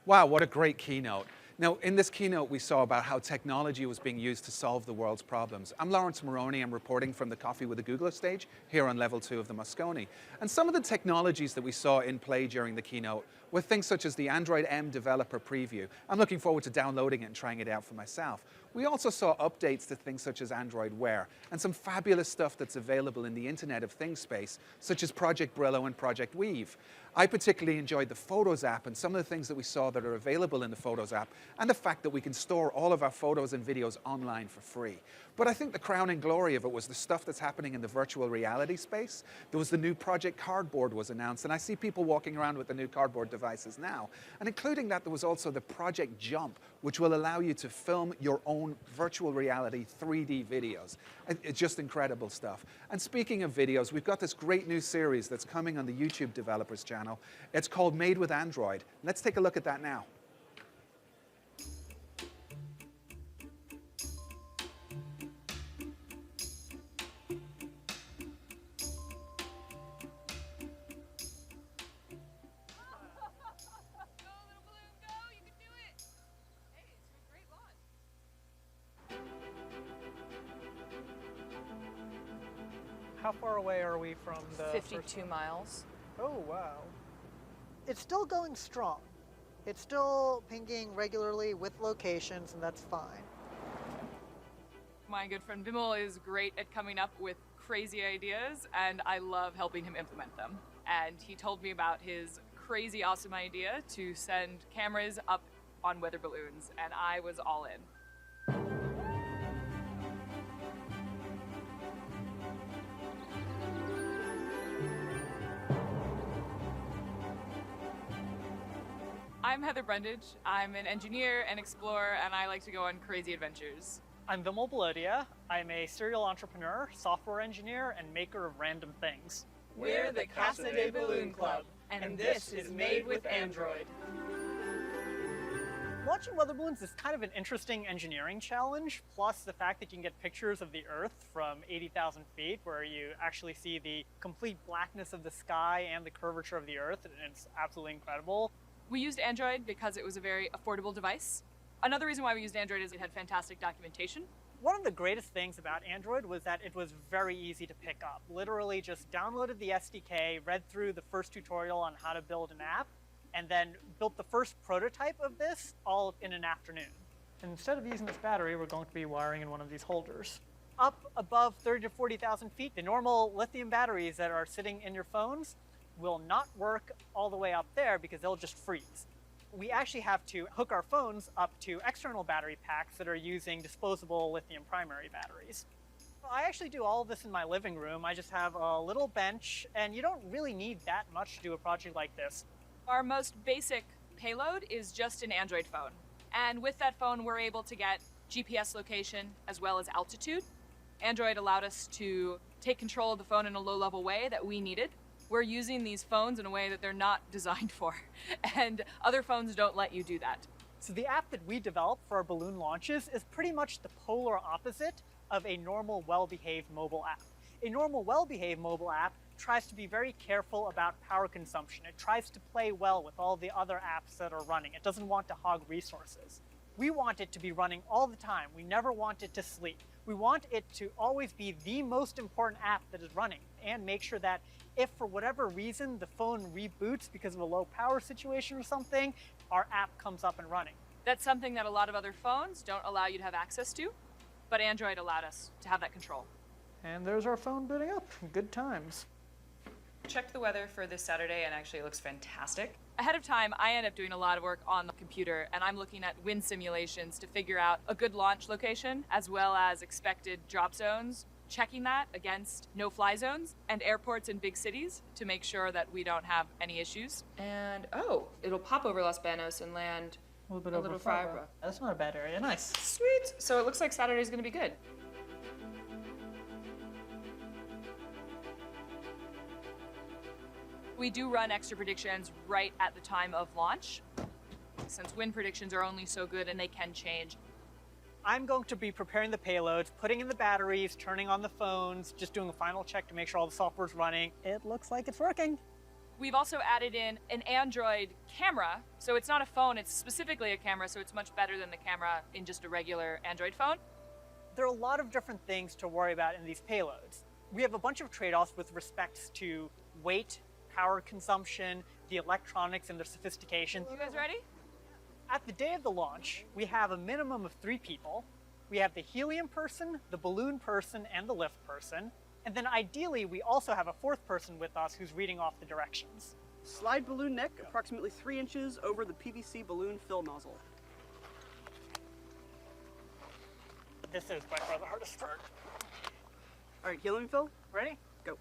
Wow, what a great keynote. Now, in this keynote, we saw about how technology was being used to solve the world's problems. I'm Lawrence Moroney. I'm reporting from the Coffee with a Googler stage here on level 2 of the Moscone. And some of the technologies that we saw in play during the keynote were things such as the Android M developer preview. I'm looking forward to downloading it and trying it out for myself. We also saw updates to things such as Android Wear and some fabulous stuff that's available in the Internet of Things space, such as Project Brillo and Project Weave. I particularly enjoyed the Photos app and some of the things that we saw that are available in the Photos app, and the fact that we can store all of our photos and videos online for free. But I think the crowning glory of it was the stuff that's happening in the virtual reality space. There was the new Project Cardboard was announced, and I see people walking around with the new Cardboard devices now. And including that, there was also the Project Jump, which will allow you to film your own virtual reality 3D videos. It's just incredible stuff. And speaking of videos, we've got this great new series that's coming on the YouTube developers channel. It's called Made with Android. Let's take a look at that now. How far away are we from the 52 miles. Oh, wow. It's still going strong. It's still pinging regularly with locations, and that's fine. My good friend Vimal is great at coming up with crazy ideas, and I love helping him implement them. And he told me about his crazy awesome idea to send cameras up on weather balloons, and I was all in. I'm Heather Brundage. I'm an engineer and explorer, and I like to go on crazy adventures. I'm Vimal Balodia. I'm a serial entrepreneur, software engineer, and maker of random things. We're the Casa de Balloon Club, and this is Made with Android. Launching weather balloons is kind of an interesting engineering challenge, plus the fact that you can get pictures of the Earth from 80,000 feet, where you actually see the complete blackness of the sky and the curvature of the Earth, and it's absolutely incredible. We used Android because it was a very affordable device. Another reason why we used Android is it had fantastic documentation. One of the greatest things about Android was that it was very easy to pick up. Literally just downloaded the SDK, read through the first tutorial on how to build an app, and then built the first prototype of this all in an afternoon. And instead of using this battery, we're going to be wiring in one of these holders. Up above 30 to 40,000 feet, the normal lithium batteries that are sitting in your phones will not work all the way up there because they'll just freeze. We actually have to hook our phones up to external battery packs that are using disposable lithium primary batteries. I actually do all of this in my living room. I just have a little bench, and you don't really need that much to do a project like this. Our most basic payload is just an Android phone. And with that phone, we're able to get GPS location as well as altitude. Android allowed us to take control of the phone in a low-level way that we needed. We're using these phones in a way that they're not designed for, and other phones don't let you do that. So the app that we developed for our balloon launches is pretty much the polar opposite of a normal well-behaved mobile app. A normal well-behaved mobile app tries to be very careful about power consumption. It tries to play well with all the other apps that are running. It doesn't want to hog resources. We want it to be running all the time. We never want it to sleep. We want it to always be the most important app that is running, and make sure that if for whatever reason the phone reboots because of a low power situation or something, our app comes up and running. That's something that a lot of other phones don't allow you to have access to, but Android allowed us to have that control. And there's our phone booting up. Good times. Checked the weather for this Saturday, and actually it looks fantastic. Ahead of time, I end up doing a lot of work on the computer, and I'm looking at wind simulations to figure out a good launch location, as well as expected drop zones, checking that against no-fly zones and airports in big cities to make sure that we don't have any issues. And oh, it'll pop over Los Banos and land A little bit a over little Fargo. Fargo. That's not a bad area. Nice. Sweet. So it looks like Saturday's gonna be good. We do run extra predictions right at the time of launch, since wind predictions are only so good and they can change. I'm going to be preparing the payloads, putting in the batteries, turning on the phones, just doing a final check to make sure all the software's running. It looks like it's working. We've also added in an Android camera. So it's not a phone, it's specifically a camera, so it's much better than the camera in just a regular Android phone. There are a lot of different things to worry about in these payloads. We have a bunch of trade-offs with respect to weight, power consumption, the electronics and their sophistication. You guys ready? At the day of the launch, we have a minimum of 3 people. We have the helium person, the balloon person, and the lift person. And then ideally, we also have a 4th person with us who's reading off the directions. Slide balloon neck approximately 3 inches over the PVC balloon fill nozzle. This is by far the hardest part. All right, helium fill, Ready? go.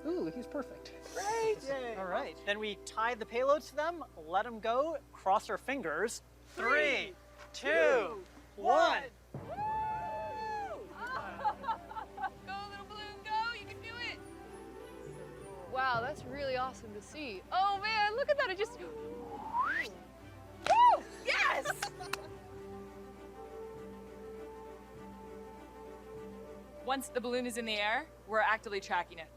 Ooh, he's perfect. Great! Yay! All right. Then we tie the payloads to them, let them go, cross our fingers. 3, 2, 1. Go, little balloon, go! You can do it! Wow, that's really awesome to see. Oh man, look at that! It just. Woo! Yes! Once the balloon is in the air, we're actively tracking it.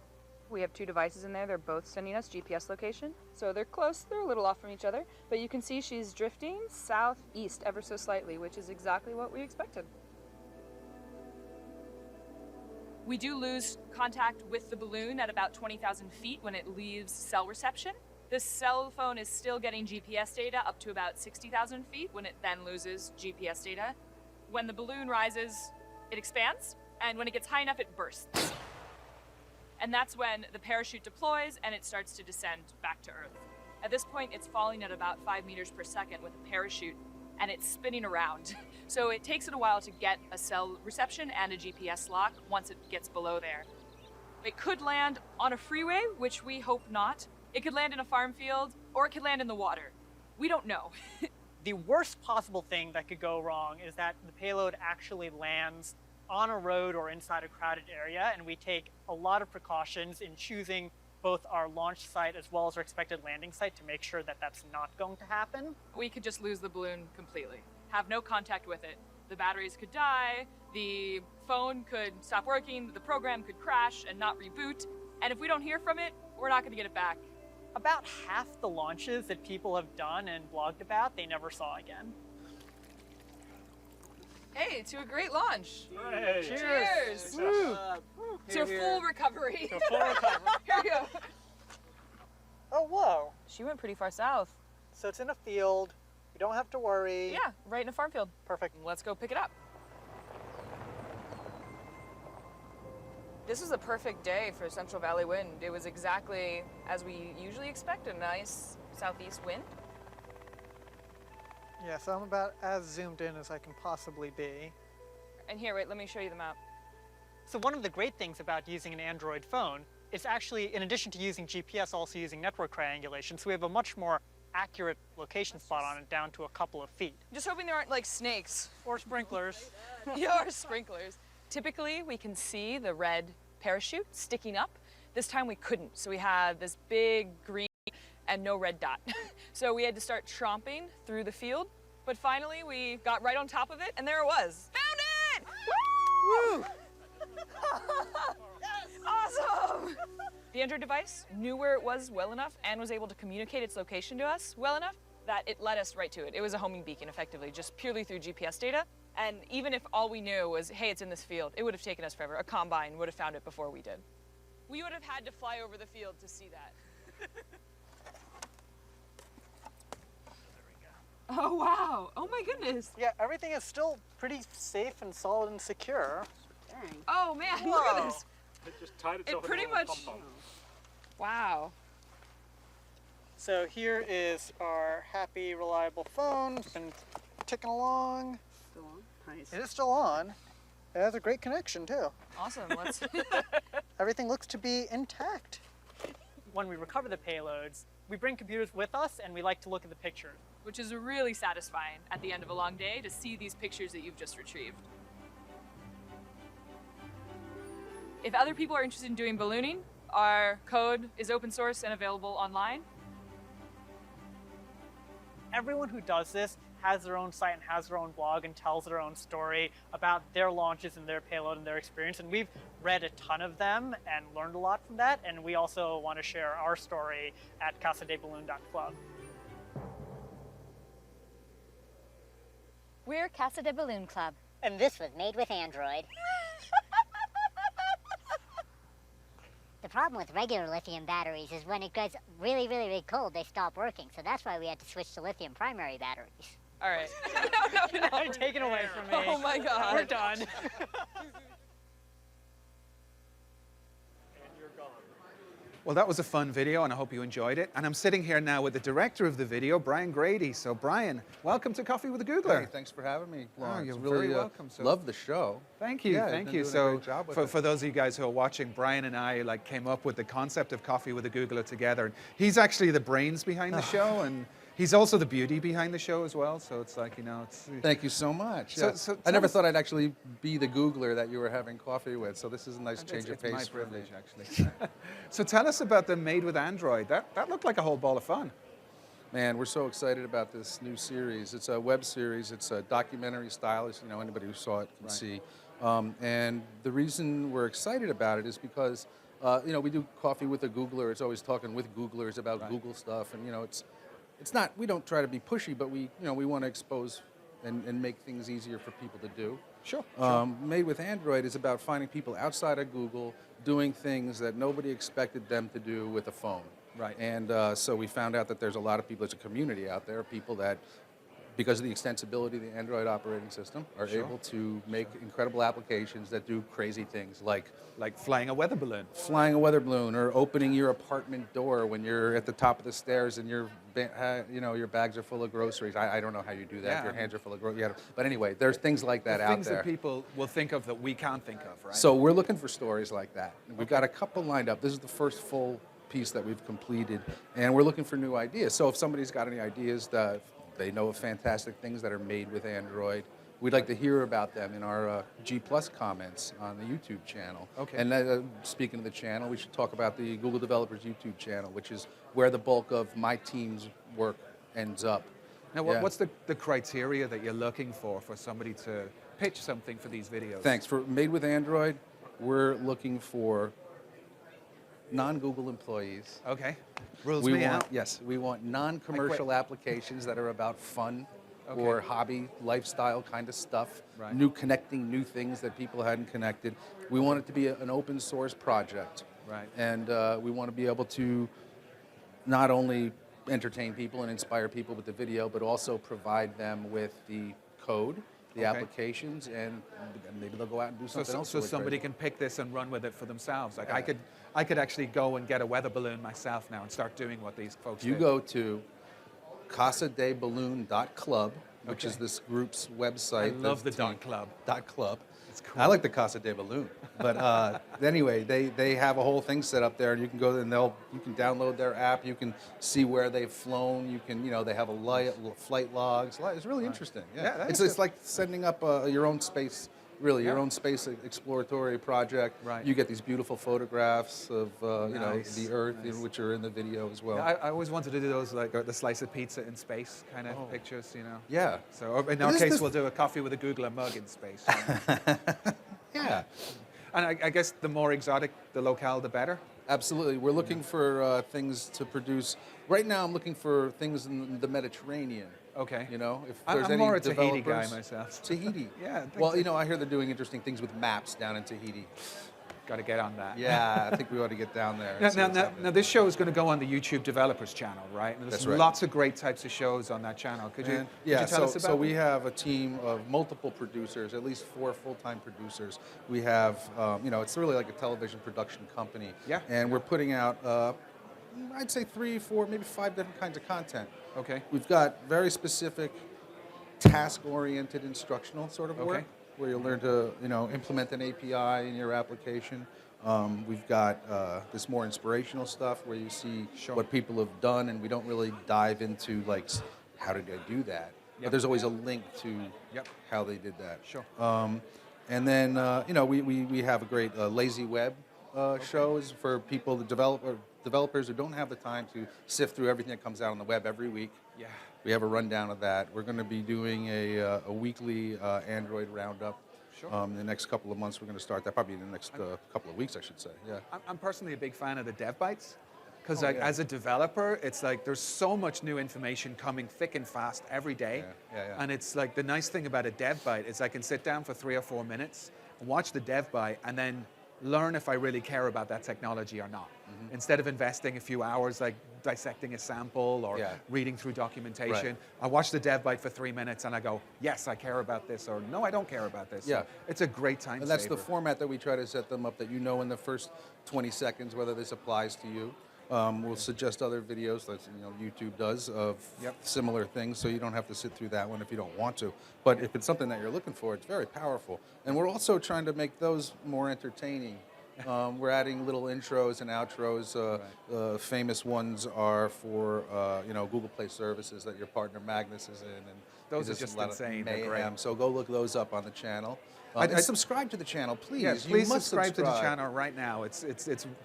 We have 2 devices in there. They're both sending us GPS location. So they're close. They're a little off from each other. But you can see she's drifting southeast ever so slightly, which is exactly what we expected. We do lose contact with the balloon at about 20,000 feet when it leaves cell reception. The cell phone is still getting GPS data up to about 60,000 feet when it then loses GPS data. When the balloon rises, it expands, and when it gets high enough, it bursts. And that's when the parachute deploys and it starts to descend back to Earth. At this point, it's falling at about 5 meters per second with a parachute, and it's spinning around. So it takes it a while to get a cell reception and a GPS lock once it gets below there. It could land on a freeway, which we hope not. It could land in a farm field, or it could land in the water. We don't know. The worst possible thing that could go wrong is that the payload actually lands on a road or inside a crowded area, and we take a lot of precautions in choosing both our launch site as well as our expected landing site to make sure that that's not going to happen. We could just lose the balloon completely, have no contact with it. The batteries could die, the phone could stop working, the program could crash and not reboot, and if we don't hear from it, we're not going to get it back. About half the launches that people have done and blogged about, they never saw again. Hey, to a great launch. Cheers! Woo. To a full recovery. To full recovery. Here we go. Oh, whoa. She went pretty far south. So it's in a field. You don't have to worry. Yeah, right in a farm field. Perfect. Let's go pick it up. This was a perfect day for Central Valley wind. It was exactly as we usually expect, a nice southeast wind. Yeah, so I'm about as zoomed in as I can possibly be. And here, wait, let me show you the map. So one of the great things about using an Android phone is actually, in addition to using GPS, also using network triangulation. So we have a much more accurate location spot on it down to a couple of feet. Just hoping there aren't like snakes. Or sprinklers. Your sprinklers. Typically, we can see the red parachute sticking up. This time we couldn't, so we had this big green and no red dot. So we had to start tromping through the field, but finally we got right on top of it, and there it was. Found it! Woo! Awesome! The Android device knew where it was well enough and was able to communicate its location to us well enough that it led us right to it. It was a homing beacon, effectively, just purely through GPS data. And even if all we knew was, hey, it's in this field, it would have taken us forever. A combine would have found it before we did. We would have had to fly over the field to see that. Oh, wow. Oh, my goodness. Yeah, everything is still pretty safe and solid and secure. Dang. Oh, man, Whoa. look at this. It just tied itself pretty into a much- pom-pom. Wow. So here is our happy, reliable phone. It's been ticking along. Still on? Nice. It is still on. It has a great connection too. Awesome. Let's. Everything looks to be intact. When we recover the payloads, we bring computers with us and we like to look at the pictures. Which is really satisfying at the end of a long day to see these pictures that you've just retrieved. If other people are interested in doing ballooning, Our code is open source and available online. Everyone who does this has their own site and has their own blog and tells their own story about their launches and their payload and their experience. And we've read a ton of them and learned a lot from that. And we also want to share our story at casadeballoon.club. We're Casa de Balloon Club. And this was made with Android. The problem with regular lithium batteries is when it gets really, really, really cold, they stop working. So that's why we had to switch to lithium primary batteries. All right. No. Taken away from me. Oh my God. We're done. Well, that was a fun video, and I hope you enjoyed it. And I'm sitting here now with the director of the video, Brian Grady. So, Brian, welcome to Coffee with a Googler. Hey, thanks for having me, Lawrence. you're really, very welcome. So, love the show. thank you, Yeah, thank been you. doing a So, great job with it. for those of you guys who are watching, Brian and I came up with the concept of Coffee with a Googler together. And he's actually the brains behind the show, and he's also the beauty behind the show as well. So it's like, it's... Thank you so much. So- Yeah. so I tell never us- thought I'd actually be the Googler that you were having coffee with, so this is a nice change of it's pace my for me. privilege, actually. So tell us about the Made with Android. That looked like a whole ball of fun. Man, we're so excited about this new series. It's a web series. It's a documentary style, as anybody who saw it can see. And the reason we're excited about it is because, we do Coffee with a Googler. It's always talking with Googlers about Google stuff, and it's not. We don't try to be pushy, but we want to expose and make things easier for people to do. Sure. Made with Android is about finding people outside of Google doing things that nobody expected them to do with a phone. Right. And so we found out that there's a lot of people, there's a community out there, people that, because of the extensibility of the Android operating system, are able to make incredible applications that do crazy things like flying a weather balloon. Flying a weather balloon, or opening your apartment door when you're at the top of the stairs and your bags are full of groceries. I don't know how you do that. Yeah, Your hands are full of groceries. But anyway, there's things like that out Things there. that people will think of that we can't think of, right? So we're looking for stories like that. We've got a couple lined up. This is the first full piece that we've completed, and we're looking for new ideas. So if somebody's got any ideas that they know of fantastic things that are made with Android, we'd like to hear about them in our G+ comments on the YouTube channel. Okay. And speaking of the channel, we should talk about the Google Developers YouTube channel, which is where the bulk of my team's work ends up. Now, Yeah. what's the criteria that you're looking for somebody to pitch something for these videos? Thanks. For Made with Android, we're looking for non-Google employees. Okay. Rules We me want, out. yes, we want non-commercial applications that are about fun Okay. or hobby, lifestyle kind of stuff, Right. connecting new things that people hadn't connected. We want it to be an open source project. Right. And we want to be able to not only entertain people and inspire people with the video, but also provide them with the code, the Okay. applications, and maybe they'll go out and do something else. So really somebody crazy. can pick this and run with it for themselves. Like Yeah. I could actually go and get a weather balloon myself now and start doing what these folks You do. go to casadeballoon.club, which Okay. is this group's website. I love the team- .club. .club. It's cool. I like the Casa de Balloon, but anyway, they have a whole thing set up there, and you can go and you can download their app. You can see where they've flown. You can they have flight logs. It's really interesting. Yeah, that it's is it's like setting up your own space. Really, your Yeah. own space exploratory project. Right. You get these beautiful photographs of Nice, the Earth, nice. which are in the video as well. Yeah, I always wanted to do those, like the slice of pizza in space kind of Oh. pictures, Yeah. So in our This- case, this- we'll do a coffee with a Googler mug in space. Yeah. And I guess the more exotic the locale, the better. Absolutely. We're looking for things to produce. Right now, I'm looking for things in the Mediterranean. Okay. If I'm there's any more a Tahiti guy developers- myself. Tahiti. Yeah, I think Well, so. I hear they're doing interesting things with maps down in Tahiti. Got to get on that. Yeah, I think we ought to get down there. and Now, see now, what's now, happening. now this show is going to go on the YouTube Developers channel, right? And there's That's right. lots of great types of shows on that channel. Could you, And- could yeah, you tell us about so we them? have a team of multiple producers, at least 4 full-time producers. We have, it's really like a television production company. Yeah. And we're putting out, I'd say 3, 4, maybe 5 different kinds of content. Okay. We've got very specific task-oriented instructional sort of work, Okay. where you'll learn to, implement an API in your application. We've got this more inspirational stuff where you see Sure. what people have done, and we don't really dive into how did I do that. Yep. But there's always a link to Yep. how they did that. Sure. And then we have a great lazy web show is for people, developers who don't have the time to sift through everything that comes out on the web every week. Yeah. We have a rundown of that. We're going to be doing a weekly Android roundup. Sure. In the next couple of months, we're going to start that. Probably in the next couple of weeks, I should say. Yeah. I'm personally a big fan of the Dev Bites. Because Oh, yeah. as a developer, it's like there's so much new information coming thick and fast every day. Yeah. And it's like the nice thing about a Dev Bite is I can sit down for 3 or 4 minutes and watch the Dev Bite and then learn if I really care about that technology or not. Mm-hmm. Instead of investing a few hours like dissecting a sample or Yeah. reading through documentation, Right. I watch the Dev Bite for 3 minutes and I go, yes, I care about this, or no, I don't care about this. Yeah. It's a great time And that's the saver. format that we try to set them up, that you know in the first 20 seconds whether this applies to you. We'll suggest other videos, like YouTube does, of Yep. similar things, so you don't have to sit through that one if you don't want to. But if it's something that you're looking for, it's very powerful. And we're also trying to make those more entertaining. We're adding little intros and outros. Famous ones are for Google Play services that your partner Magnus is in, and Those he are does just a lot insane. of They're great. mayhem. So go look those up on the channel. I And subscribe to the channel, please. Yes, You please must subscribe to the channel right now. It's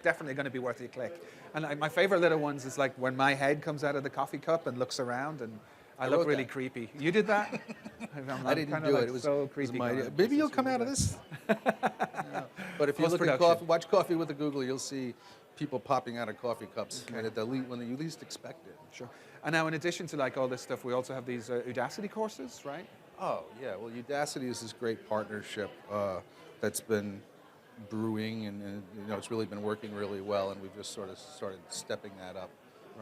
definitely going to be worth your click. And my favorite little ones is like when my head comes out of the coffee cup and looks around, and I look wrote really that. creepy. You did that? I didn't kinda do like it. It was so it was creepy. my going, idea. Maybe "This you'll is come really out of bad." this. Yeah. But if you look at Post-production. watch Coffee with the Google, you'll see people popping out of coffee cups when you least expect it. Sure. And now, in addition to like all this stuff, we also have these Udacity courses, right? Oh yeah, well Udacity is this great partnership that's been brewing, and it's really been working really well, and we've just sort of started stepping that up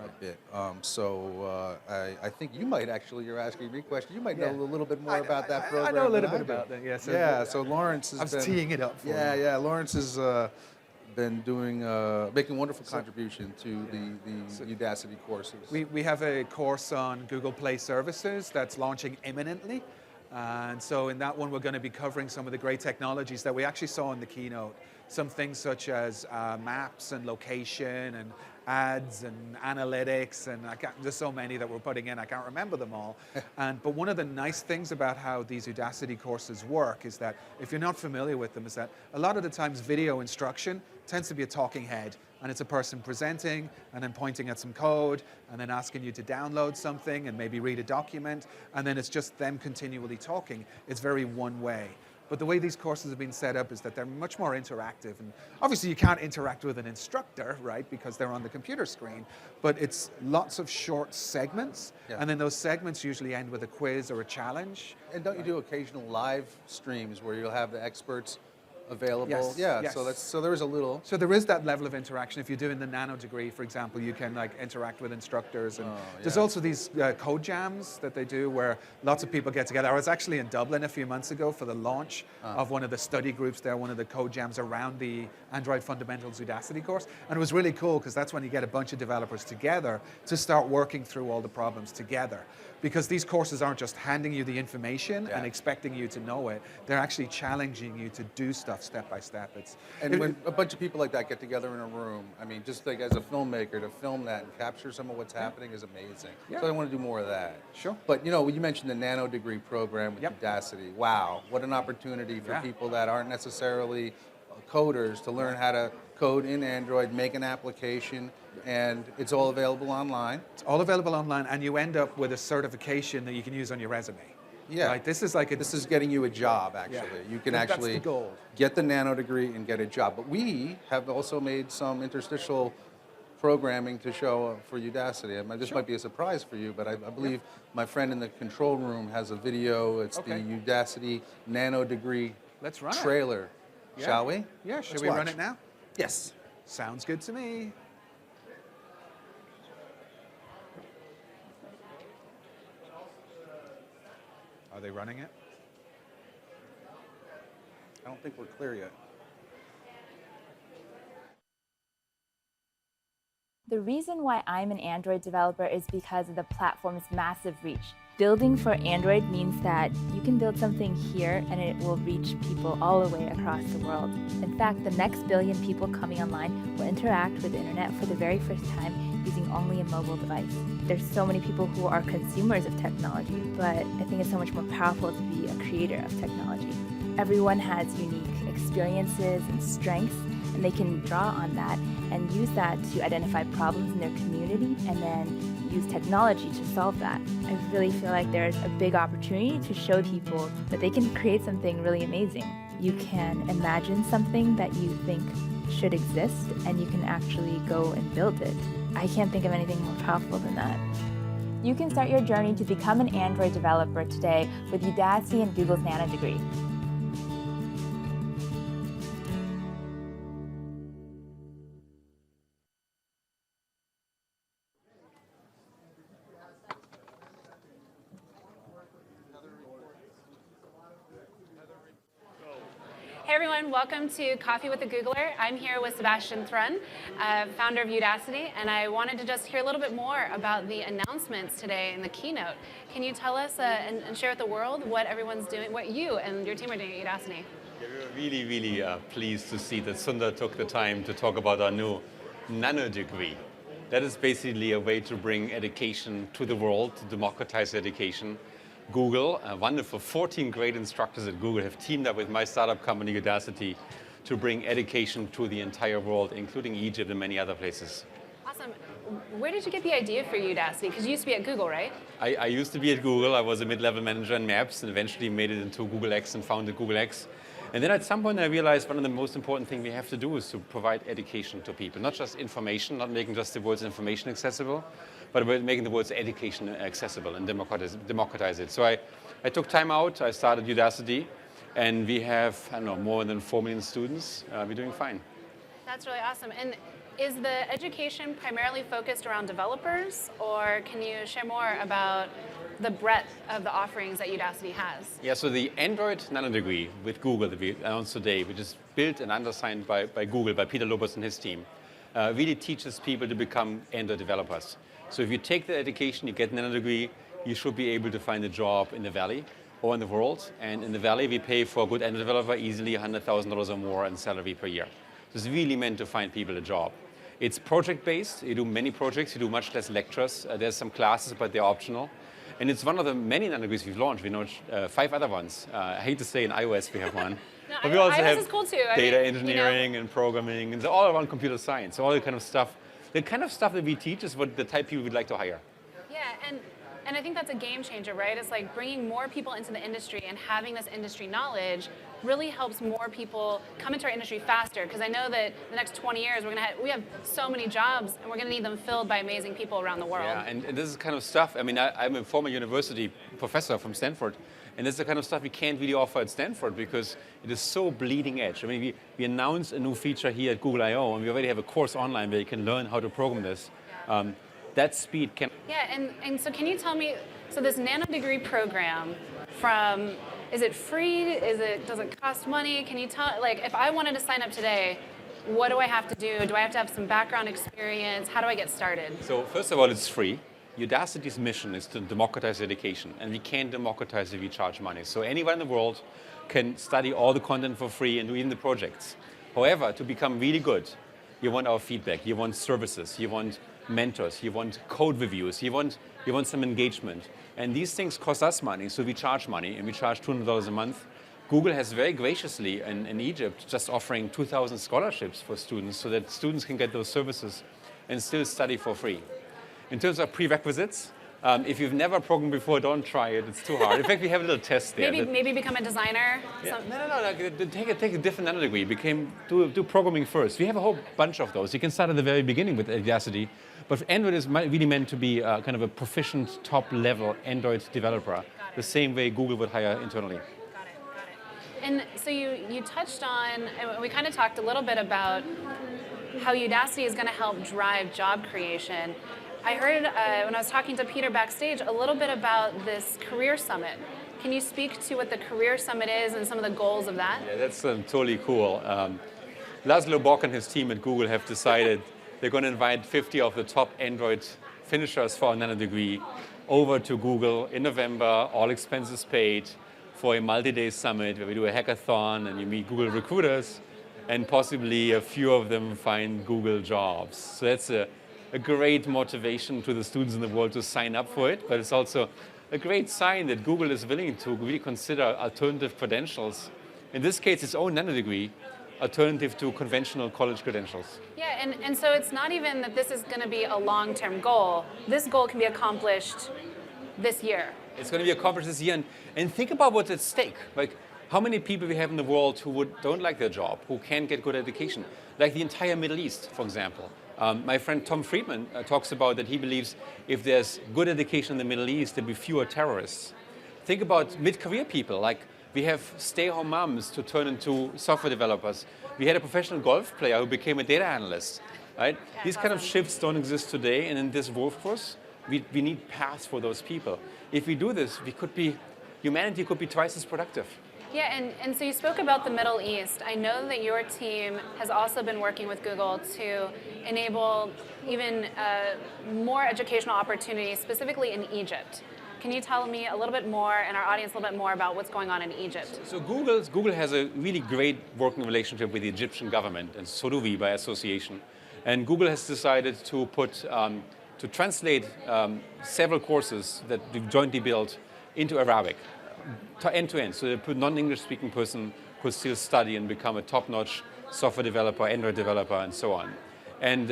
a bit. I think you might actually, you're asking me a question, you might know Yeah. a little bit more about that program. I know a little than bit do. about that. Yeah. So Yeah, so Lawrence has I was been teeing it up for you. Yeah, Lawrence has been doing making wonderful contribution to the Udacity courses. We have a course on Google Play Services that's launching imminently. And so in that one, we're going to be covering some of the great technologies that we actually saw in the keynote. Some things such as maps and location and ads and analytics, and there's so many that we're putting in, I can't remember them all. But one of the nice things about how these Udacity courses work is that, if you're not familiar with them, is that a lot of the times video instruction tends to be a talking head, and it's a person presenting and then pointing at some code and then asking you to download something and maybe read a document, and then it's just them continually talking. It's very one way. But the way these courses have been set up is that they're much more interactive. And obviously you can't interact with an instructor, right, because they're on the computer screen, but it's lots of short segments, and then those segments usually end with a quiz or a challenge. And don't you do occasional live streams where you'll have the experts available? Yes, Yeah, yes. so there is a little. So there is that level of interaction. If you're doing the nano degree, for example, you can like interact with instructors. And there's also these code jams that they do where lots of people get together. I was actually in Dublin a few months ago for the launch of one of the study groups there, one of the code jams around the Android Fundamentals Udacity course. And it was really cool because that's when you get a bunch of developers together to start working through all the problems together. Because these courses aren't just handing you the information and expecting you to know it. They're actually challenging you to do stuff step by step. And when a bunch of people like that get together in a room, I mean, just like as a filmmaker, to film that and capture some of what's happening is amazing. Yeah. So I want to do more of that. Sure. But you mentioned the nano degree program with Udacity. Wow, what an opportunity for people that aren't necessarily coders to learn how to code in Android, make an application, and it's all available online. It's all available online, and you end up with a certification that you can use on your resume. Yeah. Right? This is like This is getting you a job, actually. Yeah. You can That's the actually goal. get the nano degree and get a job. But we have also made some interstitial programming to show for Udacity. I mean, this might be a surprise for you, but I believe my friend in the control room has a video. It's the Udacity nano degree Let's run it. trailer. Yeah. Shall we? Yeah, should Let's we run watch. it now? Yes. Sounds good to me. Are they running it? I don't think we're clear yet. The reason why I'm an Android developer is because of the platform's massive reach. Building for Android means that you can build something here and it will reach people all the way across the world. In fact, the next billion people coming online will interact with the internet for the very first time using only a mobile device. There's so many people who are consumers of technology, but I think it's so much more powerful to be a creator of technology. Everyone has unique experiences and strengths, and they can draw on that and use that to identify problems in their community and then use technology to solve that. I really feel like there's a big opportunity to show people that they can create something really amazing. You can imagine something that you think should exist, and you can actually go and build it. I can't think of anything more powerful than that. You can start your journey to become an Android developer today with Udacity and Google's NanoDegree. Hey everyone, welcome to Coffee with a Googler. I'm here with Sebastian Thrun, founder of Udacity, and I wanted to just hear a little bit more about the announcements today in the keynote. Can you tell us and share with the world what everyone's doing, what you and your team are doing at Udacity? Yeah, we're really pleased to see that Sundar took the time to talk about our new NanoDegree. That is basically a way to bring education to the world, to democratize education. Google, a wonderful 14 great instructors at Google have teamed up with my startup company Udacity to bring education to the entire world, including Egypt and many other places. Awesome. Where did you get the idea for Udacity? Because you used to be at Google, right? I used to be at Google. I was a mid-level manager in Maps and eventually made it into Google X and founded Google X. And then at some point I realized one of the most important things we have to do is to provide education to people, not just information, not making just the words information accessible, but about making the words education accessible and democratize it. So I took time out, I started Udacity, and we have, I don't know, more than 4 million students. We're doing fine. That's really awesome. And is the education primarily focused around developers, or can you share more about the breadth of the offerings that Udacity has? Yeah, so the Android NanoDegree with Google that we announced today, which is built and undersigned by Google, by Peter Lobos and his team, really teaches people to become Android developers. So if you take the education, you get an NanoDegree, you should be able to find a job in the Valley or in the world. And in the Valley, we pay for a good Android developer easily $100,000 or more in salary per year. So it's really meant to find people a job. It's project-based. You do many projects. You do much less lectures. There's some classes, but they're optional. And it's one of the many NanoDegrees we've launched. We launched 5 other ones. I hate to say in iOS we have one. No, but we also iOS have is cool too. data engineering and programming, and all around computer science, all the kind of stuff. The kind of stuff that we teach is what the type of people we'd like to hire. Yeah, and I think that's a game changer, right? It's like bringing more people into the industry and having this industry knowledge really helps more people come into our industry faster, because I know that the next 20 years we have so many jobs and we're going to need them filled by amazing people around the world. Yeah, and this is kind of stuff, I mean, I'm a former university professor from Stanford, and this is the kind of stuff we can't really offer at Stanford because it is so bleeding edge. I mean, we announced a new feature here at Google I/O, and we already have a course online where you can learn how to program this. That speed can... Yeah, and so can you tell me, so this NanoDegree program from, is it free? Does it cost money? Can you tell, like, if I wanted to sign up today, what do I have to do? Do I have to have some background experience? How do I get started? So first of all, it's free. Udacity's mission is to democratize education, and we can't democratize if we charge money. So anyone in the world can study all the content for free and do even the projects. However, to become really good, you want our feedback, you want services, you want mentors, you want code reviews, you want some engagement. And these things cost us money, so we charge money, and we charge $200 a month. Google has very graciously in Egypt just offering 2,000 scholarships for students so that students can get those services and still study for free. In terms of prerequisites, if you've never programmed before, don't try it. It's too hard. In fact, we have a little test there. Maybe become a designer? Yeah. No. Take a different NanoDegree. Do programming first. We have a whole bunch of those. You can start at the very beginning with Udacity. But Android is really meant to be kind of a proficient, top-level Android developer, the same way Google would hire internally. Got it. And so you touched on, and we kind of talked a little bit about how Udacity is going to help drive job creation. I heard when I was talking to Peter backstage a little bit about this Career Summit. Can you speak to what the Career Summit is and some of the goals of that? Yeah, that's totally cool. Laszlo Bock and his team at Google have decided they're going to invite 50 of the top Android finishers for a NanoDegree over to Google in November, all expenses paid, for a multi-day summit where we do a hackathon and you meet Google recruiters, and possibly a few of them find Google jobs. So that's a great motivation to the students in the world to sign up for it, but it's also a great sign that Google is willing to really consider alternative credentials. In this case, its own NanoDegree, alternative to conventional college credentials. Yeah, and so it's not even that this is going to be a long-term goal. This goal can be accomplished this year. It's going to be accomplished this year. And think about what's at stake. Like, how many people we have in the world who don't like their job, who can't get good education? Like the entire Middle East, for example. My friend Tom Friedman talks about that he believes if there's good education in the Middle East, there'll be fewer terrorists. Think about mid-career people. Like, we have stay-home moms to turn into software developers. We had a professional golf player who became a data analyst. Right? Yeah, These kind of shifts don't exist today, and in this workforce, we need paths for those people. If we do this, humanity could be twice as productive. Yeah, and so you spoke about the Middle East. I know that your team has also been working with Google to enable even more educational opportunities, specifically in Egypt. Can you tell me a little bit more, and our audience a little bit more, about what's going on in Egypt? So Google has a really great working relationship with the Egyptian government, and so do we by association. And Google has decided to to translate several courses that we've jointly built into Arabic, end to end, so that a non-English speaking person could still study and become a top-notch software developer, Android developer, and so on. And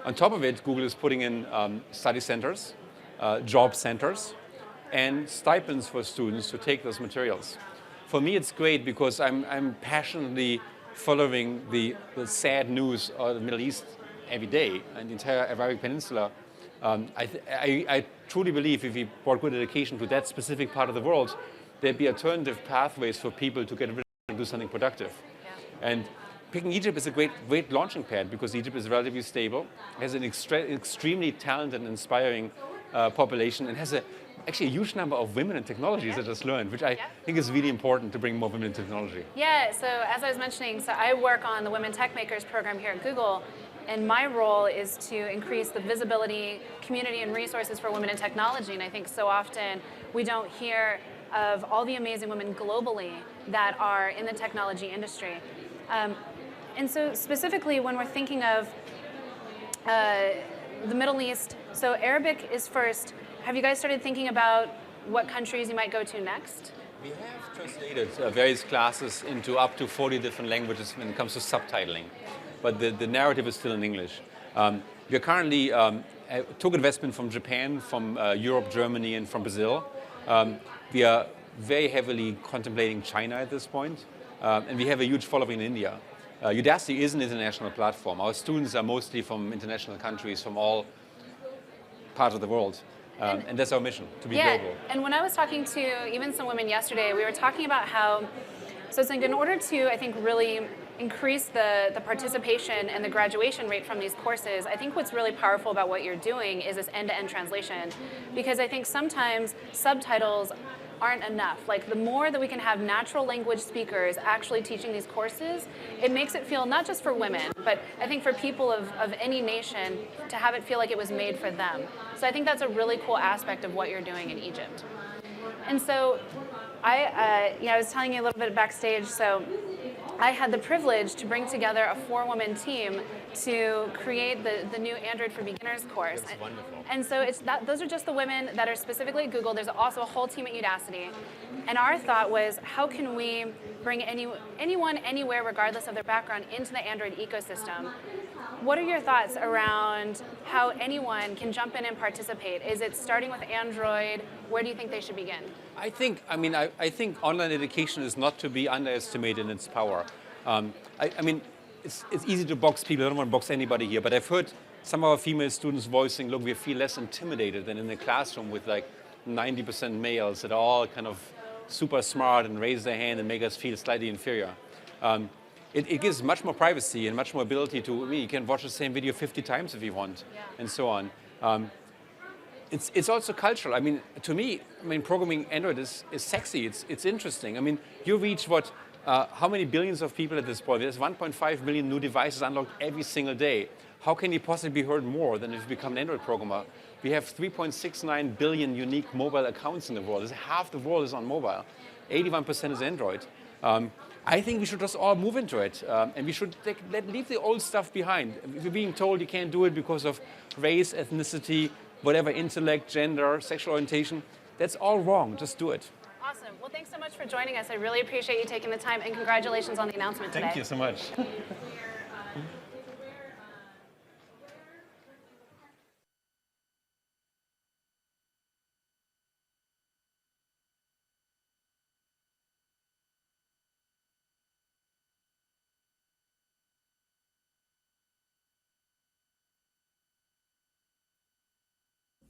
on top of it, Google is putting in study centers, job centers, and stipends for students to take those materials. For me, it's great because I'm passionately following the sad news of the Middle East every day and the entire Arabic Peninsula. I truly believe if we brought good education to that specific part of the world, there'd be alternative pathways for people to get rid and do something productive. Yeah. And picking Egypt is a great launching pad because Egypt is relatively stable, has an extremely talented and inspiring population, and has actually a huge number of women in technology, as I just learned, which I think is really important to bring more women in technology. Yeah, so as I was mentioning, so I work on the Women Tech Makers program here at Google, and my role is to increase the visibility, community, and resources for women in technology. And I think so often we don't hear of all the amazing women globally that are in the technology industry. And so specifically when we're thinking of the Middle East, so Arabic is first. Have you guys started thinking about what countries you might go to next? We have translated various classes into up to 40 different languages when it comes to subtitling, but the narrative is still in English. We are currently took investment from Japan, from Europe, Germany, and from Brazil. We are very heavily contemplating China at this point, and we have a huge following in India. Udacity is an international platform. Our students are mostly from international countries, from all parts of the world. And that's our mission, to be global. And when I was talking to even some women yesterday, we were talking about how, so it's like in order to, I think, really increase the participation and the graduation rate from these courses, I think what's really powerful about what you're doing is this end-to-end translation. Because I think sometimes subtitles aren't enough. Like the more that we can have natural language speakers actually teaching these courses, it makes it feel not just for women, but I think for people of any nation to have it feel like it was made for them. So I think that's a really cool aspect of what you're doing in Egypt. And so I was telling you a little bit backstage, so I had the privilege to bring together a 4-woman team to create the new Android for Beginners course. That's wonderful. And so those are just the women that are specifically at Google. There's also a whole team at Udacity. And our thought was, how can we bring anyone, anywhere, regardless of their background, into the Android ecosystem? What are your thoughts around how anyone can jump in and participate? Is it starting with Android? Where do you think they should begin? I think online education is not to be underestimated in its power. It's easy to box people. I don't want to box anybody here, but I've heard some of our female students voicing, look, we feel less intimidated than in the classroom with like 90% males that are all kind of super smart and raise their hand and make us feel slightly inferior. It gives much more privacy and much more ability to, you can watch the same video 50 times if you want, and so on. It's also cultural. To me, programming Android is sexy. It's interesting. You reach how many billions of people at this point? There's 1.5 million new devices unlocked every single day. How can you possibly be heard more than if you become an Android programmer? We have 3.69 billion unique mobile accounts in the world. Half the world is on mobile. 81% is Android. I think we should just all move into it, and we should leave the old stuff behind. If you're being told you can't do it because of race, ethnicity, whatever, intellect, gender, sexual orientation, that's all wrong. Just do it. Awesome. Well, thanks so much for joining us. I really appreciate you taking the time, and congratulations on the announcement today. Thank you so much.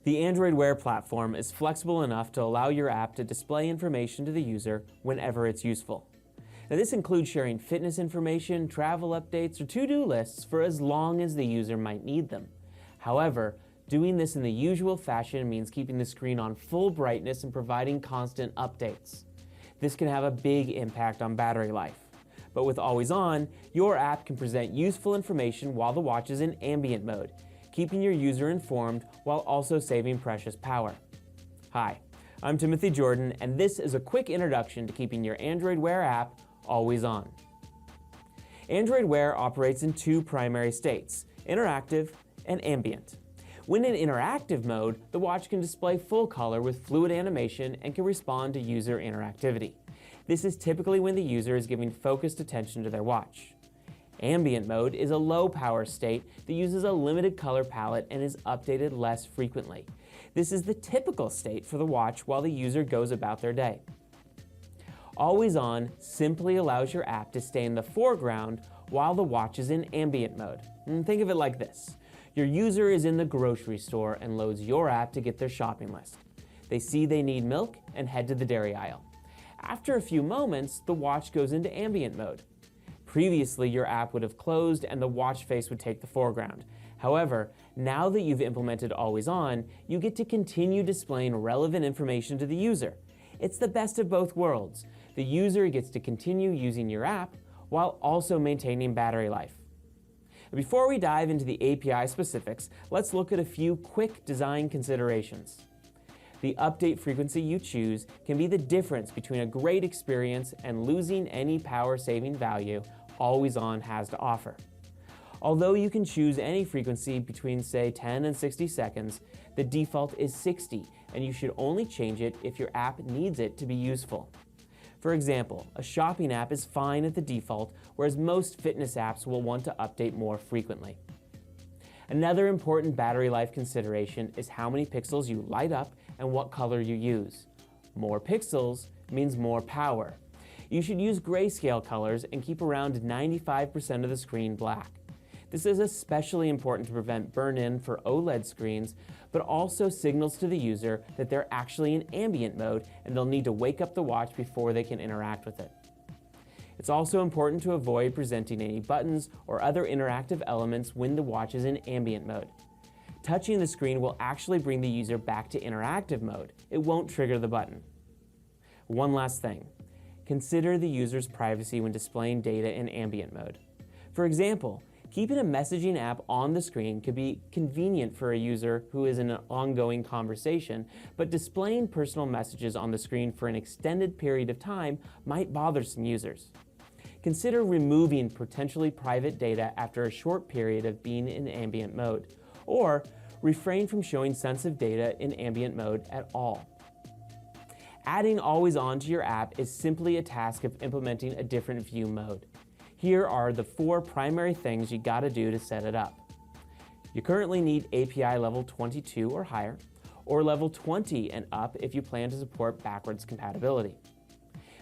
The Android Wear platform is flexible enough to allow your app to display information to the user whenever it's useful. Now, this includes sharing fitness information, travel updates, or to-do lists for as long as the user might need them. However, doing this in the usual fashion means keeping the screen on full brightness and providing constant updates. This can have a big impact on battery life. But with Always On, your app can present useful information while the watch is in ambient mode, keeping your user informed while also saving precious power. Hi, I'm Timothy Jordan, and this is a quick introduction to keeping your Android Wear app always on. Android Wear operates in two primary states, interactive and ambient. When in interactive mode, the watch can display full color with fluid animation and can respond to user interactivity. This is typically when the user is giving focused attention to their watch. Ambient mode is a low power state that uses a limited color palette and is updated less frequently. This is the typical state for the watch while the user goes about their day. Always On simply allows your app to stay in the foreground while the watch is in ambient mode. And think of it like this. Your user is in the grocery store and loads your app to get their shopping list. They see they need milk and head to the dairy aisle. After a few moments, the watch goes into ambient mode. Previously, your app would have closed and the watch face would take the foreground. However, now that you've implemented Always On, you get to continue displaying relevant information to the user. It's the best of both worlds. The user gets to continue using your app while also maintaining battery life. Before we dive into the API specifics, let's look at a few quick design considerations. The update frequency you choose can be the difference between a great experience and losing any power-saving value Always On has to offer. Although you can choose any frequency between, say, 10 and 60 seconds, the default is 60, and you should only change it if your app needs it to be useful. For example, a shopping app is fine at the default, whereas most fitness apps will want to update more frequently. Another important battery life consideration is how many pixels you light up and what color you use. More pixels means more power. You should use grayscale colors and keep around 95% of the screen black. This is especially important to prevent burn-in for OLED screens, but also signals to the user that they're actually in ambient mode and they'll need to wake up the watch before they can interact with it. It's also important to avoid presenting any buttons or other interactive elements when the watch is in ambient mode. Touching the screen will actually bring the user back to interactive mode. It won't trigger the button. One last thing. Consider the user's privacy when displaying data in ambient mode. For example, keeping a messaging app on the screen could be convenient for a user who is in an ongoing conversation, but displaying personal messages on the screen for an extended period of time might bother some users. Consider removing potentially private data after a short period of being in ambient mode, or refrain from showing sensitive data in ambient mode at all. Adding Always On to your app is simply a task of implementing a different view mode. Here are the 4 primary things you gotta do to set it up. You currently need API level 22 or higher, or level 20 and up if you plan to support backwards compatibility.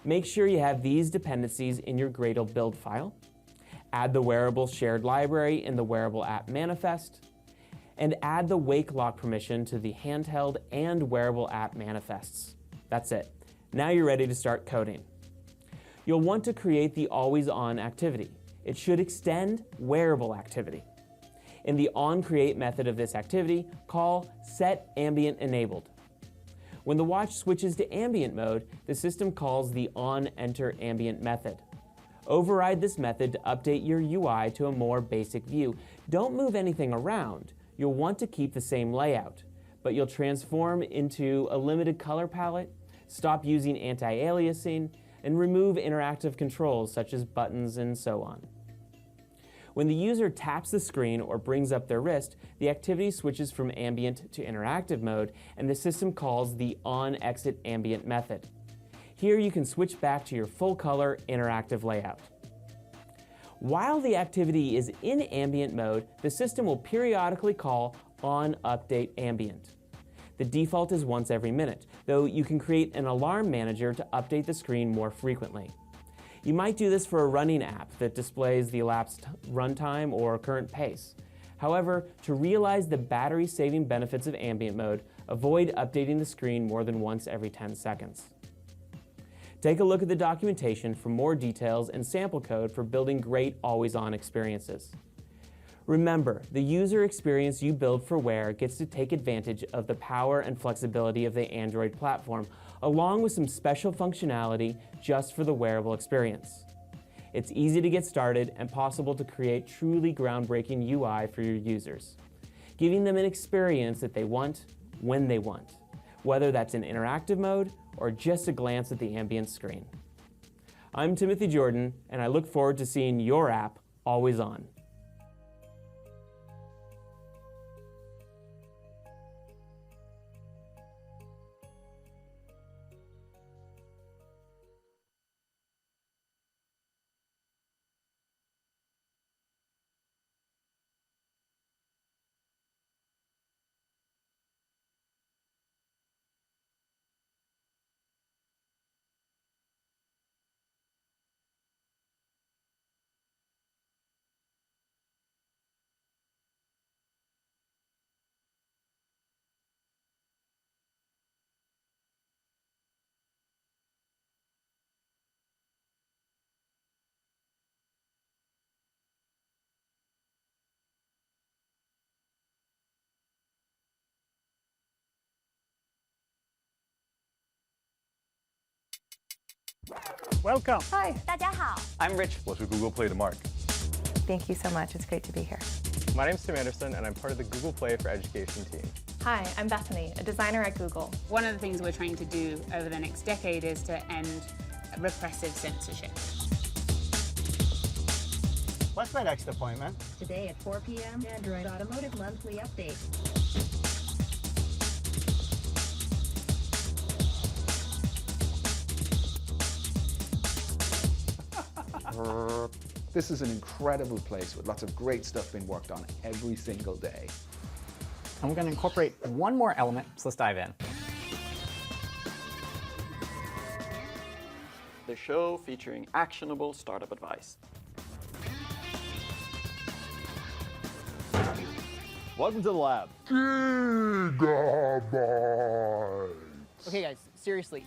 Make sure you have these dependencies in your Gradle build file. Add the wearable shared library in the wearable app manifest, and add the wake lock permission to the handheld and wearable app manifests. That's it. Now you're ready to start coding. You'll want to create the Always On activity. It should extend wearable activity. In the onCreate method of this activity, call setAmbientEnabled. When the watch switches to ambient mode, the system calls the onEnterAmbient method. Override this method to update your UI to a more basic view. Don't move anything around. You'll want to keep the same layout, but you'll transform into a limited color palette, stop using anti-aliasing, and remove interactive controls such as buttons and so on. When the user taps the screen or brings up their wrist, the activity switches from ambient to interactive mode, and the system calls the onExitAmbient method. Here you can switch back to your full color interactive layout. While the activity is in ambient mode, the system will periodically call on update ambient. The default is once every minute, though you can create an alarm manager to update the screen more frequently. You might do this for a running app that displays the elapsed runtime or current pace. However, to realize the battery-saving benefits of ambient mode, avoid updating the screen more than once every 10 seconds. Take a look at the documentation for more details and sample code for building great always-on experiences. Remember, the user experience you build for Wear gets to take advantage of the power and flexibility of the Android platform, along with some special functionality just for the wearable experience. It's easy to get started and possible to create truly groundbreaking UI for your users, giving them an experience that they want when they want, whether that's in interactive mode or just a glance at the ambient screen. I'm Timothy Jordan, and I look forward to seeing your app always on. Welcome. Hi. 大家好. I'm Rich. What's with Google Play to Mark? Thank you so much. It's great to be here. My name's Tim Anderson, and I'm part of the Google Play for Education team. Hi, I'm Bethany, a designer at Google. One of the things we're trying to do over the next decade is to end repressive censorship. What's my next appointment? Today at 4 p.m. Android Automotive Monthly Update. This is an incredible place with lots of great stuff being worked on every single day. And we're going to incorporate one more element, so let's dive in. The show featuring actionable startup advice. Welcome to the lab. Gigabyte. Okay, guys, seriously.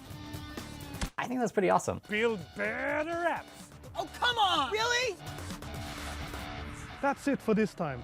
I think that's pretty awesome. Build better apps. Oh, come on! Really? That's it for this time.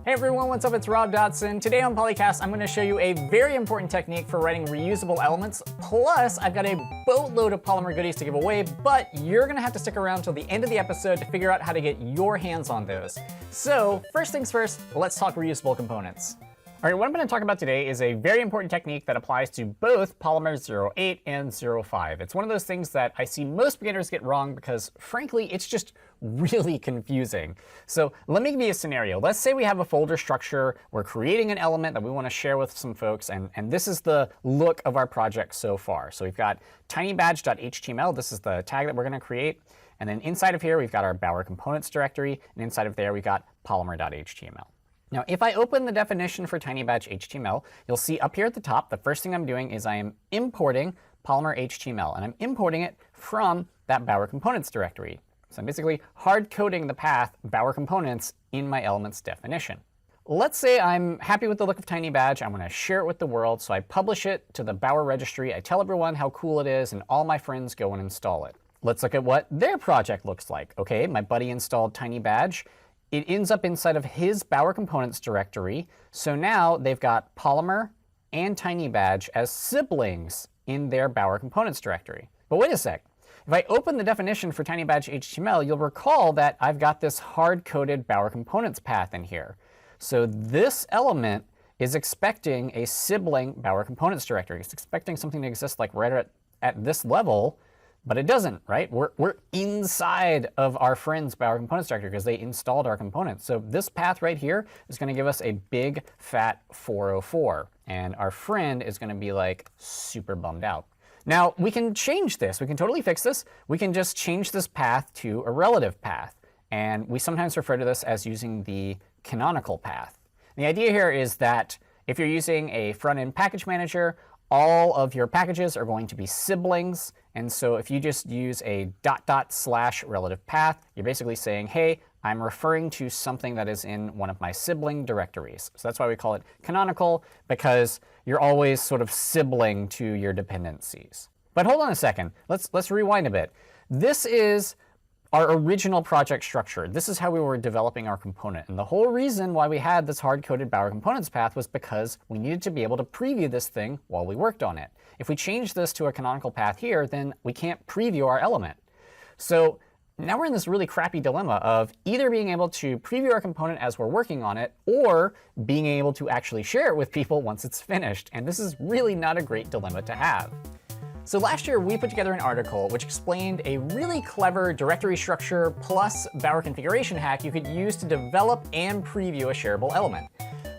Hey everyone, what's up? It's Rob Dodson. Today on Polycast, I'm going to show you a very important technique for writing reusable elements. Plus, I've got a boatload of Polymer goodies to give away, but you're going to have to stick around till the end of the episode to figure out how to get your hands on those. So, first things first, let's talk reusable components. All right, what I'm going to talk about today is a very important technique that applies to both Polymer 08 and 05. It's one of those things that I see most beginners get wrong because, frankly, it's just really confusing. So let me give you a scenario. Let's say we have a folder structure. We're creating an element that we want to share with some folks, and this is the look of our project so far. So we've got tinybadge.html. This is the tag that we're going to create. And then inside of here, we've got our Bower components directory, and inside of there, we've got polymer.html. Now, if I open the definition for tinybadge.html, you'll see up here at the top, the first thing I'm doing is I am importing Polymer HTML, and I'm importing it from that Bower components directory. So I'm basically hard coding the path Bower components in my elements definition. Let's say I'm happy with the look of tinybadge. I want to share it with the world, so I publish it to the Bower registry. I tell everyone how cool it is, and all my friends go and install it. Let's look at what their project looks like. Okay, my buddy installed tinybadge. It ends up inside of his Bower components directory. So now they've got Polymer and tinybadge as siblings in their Bower components directory. But wait a sec. If I open the definition for tinybadge HTML, you'll recall that I've got this hard-coded Bower components path in here. So this element is expecting a sibling Bower components directory. It's expecting something to exist like right at this level. But it doesn't, right? We're inside of our friend's Bower components directory because they installed our components. So this path right here is going to give us a big fat 404. And our friend is going to be like super bummed out. Now, we can change this. We can totally fix this. We can just change this path to a relative path. And we sometimes refer to this as using the canonical path. The idea here is that if you're using a front-end package manager, all of your packages are going to be siblings. And so if you just use a .. / relative path, you're basically saying, hey, I'm referring to something that is in one of my sibling directories. So that's why we call it canonical, because you're always sort of sibling to your dependencies. But hold on a second. Let's rewind a bit. This is our original project structure. This is how we were developing our component. And the whole reason why we had this hard-coded Bower components path was because we needed to be able to preview this thing while we worked on it. If we change this to a canonical path here, then we can't preview our element. So now we're in this really crappy dilemma of either being able to preview our component as we're working on it, or being able to actually share it with people once it's finished. And this is really not a great dilemma to have. So last year, we put together an article which explained a really clever directory structure plus Bower configuration hack you could use to develop and preview a shareable element.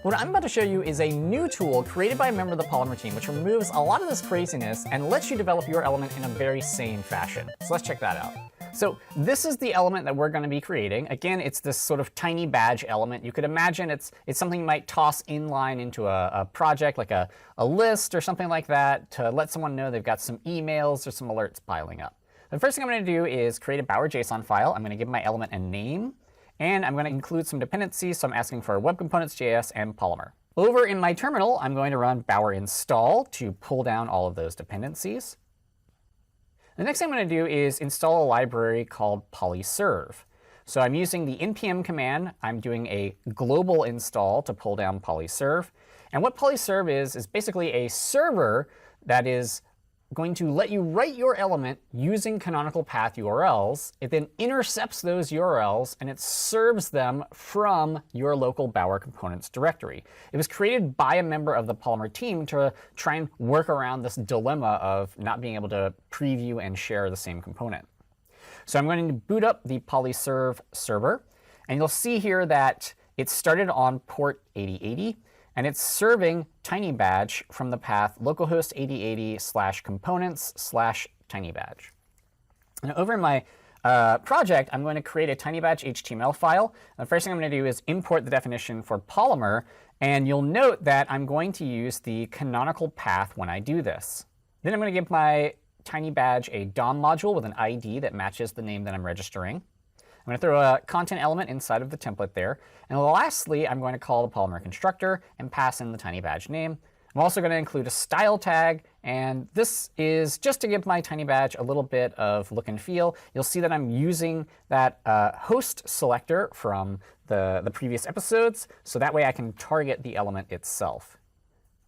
What I'm about to show you is a new tool created by a member of the Polymer team, which removes a lot of this craziness and lets you develop your element in a very sane fashion. So let's check that out. So this is the element that we're going to be creating. Again, it's this sort of tinybadge element. You could imagine it's something you might toss inline into a project, like a list or something like that, to let someone know they've got some emails or some alerts piling up. The first thing I'm going to do is create a Bower JSON file. I'm going to give my element a name, and I'm going to include some dependencies. So I'm asking for web components.js and Polymer. Over in my terminal, I'm going to run Bower install to pull down all of those dependencies. The next thing I'm going to do is install a library called polyserve. So I'm using the npm command. I'm doing a global install to pull down polyserve. And what polyserve is basically a server that is going to let you write your element using canonical path URLs. It then intercepts those URLs and it serves them from your local Bower components directory. It was created by a member of the Polymer team to try and work around this dilemma of not being able to preview and share the same component. So I'm going to boot up the polyserve server, and you'll see here that it started on port 8080. And it's serving tinybadge from the path localhost 8080/components/tinybadge. Now over in my project, I'm going to create a tinybadge HTML file. The first thing I'm going to do is import the definition for Polymer. And you'll note that I'm going to use the canonical path when I do this. Then I'm going to give my tinybadge a DOM module with an ID that matches the name that I'm registering. I'm going to throw a content element inside of the template there. And lastly, I'm going to call the Polymer constructor and pass in the tinybadge name. I'm also going to include a style tag, and this is just to give my tinybadge a little bit of look and feel. You'll see that I'm using that host selector from the previous episodes, so that way I can target the element itself.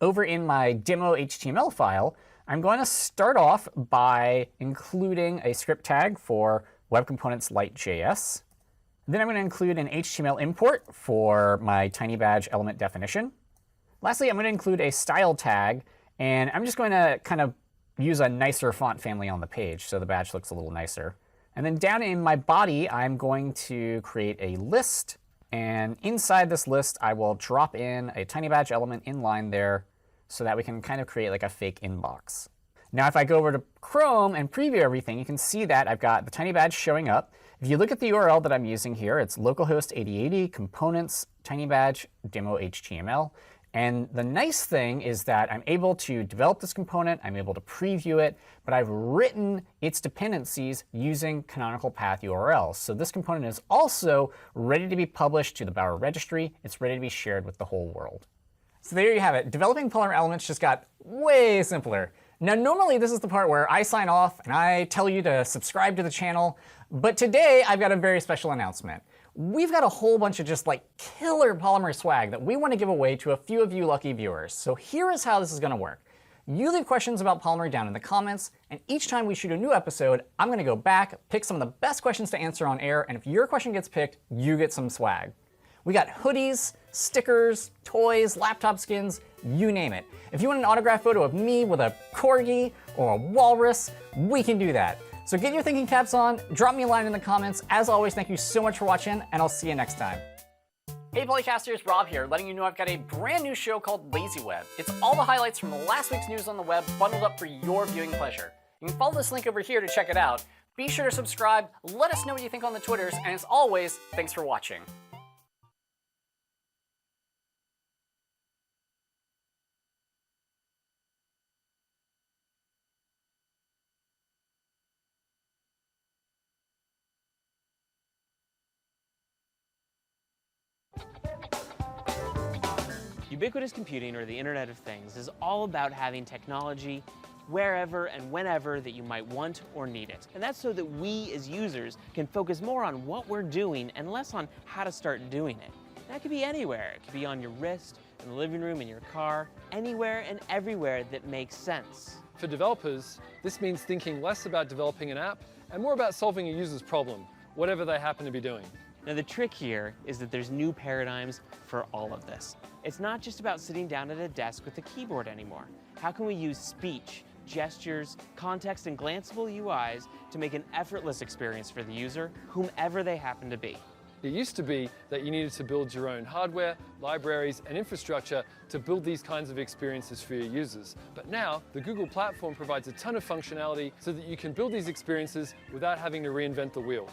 Over in my demo HTML file, I'm going to start off by including a script tag for Web Components Lite.js. Then I'm going to include an HTML import for my tiny badge element definition. Lastly, I'm going to include a style tag, and I'm just going to kind of use a nicer font family on the page so the badge looks a little nicer. And then down in my body, I'm going to create a list, and inside this list, I will drop in a tiny badge element inline there so that we can kind of create like a fake inbox. Now, if I go over to Chrome and preview everything, you can see that I've got the tiny badge showing up. If you look at the URL that I'm using here, it's localhost 8080 components tiny badge demo HTML. And the nice thing is that I'm able to develop this component, I'm able to preview it, but I've written its dependencies using canonical path URLs. So this component is also ready to be published to the Bower registry. It's ready to be shared with the whole world. So there you have it. Developing Polymer elements just got way simpler. Now, normally this is the part where I sign off and I tell you to subscribe to the channel, but today I've got a very special announcement. We've got a whole bunch of just like killer Polymer swag that we want to give away to a few of you lucky viewers. So here is how this is going to work. You leave questions about Polymer down in the comments, and each time we shoot a new episode, I'm going to go back, pick some of the best questions to answer on air, and if your question gets picked, you get some swag. We got hoodies, stickers, toys, laptop skins, you name it. If you want an autographed photo of me with a corgi or a walrus, we can do that. So get your thinking caps on, drop me a line in the comments. As always, thank you so much for watching, and I'll see you next time. Hey Polycasters, Rob here, letting you know I've got a brand new show called Lazy Web. It's all the highlights from last week's news on the web bundled up for your viewing pleasure. You can follow this link over here to check it out. Be sure to subscribe, let us know what you think on the Twitters, and as always, thanks for watching. Ubiquitous computing, or the Internet of Things, is all about having technology wherever and whenever that you might want or need it. And that's so that we as users can focus more on what we're doing and less on how to start doing it. That could be anywhere. It could be on your wrist, in the living room, in your car, anywhere and everywhere that makes sense. For developers, this means thinking less about developing an app and more about solving a user's problem, whatever they happen to be doing. Now the trick here is that there's new paradigms for all of this. It's not just about sitting down at a desk with a keyboard anymore. How can we use speech, gestures, context, and glanceable UIs to make an effortless experience for the user, whomever they happen to be? It used to be that you needed to build your own hardware, libraries, and infrastructure to build these kinds of experiences for your users. But now, the Google platform provides a ton of functionality so that you can build these experiences without having to reinvent the wheel.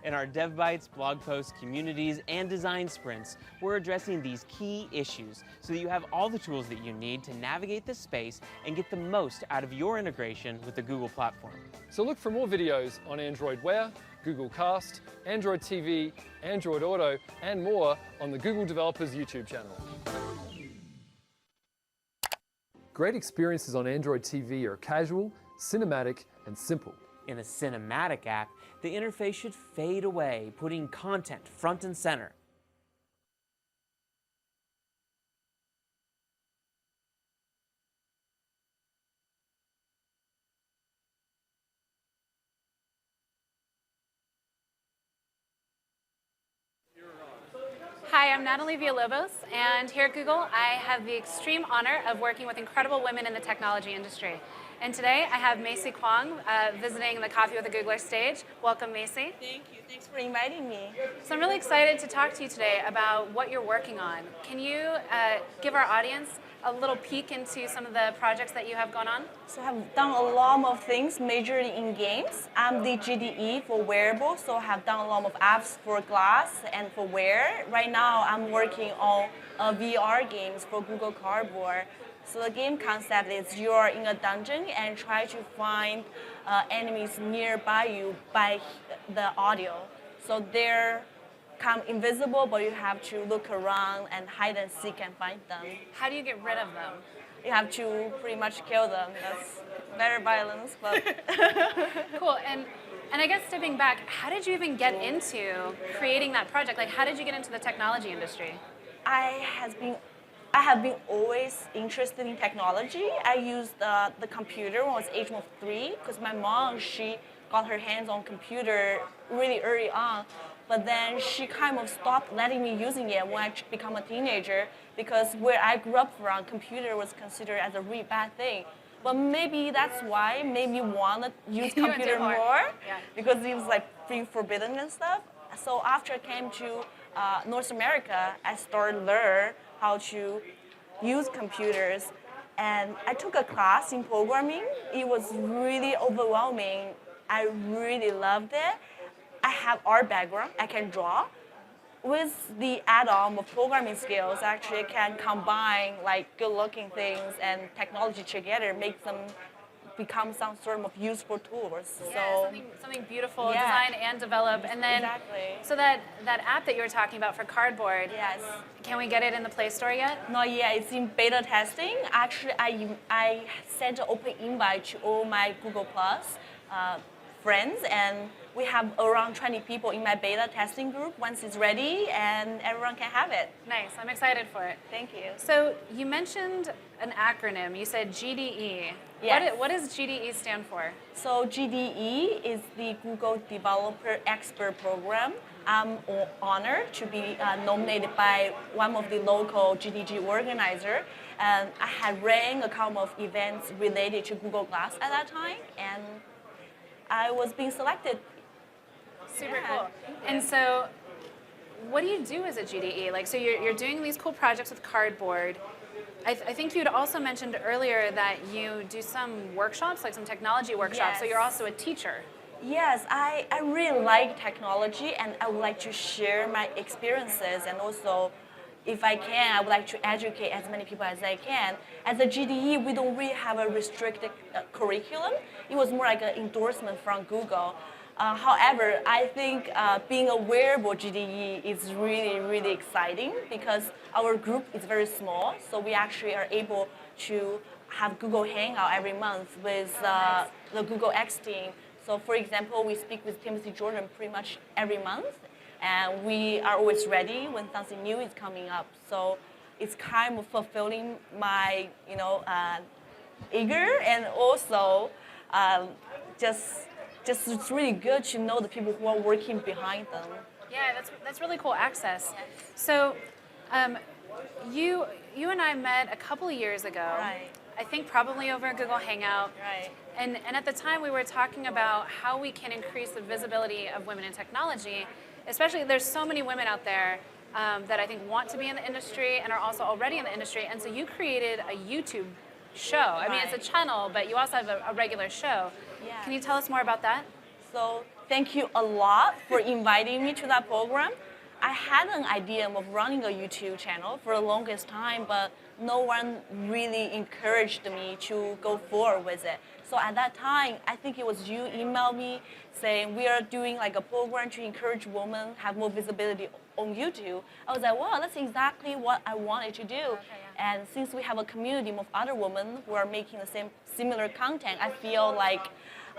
In our DevBytes, blog posts, communities, and design sprints, we're addressing these key issues so that you have all the tools that you need to navigate this space and get the most out of your integration with the Google platform. So look for more videos on Android Wear, Google Cast, Android TV, Android Auto, and more on the Google Developers YouTube channel. Great experiences on Android TV are casual, cinematic, and simple. In a cinematic app, the interface should fade away, putting content front and center. Hi, I'm Natalie Villalobos, and here at Google, I have the extreme honor of working with incredible women in the technology industry. And today, I have Macy Kwong visiting the Coffee with a Googler stage. Welcome, Macy. Thank you. Thanks for inviting me. So I'm really excited to talk to you today about what you're working on. Can you give our audience a little peek into some of the projects that you have going on? So I've done a lot of things majorly in games. I'm the GDE for wearables, so I have done a lot of apps for glass and for wear. Right now, I'm working on VR games for Google Cardboard. So the game concept is you're in a dungeon and try to find enemies nearby you by the audio. So they're come invisible, but you have to look around and hide and seek and find them. How do you get rid of them? You have to pretty much kill them. better balance, but Cool. And I guess stepping back, how did you even get into creating that project? Like, how did you get into the technology industry? I have been always interested in technology. I used the computer when I was age of 3 because my mom, she got her hands on computer really early on, but then she kind of stopped letting me using it when I became a teenager because where I grew up from, computer was considered as a really bad thing. But maybe that's why made me want to use You went computer more. more Yeah. because it was like being forbidden and stuff. So after I came to North America, I started learn how to use computers, and I took a class in programming. It was really overwhelming. I really loved it. I have art background. I can draw. With the add-on of programming skills, actually can combine like good-looking things and technology together, make them become some sort of useful tools. Yeah, something beautiful, Yeah. design and develop. And then, Exactly. so that app that you were talking about for Cardboard, Yes. can we get it in the Play Store yet? Not yet. It's in beta testing. Actually, I sent an open invite to all my Google Plus friends, and we have around 20 people in my beta testing group. Once it's ready, and everyone can have it. Nice. I'm excited for it. Thank you. So you mentioned an acronym. You said GDE. Yes. What does GDE stand for? So GDE is the Google Developer Expert Program. I'm honored to be nominated by one of the local GDG organizer. And I had ran a couple of events related to Google Glass at that time, and I was being selected. Super Yeah. cool. And so, what do you do as a GDE? Like, so you're doing these cool projects with Cardboard. I think you'd also mentioned earlier that you do some workshops, like some technology workshops. So Yes. you're also a teacher. Yes, I really like technology, and I would like to share my experiences, and also, if I can, I would like to educate as many people as I can. As a GDE, we don't really have a restricted curriculum. It was more like an endorsement from Google. However, I think being a wearable GDE is really, really exciting because our group is very small, so we actually are able to have Google Hangout every month with the Google X team. So for example, we speak with Timothy Jordan pretty much every month, and we are always ready when something new is coming up. So it's kind of fulfilling my, eager, and also just it's really good to know the people who are working behind them. Yeah, that's really cool access. So, you and I met a couple of years ago. Right. I think probably over Google Hangout. Right. And at the time we were talking about how we can increase the visibility of women in technology. Especially, there's so many women out there that I think want to be in the industry and are also already in the industry. And so you created a YouTube show. I mean, it's a channel, but you also have a regular show. Yeah. Can you tell us more about that? So thank you a lot for inviting me to that program. I had an idea of running a YouTube channel for the longest time, but no one really encouraged me to go forward with it. So at that time, I think it was you emailed me saying we are doing like a program to encourage women have more visibility on YouTube. I was like, wow, that's exactly what I wanted to do. And since we have a community of other women who are making the similar content, I feel like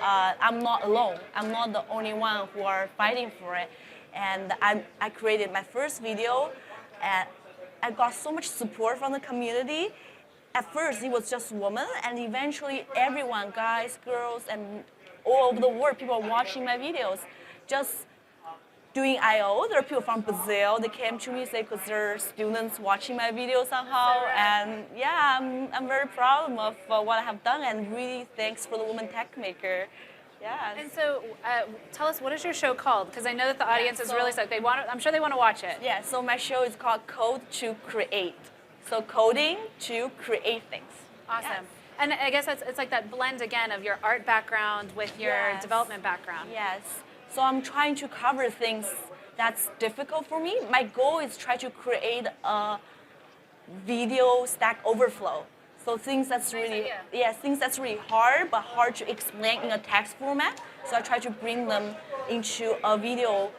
I'm not alone. I'm not the only one who are fighting for it. And I created my first video, and I got so much support from the community. At first, it was just women, and eventually everyone, guys, girls, and all over the world, people are watching my videos. Just doing I.O. There are people from Brazil. They came to me and said, because there are students watching my videos somehow. And yeah, I'm very proud of what I have done, and really thanks for the Woman Tech Maker. Yeah. And so, tell us, what is your show called? Because I know that the audience is really stoked. I'm sure they want to watch it. Yeah, so my show is called Code to Create. So coding to create things. Awesome. Yes. And I guess it's like that blend again of your art background with your Yes. development background. Yes. So I'm trying to cover things that's difficult for me. My goal is try to create a video Stack Overflow. So things that's things that's really hard, but hard to explain in a text format. So I try to bring them into a video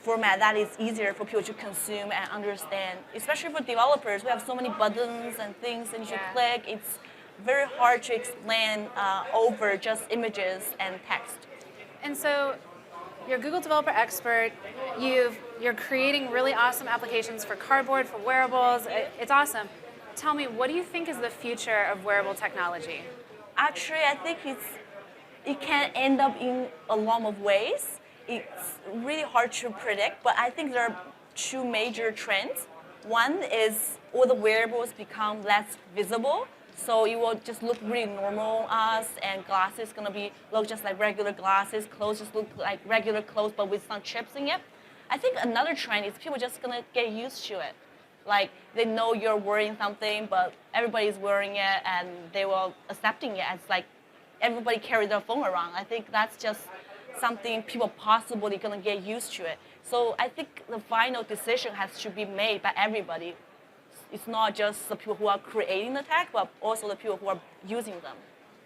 format that is easier for people to consume and understand. Especially for developers, we have so many buttons and things that you should click. It's very hard to explain over just images and text. And so you're a Google Developer Expert. You're creating really awesome applications for cardboard, for wearables. It's awesome. Tell me, what do you think is the future of wearable technology? Actually, I think it can end up in a lot of ways. It's really hard to predict, but I think there are two major trends. One is all the wearables become less visible, so it will just look really normal us, and glasses gonna look just like regular glasses, clothes just look like regular clothes but with some chips in it. I think another trend is people just gonna get used to it. Like they know you're wearing something, but everybody's wearing it, and they will accepting it as like everybody carry their phone around. I think that's just something people possibly gonna get used to it. So I think the final decision has to be made by everybody. It's not just the people who are creating the tech, but also the people who are using them.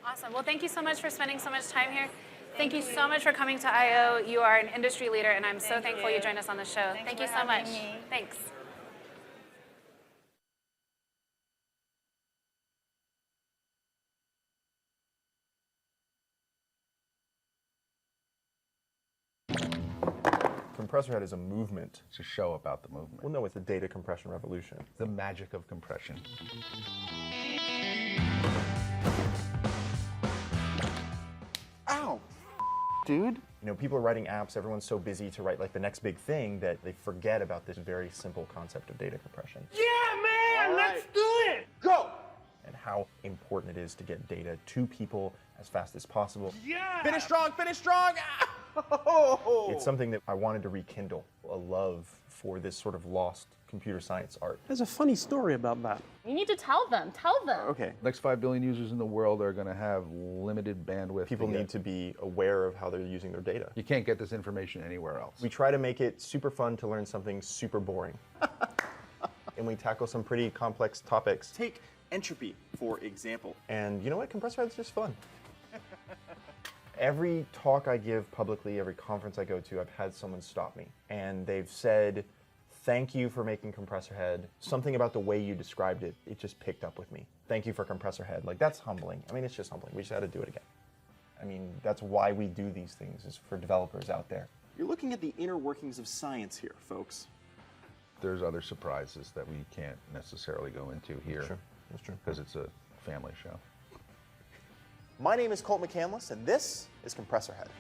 Awesome. Well, thank you so much for spending so much time here. Thank you so much for coming to I/O. You are an industry leader, and I'm so thankful you joined us on the show. Thank you so much. Thanks. Compressor Head is a movement. It's a show about the movement. Well, no, it's the data compression revolution. The magic of compression. Ow! Dude. You know, people are writing apps, everyone's so busy to write like the next big thing that they forget about this very simple concept of data compression. Yeah, man, let's do it. Go. And how important it is to get data to people as fast as possible. Yeah. Finish strong, finish strong! Oh. It's something that I wanted to rekindle, a love for this sort of lost computer science art. There's a funny story about that. You need to tell them. Tell them. Okay. Next 5 billion users in the world are going to have limited bandwidth. People need to be aware of how they're using their data. You can't get this information anywhere else. We try to make it super fun to learn something super boring. And we tackle some pretty complex topics. Take entropy, for example. And you know what? Compressor Head's just fun. Every talk I give publicly, every conference I go to, I've had someone stop me. And they've said, thank you for making Compressor Head. Something about the way you described it, it just picked up with me. Thank you for Compressor Head. Like, that's humbling. I mean, it's just humbling. We just had to do it again. I mean, that's why we do these things, is for developers out there. You're looking at the inner workings of science here, folks. There's other surprises that we can't necessarily go into here. Sure. That's true. Because it's a family show. My name is Colt McCandless, and this is Compressor Head.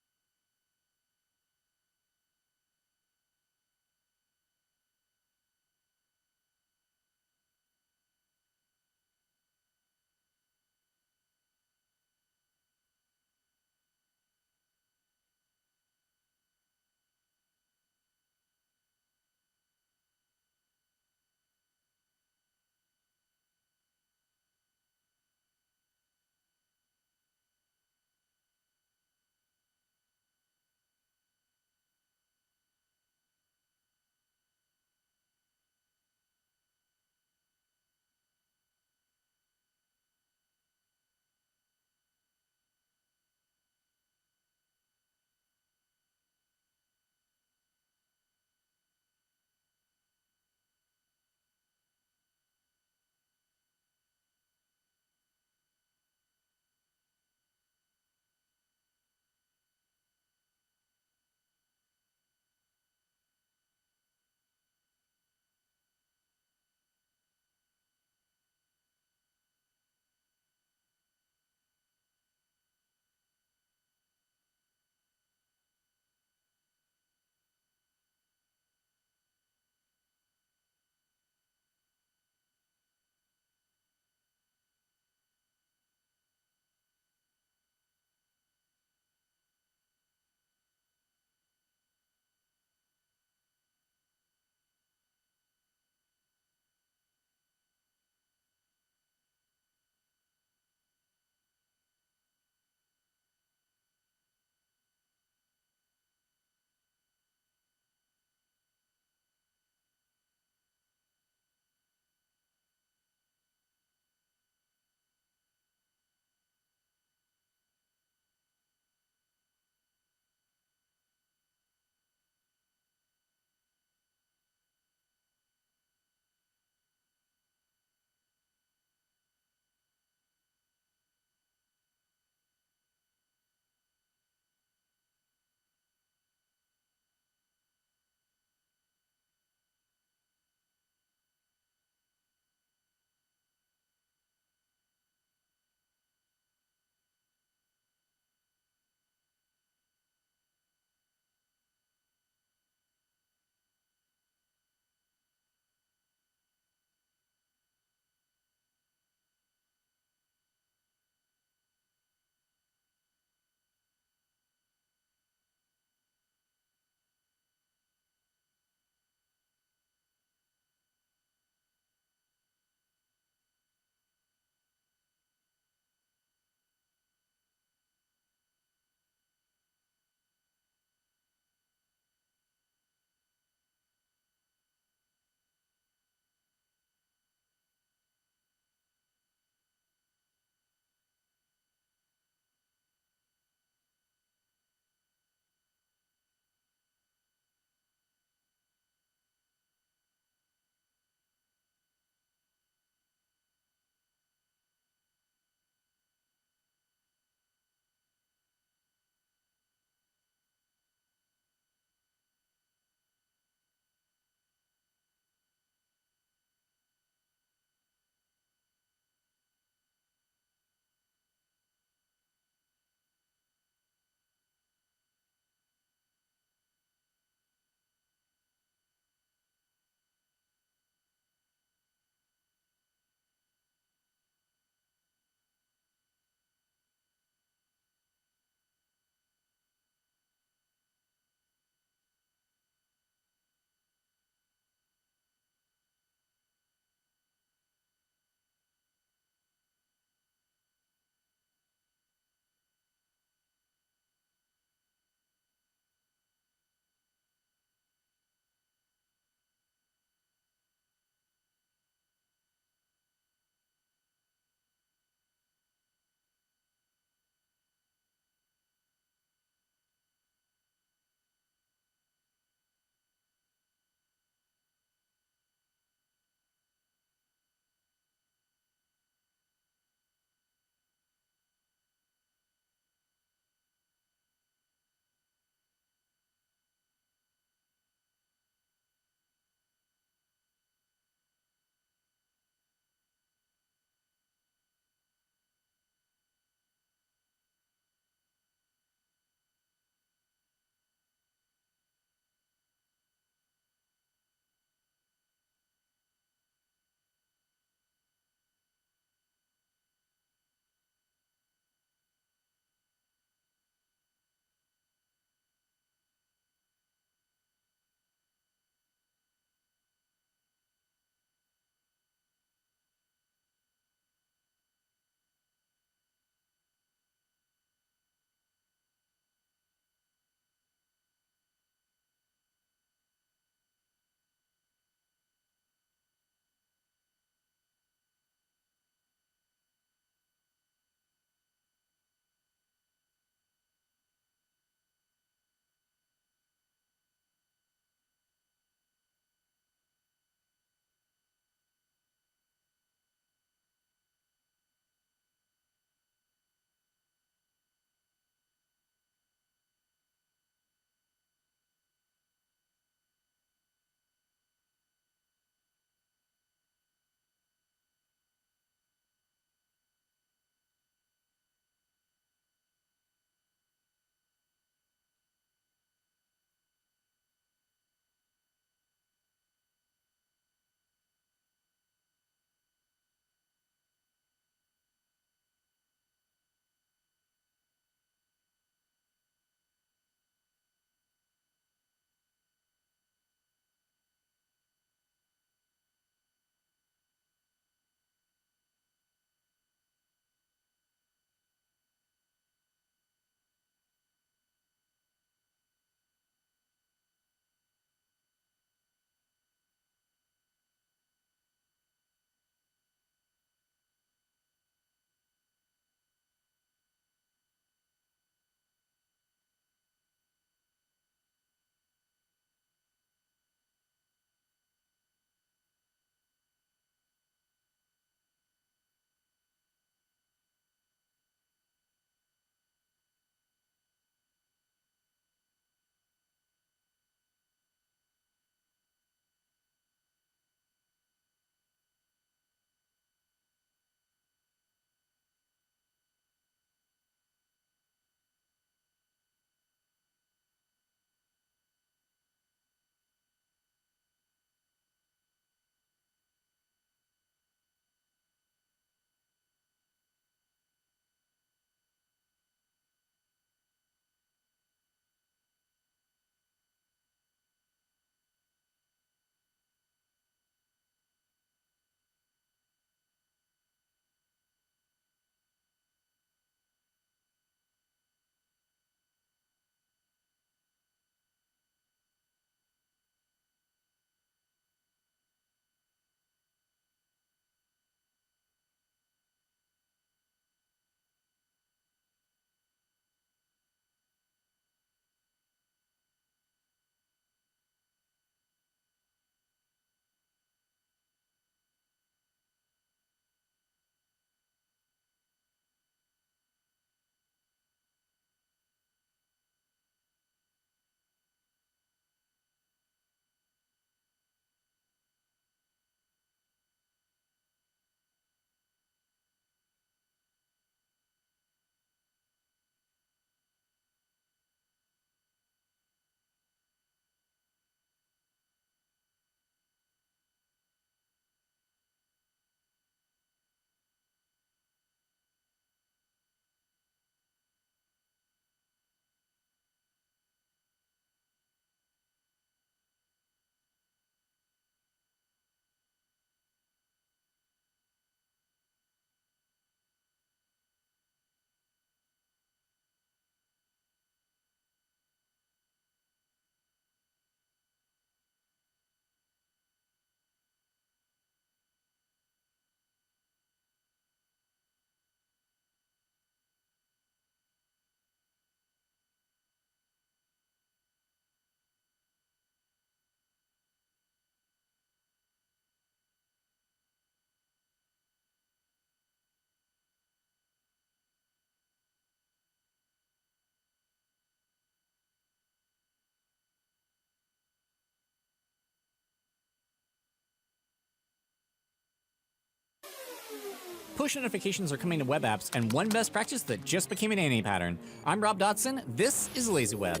push notifications are coming to web apps, and one best practice that just became an anti pattern. I'm Rob Dodson. This is LazyWeb.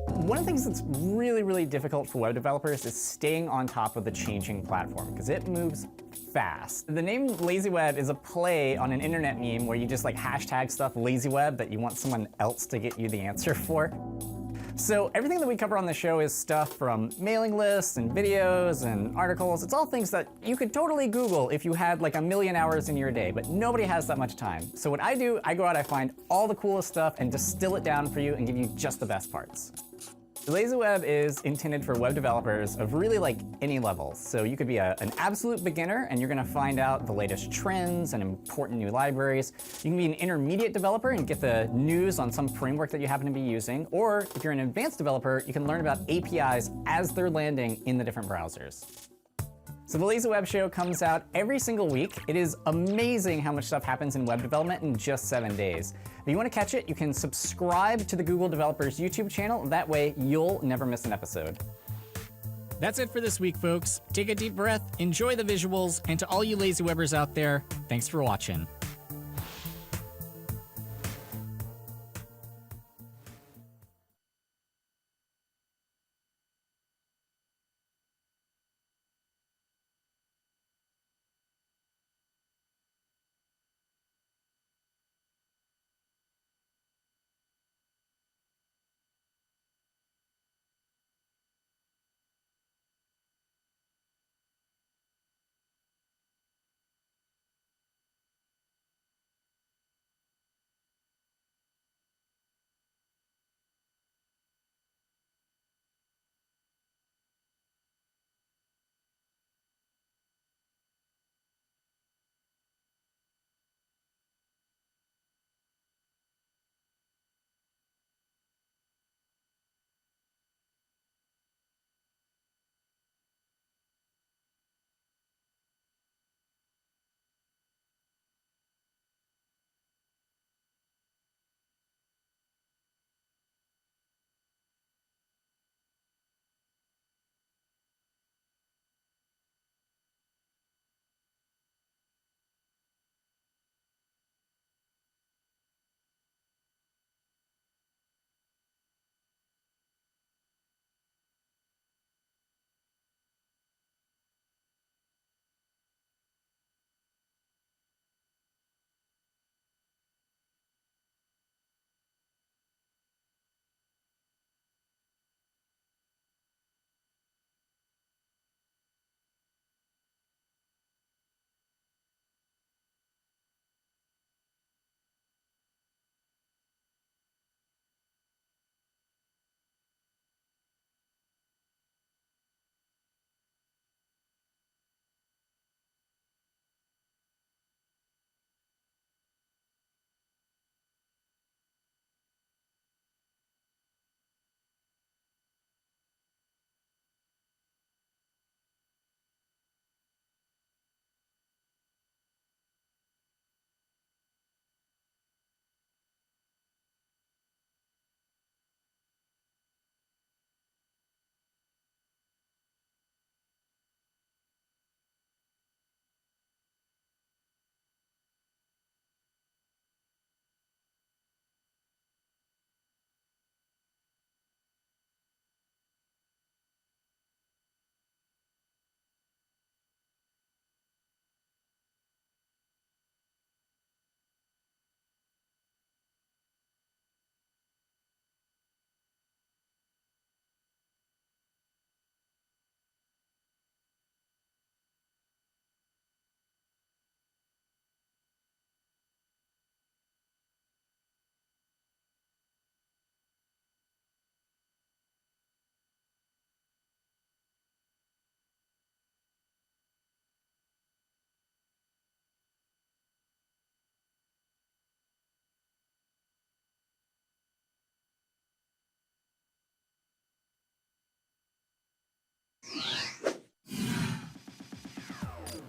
One of the things that's really difficult for web developers is staying on top of the changing platform, because it moves fast. The name LazyWeb is a play on an internet meme where you just like hashtag stuff LazyWeb that you want someone else to get you the answer for. So everything that we cover on the show is stuff from mailing lists and videos and articles. It's all things that you could totally Google if you had like 1,000,000 hours in your day, but nobody has that much time. So what I do, I go out, I find all the coolest stuff and distill it down for you and give you just the best parts. LazyWeb is intended for web developers of really like any level. So you could be an absolute beginner and you're gonna find out the latest trends and important new libraries. You can be an intermediate developer and get the news on some framework that you happen to be using. Or if you're an advanced developer, you can learn about APIs as they're landing in the different browsers. So the LazyWeb show comes out every single week. It is amazing how much stuff happens in web development in just 7 days. If you want to catch it, you can subscribe to the Google Developers YouTube channel. That way, you'll never miss an episode. That's it for this week, folks. Take a deep breath, enjoy the visuals, and to all you LazyWebbers out there, thanks for watching.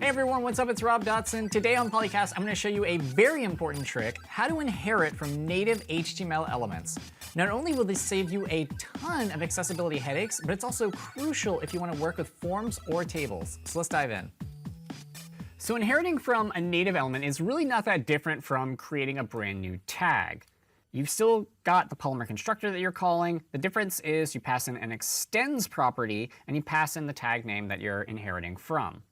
Hey everyone, what's up? It's Rob Dodson. Today on Polycast, I'm going to show you a very important trick, how to inherit from native HTML elements. Not only will this save you a ton of accessibility headaches, but it's also crucial if you want to work with forms or tables. So let's dive in. So inheriting from a native element is really not that different from creating a brand new tag. You've still got the Polymer constructor that you're calling. The difference is you pass in an extends property and you pass in the tag name that you're inheriting from.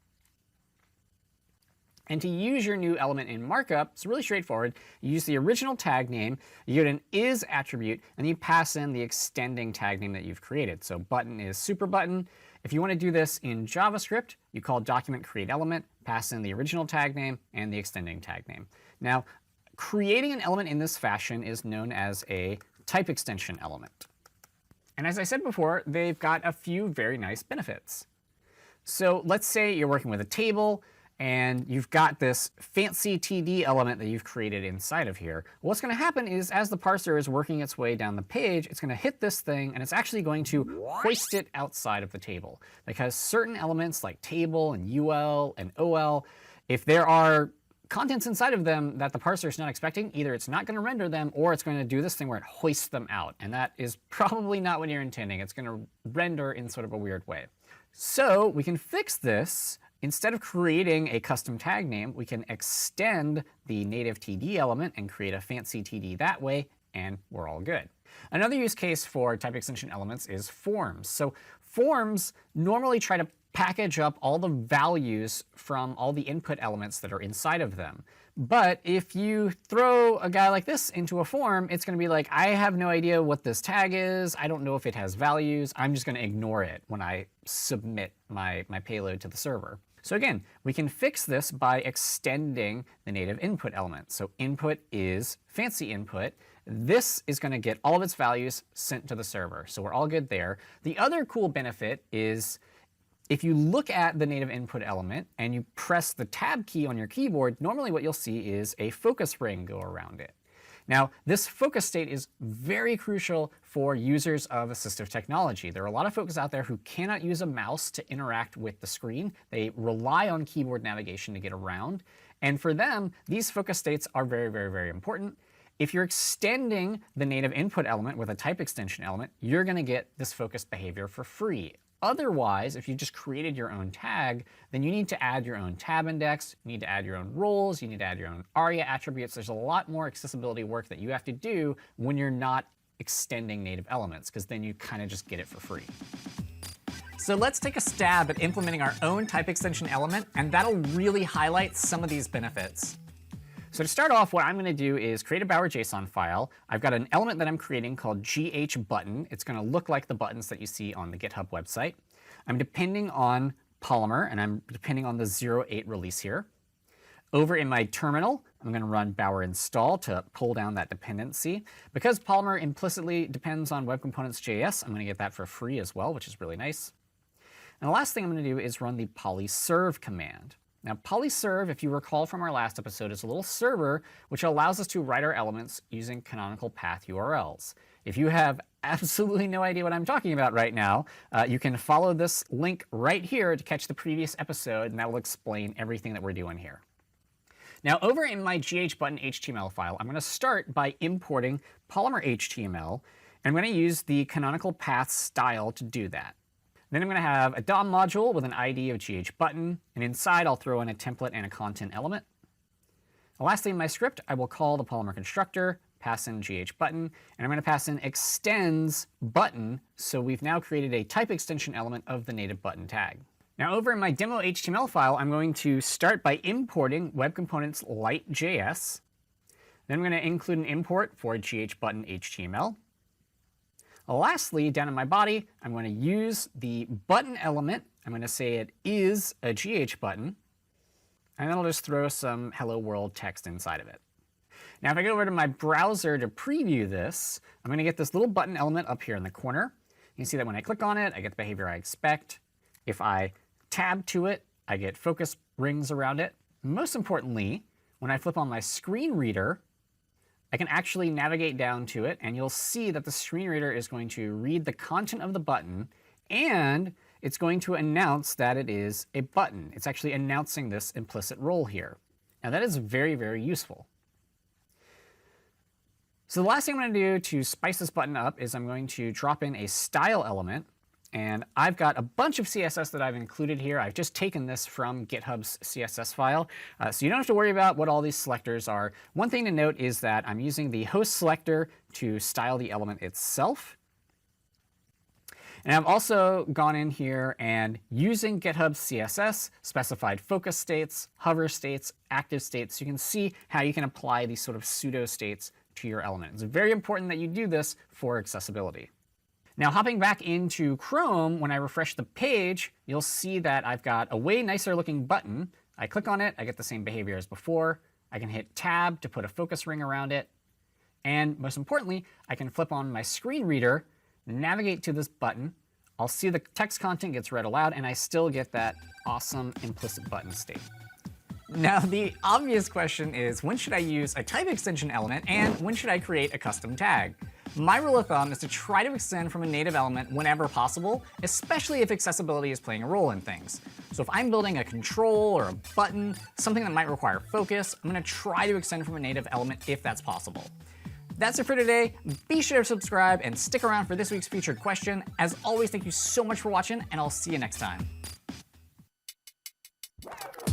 And to use your new element in markup, it's really straightforward. You use the original tag name, you get an is attribute, and you pass in the extending tag name that you've created. So button is super button. If you want to do this in JavaScript, you call document create element, pass in the original tag name and the extending tag name. Now, creating an element in this fashion is known as a type extension element. And as I said before, they've got a few very nice benefits. So let's say you're working with a table and you've got this fancy TD element that you've created inside of here. What's going to happen is as the parser is working its way down the page, it's going to hit this thing and it's actually going to hoist it outside of the table. Because certain elements like table and UL and OL, if there are contents inside of them that the parser is not expecting, either it's not going to render them or it's going to do this thing where it hoists them out. And that is probably not what you're intending. It's going to render in sort of a weird way. So we can fix this. Instead of creating a custom tag name, we can extend the native TD element and create a fancy TD that way, and we're all good. Another use case for type extension elements is forms. So forms normally try to package up all the values from all the input elements that are inside of them. But if you throw a guy like this into a form, it's going to be like, I have no idea what this tag is. I don't know if it has values. I'm just going to ignore it when I submit my payload to the server. So again, we can fix this by extending the native input element. So input is fancy input. This is going to get all of its values sent to the server. So we're all good there. The other cool benefit is if you look at the native input element and you press the tab key on your keyboard, normally what you'll see is a focus ring go around it. Now, this focus state is very crucial for users of assistive technology. There are a lot of folks out there who cannot use a mouse to interact with the screen. They rely on keyboard navigation to get around. And for them, these focus states are very, very, very important. If you're extending the native input element with a type extension element, you're going to get this focus behavior for free. Otherwise, if you just created your own tag, then you need to add your own tab index, you need to add your own roles, you need to add your own ARIA attributes. There's a lot more accessibility work that you have to do when you're not extending native elements, because then you kind of just get it for free. So let's take a stab at implementing our own type extension element, and that'll really highlight some of these benefits. So to start off, what I'm going to do is create a Bower.json file. I've got an element that I'm creating called GHButton. It's going to look like the buttons that you see on the GitHub website. I'm depending on Polymer, and I'm depending on the 0.8 release here. Over in my terminal, I'm going to run Bower install to pull down that dependency. Because Polymer implicitly depends on Web Components.js, I'm going to get that for free as well, which is really nice. And the last thing I'm going to do is run the polyserve command. Now, polyserve, if you recall from our last episode, is a little server which allows us to write our elements using canonical path URLs. If you have absolutely no idea what I'm talking about right now, you can follow this link right here to catch the previous episode, and that will explain everything that we're doing here. Now, over in my GHButton HTML file, I'm going to start by importing Polymer HTML, and I'm going to use the canonical path style to do that. Then I'm going to have a DOM module with an ID of GHButton, and inside I'll throw in a template and a content element. And lastly, in my script, I will call the Polymer constructor, pass in GHButton, and I'm going to pass in extends button, so we've now created a type extension element of the native button tag. Now over in my demo HTML file, I'm going to start by importing Web Components Lite.js. Then I'm going to include an import for GHButton HTML. Lastly, down in my body, I'm going to use the button element. I'm going to say it is a GHButton. And then I'll just throw some hello world text inside of it. Now if I go over to my browser to preview this, I'm going to get this little button element up here in the corner. You can see that when I click on it, I get the behavior I expect. If I tab to it, I get focus rings around it. Most importantly, when I flip on my screen reader, I can actually navigate down to it, and you'll see that the screen reader is going to read the content of the button, and it's going to announce that it is a button. It's actually announcing this implicit role here. Now that is very, very useful. So the last thing I'm going to do to spice this button up is I'm going to drop in a style element. And I've got a bunch of CSS that I've included here. I've just taken this from GitHub's CSS file. So you don't have to worry about what all these selectors are. One thing to note is that I'm using the host selector to style the element itself. And I've also gone in here and using GitHub CSS, specified focus states, hover states, active states. So you can see how you can apply these sort of pseudo states to your element. It's very important that you do this for accessibility. Now hopping back into Chrome, when I refresh the page, you'll see that I've got a way nicer looking button. I click on it, I get the same behavior as before. I can hit Tab to put a focus ring around it. And most importantly, I can flip on my screen reader, navigate to this button. I'll see the text content gets read aloud, and I still get that awesome implicit button state. Now, the obvious question is, when should I use a type extension element, and when should I create a custom tag? My rule of thumb is to try to extend from a native element whenever possible, especially if accessibility is playing a role in things. So if I'm building a control or a button, something that might require focus, I'm going to try to extend from a native element if that's possible. That's it for today. Be sure to subscribe and stick around for this week's featured question. As always, thank you so much for watching, and I'll see you next time.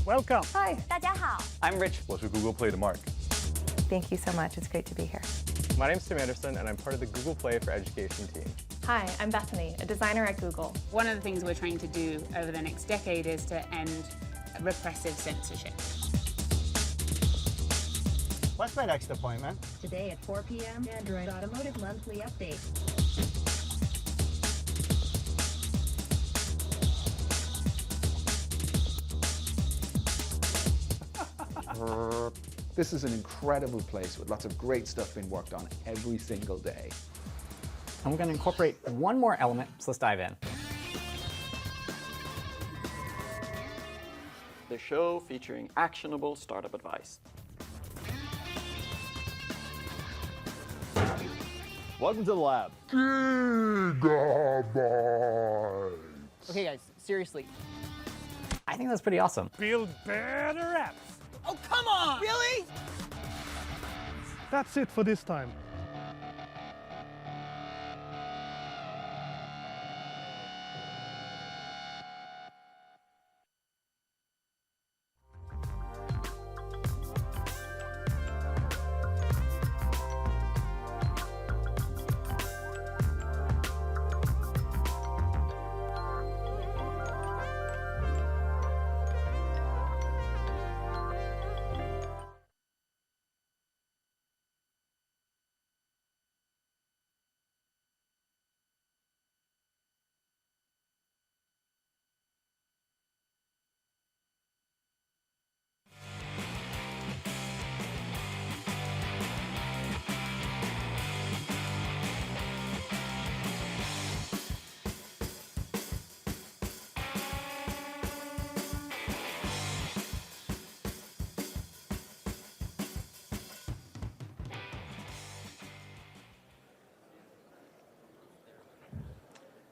Welcome. Hi. 大家好. I'm Rich. What's with Google Play to Mark? Thank you so much. It's great to be here. My name's Tim Anderson, and I'm part of the Google Play for Education team. Hi, I'm Bethany, a designer at Google. One of the things we're trying to do over the next decade is to end repressive censorship. What's my next appointment? Today at 4 p.m. Android Automotive Monthly Update. This is an incredible place with lots of great stuff being worked on every single day. I'm going to incorporate one more element, so let's dive in. The show featuring actionable startup advice. Welcome to the lab. Okay, guys, seriously. I think that's pretty awesome. Build better apps. Oh, come on! Really? That's it for this time.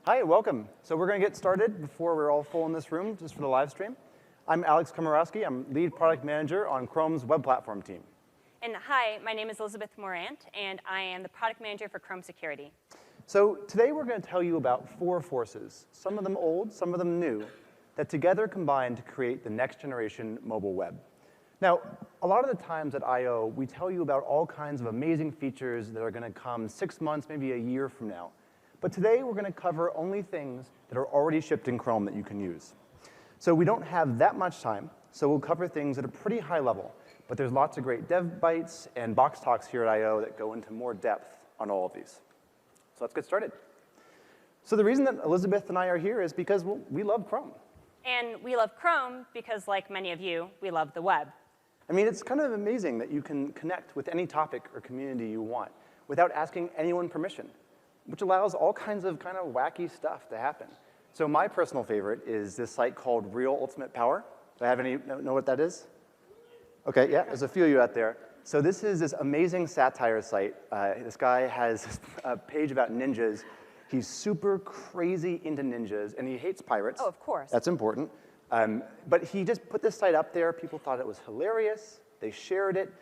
Hi, welcome. So we're going to get started before we're all full in this room, just for the live stream. I'm Alex Komorowski. I'm lead product manager on Chrome's web platform team. And hi, my name is Elizabeth Morant, and I am the product manager for Chrome Security. So today we're going to tell you about 4 forces, some of them old, some of them new, that together combine to create the next generation mobile web. Now, a lot of the times at I/O, we tell you about all kinds of amazing features that are going to come 6 months, maybe a year from now. But today we're going to cover only things that are already shipped in Chrome that you can use. So we don't have that much time, so we'll cover things at a pretty high level. But there's lots of great dev bites and box talks here at I/O that go into more depth on all of these. So let's get started. So the reason that Elizabeth and I are here is because, well, we love Chrome. And we love Chrome because, like many of you, we love the web. I mean, it's kind of amazing that you can connect with any topic or community you want without asking anyone permission, which allows all kinds of kind of wacky stuff to happen. So my personal favorite is this site called Real Ultimate Power. Do I have any, know what that is? Okay, yeah, there's a few of you out there. So this is this amazing satire site. This guy has a page about ninjas. He's super crazy into ninjas, and he hates pirates. Oh, of course. That's important. But he just put this site up there. People thought it was hilarious. They shared it.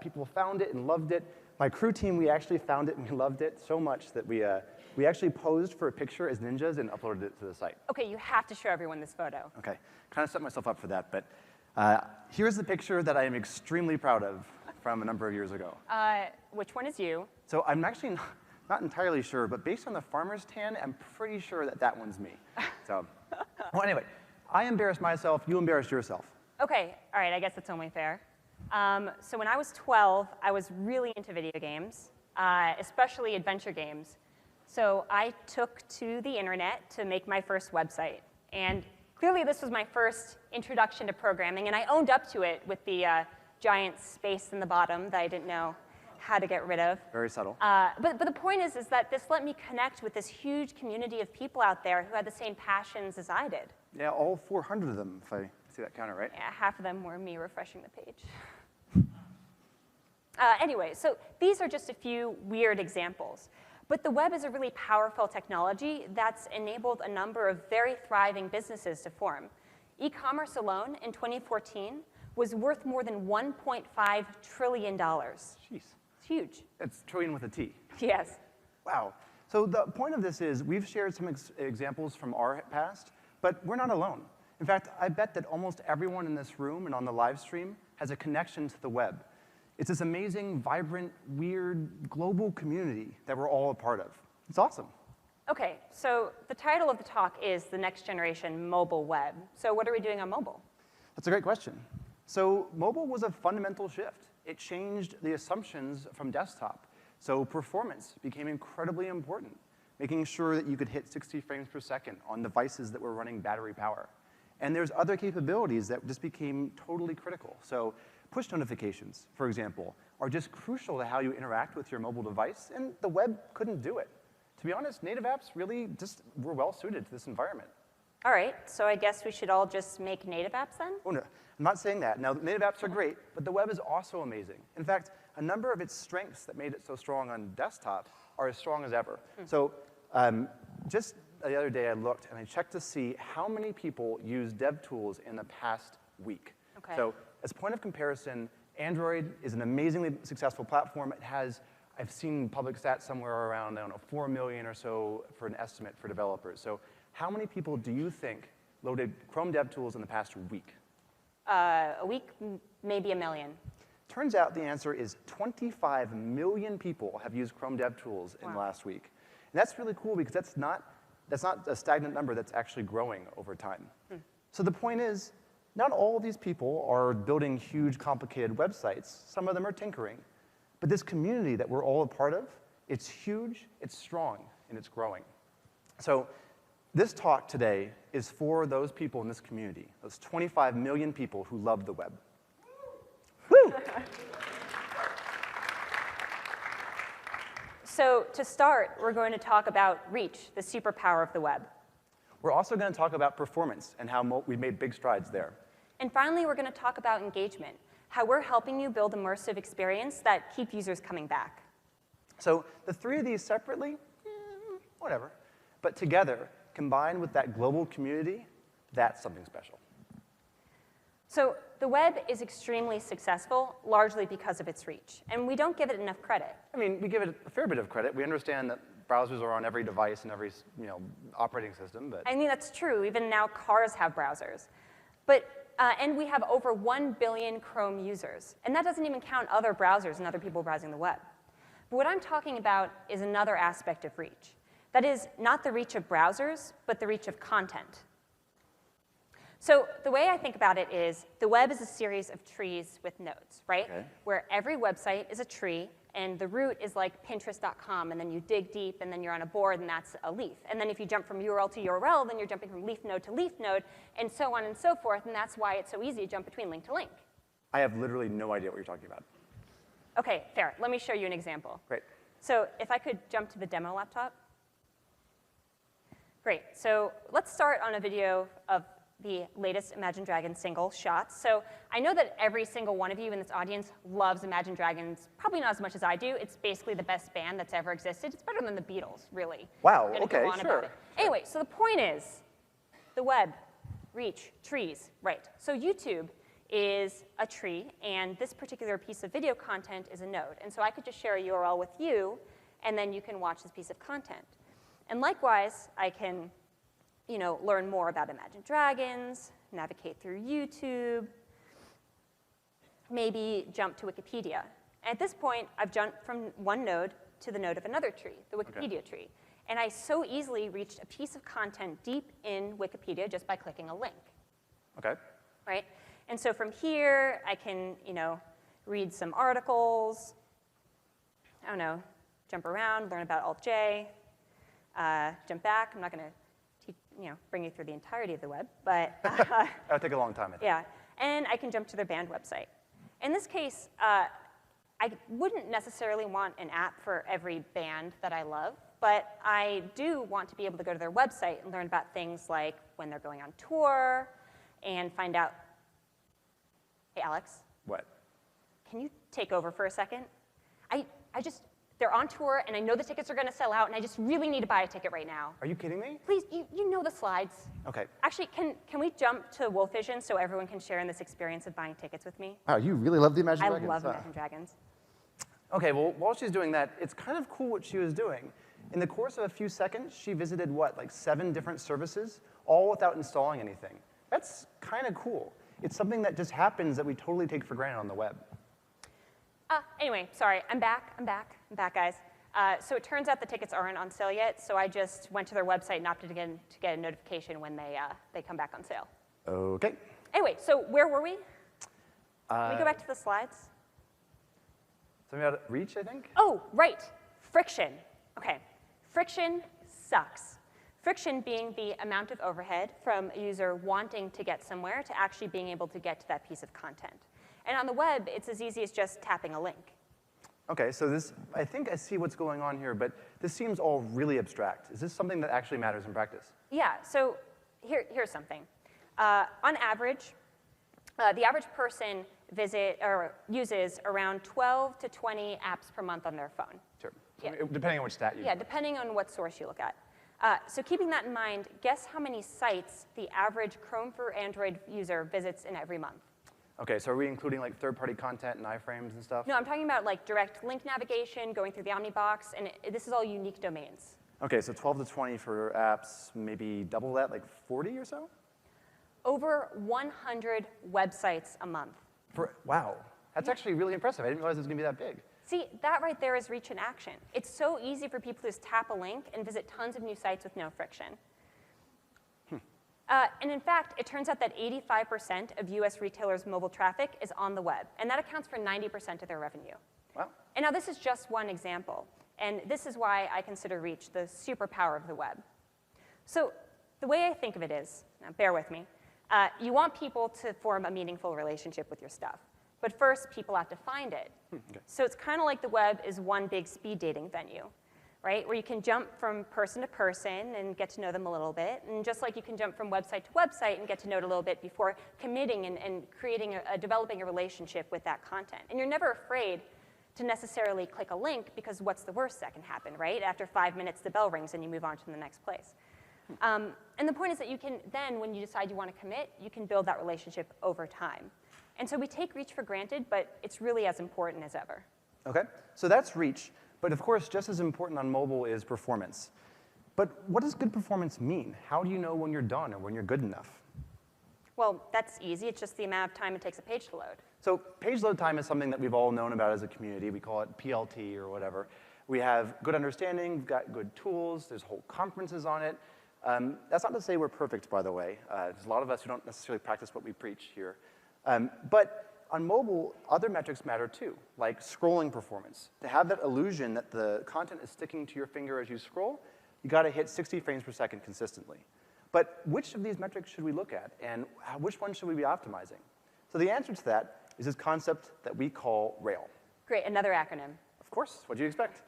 People found it and loved it. My crew team, we actually found it and we loved it so much that we We actually posed for a picture as ninjas and uploaded it to the site. Okay, you have to show everyone this photo. Okay, kind of set myself up for that, but here's the picture that I am extremely proud of from a number of years ago. Which one is you? So I'm actually not entirely sure, but based on the farmer's tan, I'm pretty sure that that one's me. So, well, anyway, I embarrassed myself, you embarrassed yourself. Okay, all right, I guess it's only fair. So when I was 12, I was really into video games, especially adventure games. So I took to the internet to make my first website. And clearly this was my first introduction to programming, and I owned up to it with the giant space in the bottom that I didn't know how to get rid of. Very subtle. But the point is that this let me connect with this huge community of people out there who had the same passions as I did. Yeah, all 400 of them, if I see that counter right. Yeah, half of them were me refreshing the page. Anyway, so these are just a few weird examples. But the web is a really powerful technology that's enabled a number of very thriving businesses to form. E-commerce alone in 2014 was worth more than $1.5 trillion. Jeez. It's huge. It's trillion with a T. Yes. Wow. So the point of this is we've shared some examples from our past, but we're not alone. In fact, I bet that almost everyone in this room and on the live stream has a connection to the web. It's this amazing, vibrant, weird, global community that we're all a part of. It's awesome. Okay, so the title of the talk is The Next Generation Mobile Web. So what are we doing on mobile? That's a great question. So mobile was a fundamental shift. It changed the assumptions from desktop. So performance became incredibly important, making sure that you could hit 60 frames per second on devices that were running battery power. And there's other capabilities that just became totally critical. So push notifications, for example, are just crucial to how you interact with your mobile device, and the web couldn't do it. To be honest, native apps really just were well suited to this environment. All right, so I guess we should all just make native apps then? Oh, no, I'm not saying that. Now, native apps are great, but the web is also amazing. In fact, a number of its strengths that made it so strong on desktop are as strong as ever. So just the other day I looked and I checked to see how many people use DevTools in the past week. Okay. So as a point of comparison, Android is an amazingly successful platform. It has, I've seen public stats somewhere around, I don't know, 4 million or so for an estimate for developers. So how many people do you think loaded Chrome DevTools in the past week? A week, maybe a million. Turns out the answer is 25 million people have used Chrome DevTools in the last week. And that's really cool because that's not a stagnant number, that's actually growing over time. So the point is, not all of these people are building huge, complicated websites. Some of them are tinkering. But this community that we're all a part of, it's huge, it's strong, and it's growing. So this talk today is for those people in this community, those 25 million people who love the web. Woo! So to start, we're going to talk about reach, the superpower of the web. We're also going to talk about performance and how we've made big strides there. And finally, we're going to talk about engagement, how we're helping you build immersive experience that keep users coming back. So the three of these separately, whatever. But together, combined with that global community, that's something special. So the web is extremely successful, largely because of its reach. And we don't give it enough credit. I mean, we give it a fair bit of credit. We understand that browsers are on every device and every operating system, but I mean, that's true. Even now, cars have browsers. But, and we have over 1 billion Chrome users. And that doesn't even count other browsers and other people browsing the web. But what I'm talking about is another aspect of reach. That is, not the reach of browsers, but the reach of content. So the way I think about it is, the web is a series of trees with nodes, right? Okay. Where every website is a tree, and the root is like Pinterest.com, and then you dig deep, and then you're on a board, and that's a leaf. And then if you jump from URL to URL, then you're jumping from leaf node to leaf node, and so on and so forth, and that's why it's so easy to jump between link to link. I have literally no idea what you're talking about. Okay, fair. Let me show you an example. Great. So if I could jump to the demo laptop. Great. So let's start on a video of the latest Imagine Dragons single, Shots. So I know that every single one of you in this audience loves Imagine Dragons, probably not as much as I do. It's basically the best band that's ever existed. It's better than the Beatles, really. Wow, I'm gonna okay, go on sure. about it. Anyway, so the point is, the web, reach, trees, right. So YouTube is a tree, and this particular piece of video content is a node. And so I could just share a URL with you, and then you can watch this piece of content. And likewise, I can learn more about Imagine Dragons, navigate through YouTube, maybe jump to Wikipedia. And at this point, I've jumped from one node to the node of another tree, the Wikipedia tree. And I so easily reached a piece of content deep in Wikipedia just by clicking a link. Okay. Right? And so from here, I can, read some articles, I don't know, jump around, learn about Alt-J, jump back. I'm not going to bring you through the entirety of the web, but that would take a long time, I think. Yeah, and I can jump to their band website. In this case, I wouldn't necessarily want an app for every band that I love, but I do want to be able to go to their website and learn about things like when they're going on tour and find out, hey, Alex. What? Can you take over for a second? They're on tour, and I know the tickets are going to sell out, and I just really need to buy a ticket right now. Are you kidding me? Please, you know the slides. Okay. Actually, can we jump to Wolf Vision so everyone can share in this experience of buying tickets with me? Wow, you really love the Imagine Dragons. I love Imagine Dragons. Okay, well, while she's doing that, it's kind of cool what she was doing. In the course of a few seconds, she visited, what, like 7 different services, all without installing anything. That's kind of cool. It's something that just happens that we totally take for granted on the web. Anyway, sorry, I'm back, guys. So it turns out the tickets aren't on sale yet, so I just went to their website and opted again to get a notification when they come back on sale. Okay. Anyway, so where were we? Can we go back to the slides? Something about reach, I think? Oh, right, friction. Okay, friction sucks. Friction being the amount of overhead from a user wanting to get somewhere to actually being able to get to that piece of content. And on the web, it's as easy as just tapping a link. Okay, so this, I think I see what's going on here, but this seems all really abstract. Is this something that actually matters in practice? Yeah, so here's something. On average, the average person uses around 12 to 20 apps per month on their phone. Sure, Yeah. Depending on which stat you Yeah, depending on what source you look at. So keeping that in mind, guess how many sites the average Chrome for Android user visits in every month? Okay, so are we including like third-party content and iframes and stuff? No, I'm talking about like direct link navigation, going through the Omnibox, and this is all unique domains. Okay, so 12 to 20 for apps, maybe double that, like 40 or so? Over 100 websites a month. Wow, that's actually really impressive. I didn't realize it was going to be that big. See, that right there is reach in action. It's so easy for people to just tap a link and visit tons of new sites with no friction. And in fact, it turns out that 85% of US retailers' mobile traffic is on the web, and that accounts for 90% of their revenue. Wow. And now this is just one example, and this is why I consider reach the superpower of the web. So the way I think of it is, now bear with me, you want people to form a meaningful relationship with your stuff. But first, people have to find it. Okay. So it's kind of like the web is one big speed dating venue, right? Where you can jump from person to person and get to know them a little bit. And just like you can jump from website to website and get to know it a little bit before committing and creating developing a relationship with that content. And you're never afraid to necessarily click a link because what's the worst that can happen, right? After 5 minutes, the bell rings and you move on to the next place. And the point is that you can then, when you decide you want to commit, you can build that relationship over time. And so we take reach for granted, but it's really as important as ever. Okay, so that's reach. But of course, just as important on mobile is performance. But what does good performance mean? How do you know when you're done or when you're good enough? Well, that's easy. It's just the amount of time it takes a page to load. So page load time is something that we've all known about as a community. We call it PLT or whatever. We have good understanding, we've got good tools, there's whole conferences on it. That's not to say we're perfect, by the way. There's a lot of us who don't necessarily practice what we preach here. But on mobile, other metrics matter too, like scrolling performance. To have that illusion that the content is sticking to your finger as you scroll, you got to hit 60 frames per second consistently. But which of these metrics should we look at, and which one should we be optimizing? So the answer to that is this concept that we call RAIL. Great, another acronym. Of course, what do you expect?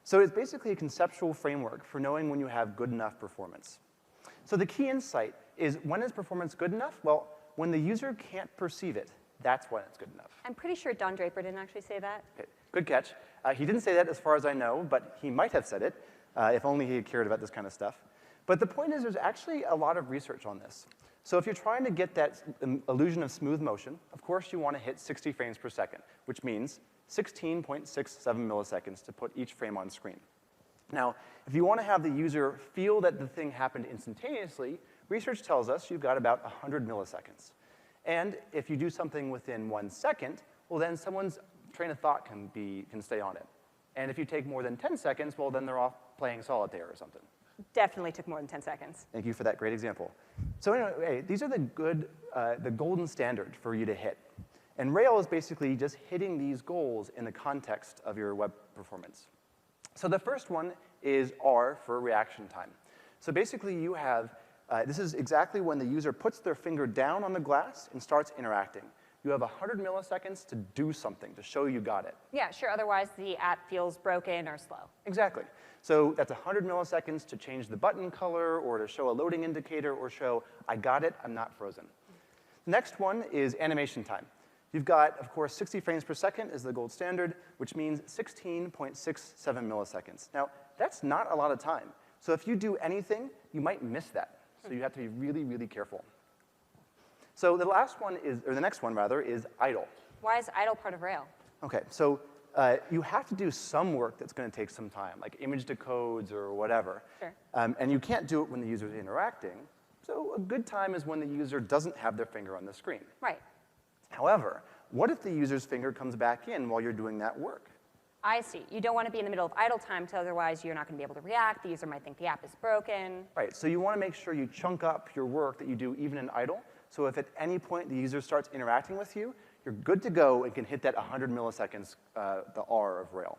So it's basically a conceptual framework for knowing when you have good enough performance. So the key insight is, when is performance good enough? Well, when the user can't perceive it, that's when it's good enough. I'm pretty sure Don Draper didn't actually say that. Okay, good catch. He didn't say that as far as I know, but he might have said it, if only he had cared about this kind of stuff. But the point is, there's actually a lot of research on this. So if you're trying to get that illusion of smooth motion, of course you want to hit 60 frames per second, which means 16.67 milliseconds to put each frame on screen. Now, if you want to have the user feel that the thing happened instantaneously, research tells us you've got about 100 milliseconds. And if you do something within 1 second, well, then someone's train of thought can stay on it. And if you take more than 10 seconds, well, then they're off playing solitaire or something. Definitely took more than 10 seconds. Thank you for that great example. So anyway, these are the golden standard for you to hit. And Rail is basically just hitting these goals in the context of your web performance. So the first one is R for reaction time. So basically you have, this is exactly when the user puts their finger down on the glass and starts interacting. You have 100 milliseconds to do something, to show you got it. Yeah, sure, otherwise the app feels broken or slow. Exactly. So that's 100 milliseconds to change the button color or to show a loading indicator or show, I got it, I'm not frozen. The next one is animation time. You've got, of course, 60 frames per second is the gold standard, which means 16.67 milliseconds. Now, that's not a lot of time. So if you do anything, you might miss that. So you have to be really, really careful. So the last one is, or the next one rather, is idle. Why is idle part of Rail? Okay, so you have to do some work that's going to take some time, like image decodes or whatever. Sure. And you can't do it when the user's interacting. So a good time is when the user doesn't have their finger on the screen. Right. However, what if the user's finger comes back in while you're doing that work? I see. You don't want to be in the middle of idle time, because otherwise you're not going to be able to react. The user might think the app is broken. Right, so you want to make sure you chunk up your work that you do even in idle. So if at any point the user starts interacting with you, you're good to go and can hit that 100 milliseconds, the R of Rail.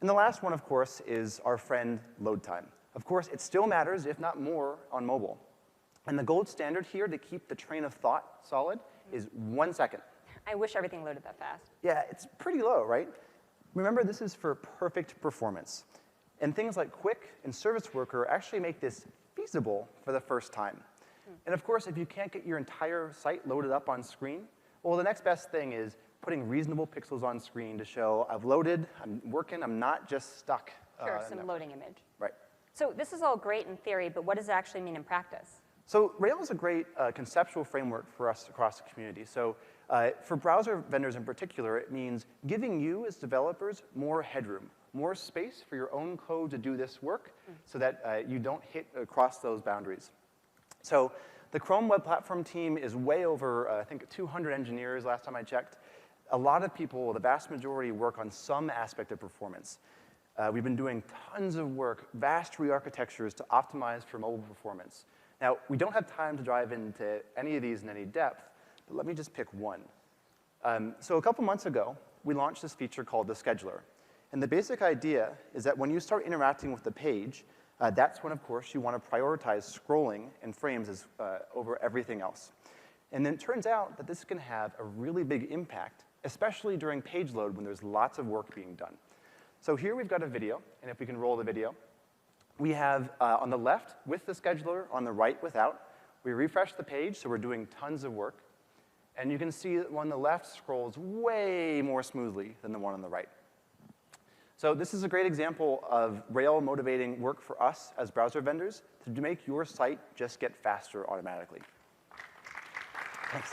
And the last one, of course, is our friend load time. Of course, it still matters, if not more, on mobile. And the gold standard here to keep the train of thought solid is 1 second. I wish everything loaded that fast. Yeah, it's pretty low, right? Remember, this is for perfect performance. And things like Quick and Service Worker actually make this feasible for the first time. And of course, if you can't get your entire site loaded up on screen, well, the next best thing is putting reasonable pixels on screen to show I've loaded, I'm working, I'm not just stuck. Sure, some loading image. Right. So this is all great in theory, but what does it actually mean in practice? So Rail is a great conceptual framework for us across the community. So for browser vendors in particular, it means giving you as developers more headroom, more space for your own code to do this work so that you don't hit across those boundaries. So the Chrome Web Platform team is way over, I think, 200 engineers last time I checked. A lot of people, the vast majority, work on some aspect of performance. We've been doing tons of work, vast re-architectures to optimize for mobile performance. Now, we don't have time to dive into any of these in any depth, but let me just pick one. So a couple months ago, we launched this feature called the Scheduler. And the basic idea is that when you start interacting with the page, that's when, of course, you want to prioritize scrolling and frames over everything else. And then it turns out that this can have a really big impact, especially during page load when there's lots of work being done. So here we've got a video, and if we can roll the video, we have on the left with the scheduler, on the right without. We refresh the page, so we're doing tons of work. And you can see that one on the left scrolls way more smoothly than the one on the right. So this is a great example of Rail motivating work for us as browser vendors to make your site just get faster automatically. Thanks.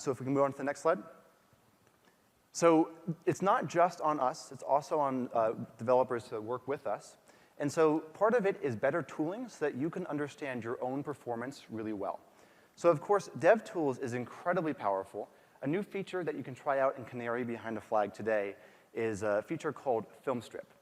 So if we can move on to the next slide. So it's not just on us, it's also on developers to work with us. And so part of it is better tooling so that you can understand your own performance really well. So of course, DevTools is incredibly powerful. A new feature that you can try out in Canary behind a flag today is a feature called Film Strip.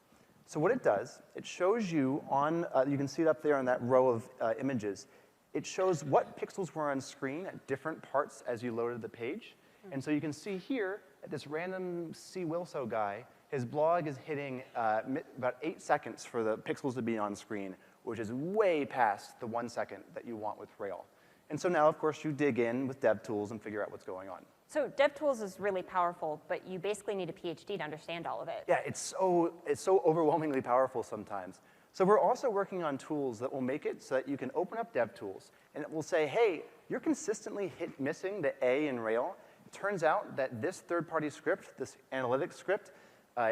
So what it does, it shows you on, you can see it up there on that row of images, it shows what pixels were on screen at different parts as you loaded the page. And so you can see here that this random C. Wilso guy, his blog is hitting about 8 seconds for the pixels to be on screen, which is way past the 1 second that you want with Rail. And so now, of course, you dig in with DevTools and figure out what's going on. So DevTools is really powerful, but you basically need a PhD to understand all of it. Yeah, it's so overwhelmingly powerful sometimes. So we're also working on tools that will make it so that you can open up DevTools, and it will say, hey, you're consistently missing the A in Rail. It turns out that this third-party script, this analytics script,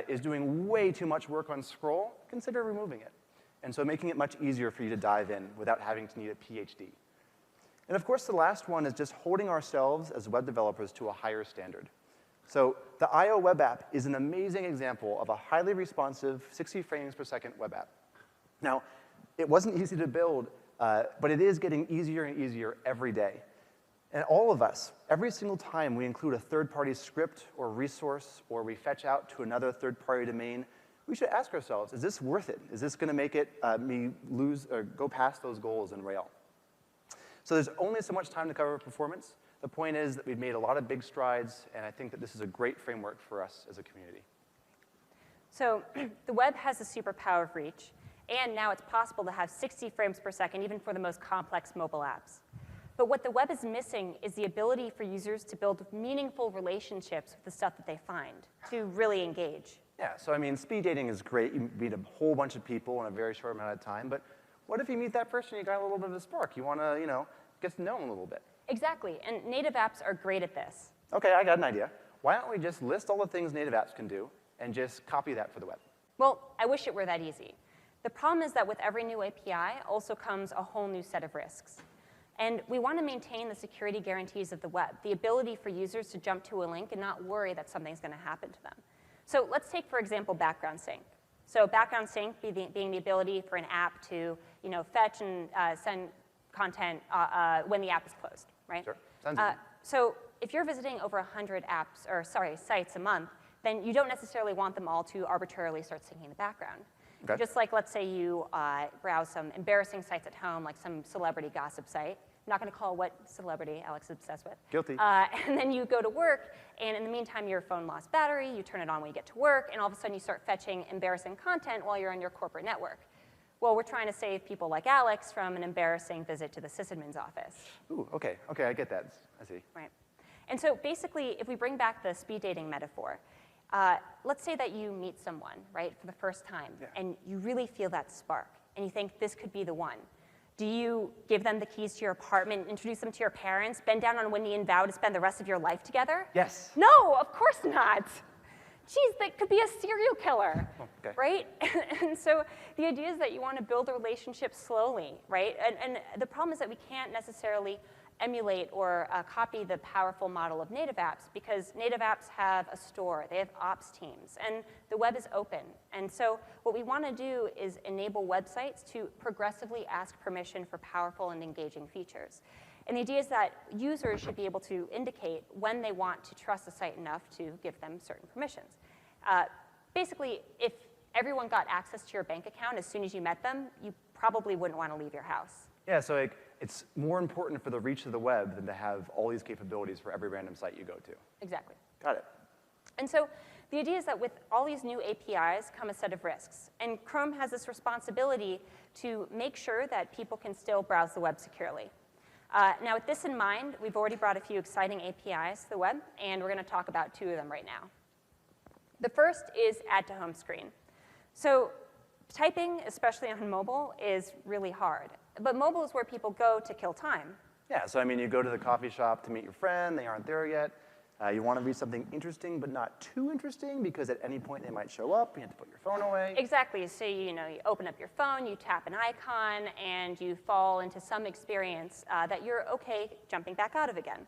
is doing way too much work on scroll. Consider removing it. And so making it much easier for you to dive in without having to need a PhD. And of course, the last one is just holding ourselves as web developers to a higher standard. So the I/O web app is an amazing example of a highly responsive 60 frames per second web app. Now, it wasn't easy to build, but it is getting easier and easier every day. And all of us, every single time we include a third-party script or resource, or we fetch out to another third-party domain, we should ask ourselves, is this worth it? Is this going to make it me lose or go past those goals in Rail? So there's only so much time to cover performance. The point is that we've made a lot of big strides, and I think that this is a great framework for us as a community. So the web has the superpower of reach, and now it's possible to have 60 frames per second even for the most complex mobile apps. But what the web is missing is the ability for users to build meaningful relationships with the stuff that they find, to really engage. Yeah, so I mean, speed dating is great. You meet a whole bunch of people in a very short amount of time, but what if you meet that person and you got a little bit of a spark? You want to, get to know them a little bit. Exactly, and native apps are great at this. Okay, I got an idea. Why don't we just list all the things native apps can do and just copy that for the web? Well, I wish it were that easy. The problem is that with every new API also comes a whole new set of risks. And we want to maintain the security guarantees of the web, the ability for users to jump to a link and not worry that something's going to happen to them. So let's take, for example, background sync. So background sync being the ability for an app to fetch and send content when the app is closed, right? Sure. Sounds good. So if you're visiting over 100 sites a month, then you don't necessarily want them all to arbitrarily start syncing the background. Okay. Just like, let's say you browse some embarrassing sites at home, like some celebrity gossip site. I'm not going to call what celebrity Alex is obsessed with. Guilty. And then you go to work, and in the meantime, your phone lost battery. You turn it on when you get to work, and all of a sudden, you start fetching embarrassing content while you're on your corporate network. Well, we're trying to save people like Alex from an embarrassing visit to the sysadmin's office. Ooh, okay, I get that. I see. Right. And so basically, if we bring back the speed dating metaphor, let's say that you meet someone, right, for the first time, and you really feel that spark, and you think this could be the one. Do you give them the keys to your apartment, introduce them to your parents, bend down on one knee and vow to spend the rest of your life together? Yes. No, of course not. Geez, that could be a serial killer, right? And so the idea is that you want to build a relationship slowly, right? And the problem is that we can't necessarily emulate or copy the powerful model of native apps because native apps have a store, they have ops teams, and the web is open. And so what we want to do is enable websites to progressively ask permission for powerful and engaging features. And the idea is that users should be able to indicate when they want to trust a site enough to give them certain permissions. Basically, if everyone got access to your bank account as soon as you met them, you probably wouldn't want to leave your house. Yeah, so it's more important for the reach of the web than to have all these capabilities for every random site you go to. Exactly. Got it. And so the idea is that with all these new APIs come a set of risks. And Chrome has this responsibility to make sure that people can still browse the web securely. Now, with this in mind, we've already brought a few exciting APIs to the web, and we're going to talk about two of them right now. The first is Add to Home Screen. So typing, especially on mobile, is really hard. But mobile is where people go to kill time. Yeah, so I mean, you go to the coffee shop to meet your friend, they aren't there yet. You want to read something interesting, but not too interesting, because at any point they might show up, you have to put your phone away. Exactly, so you open up your phone, you tap an icon, and you fall into some experience that you're okay jumping back out of again.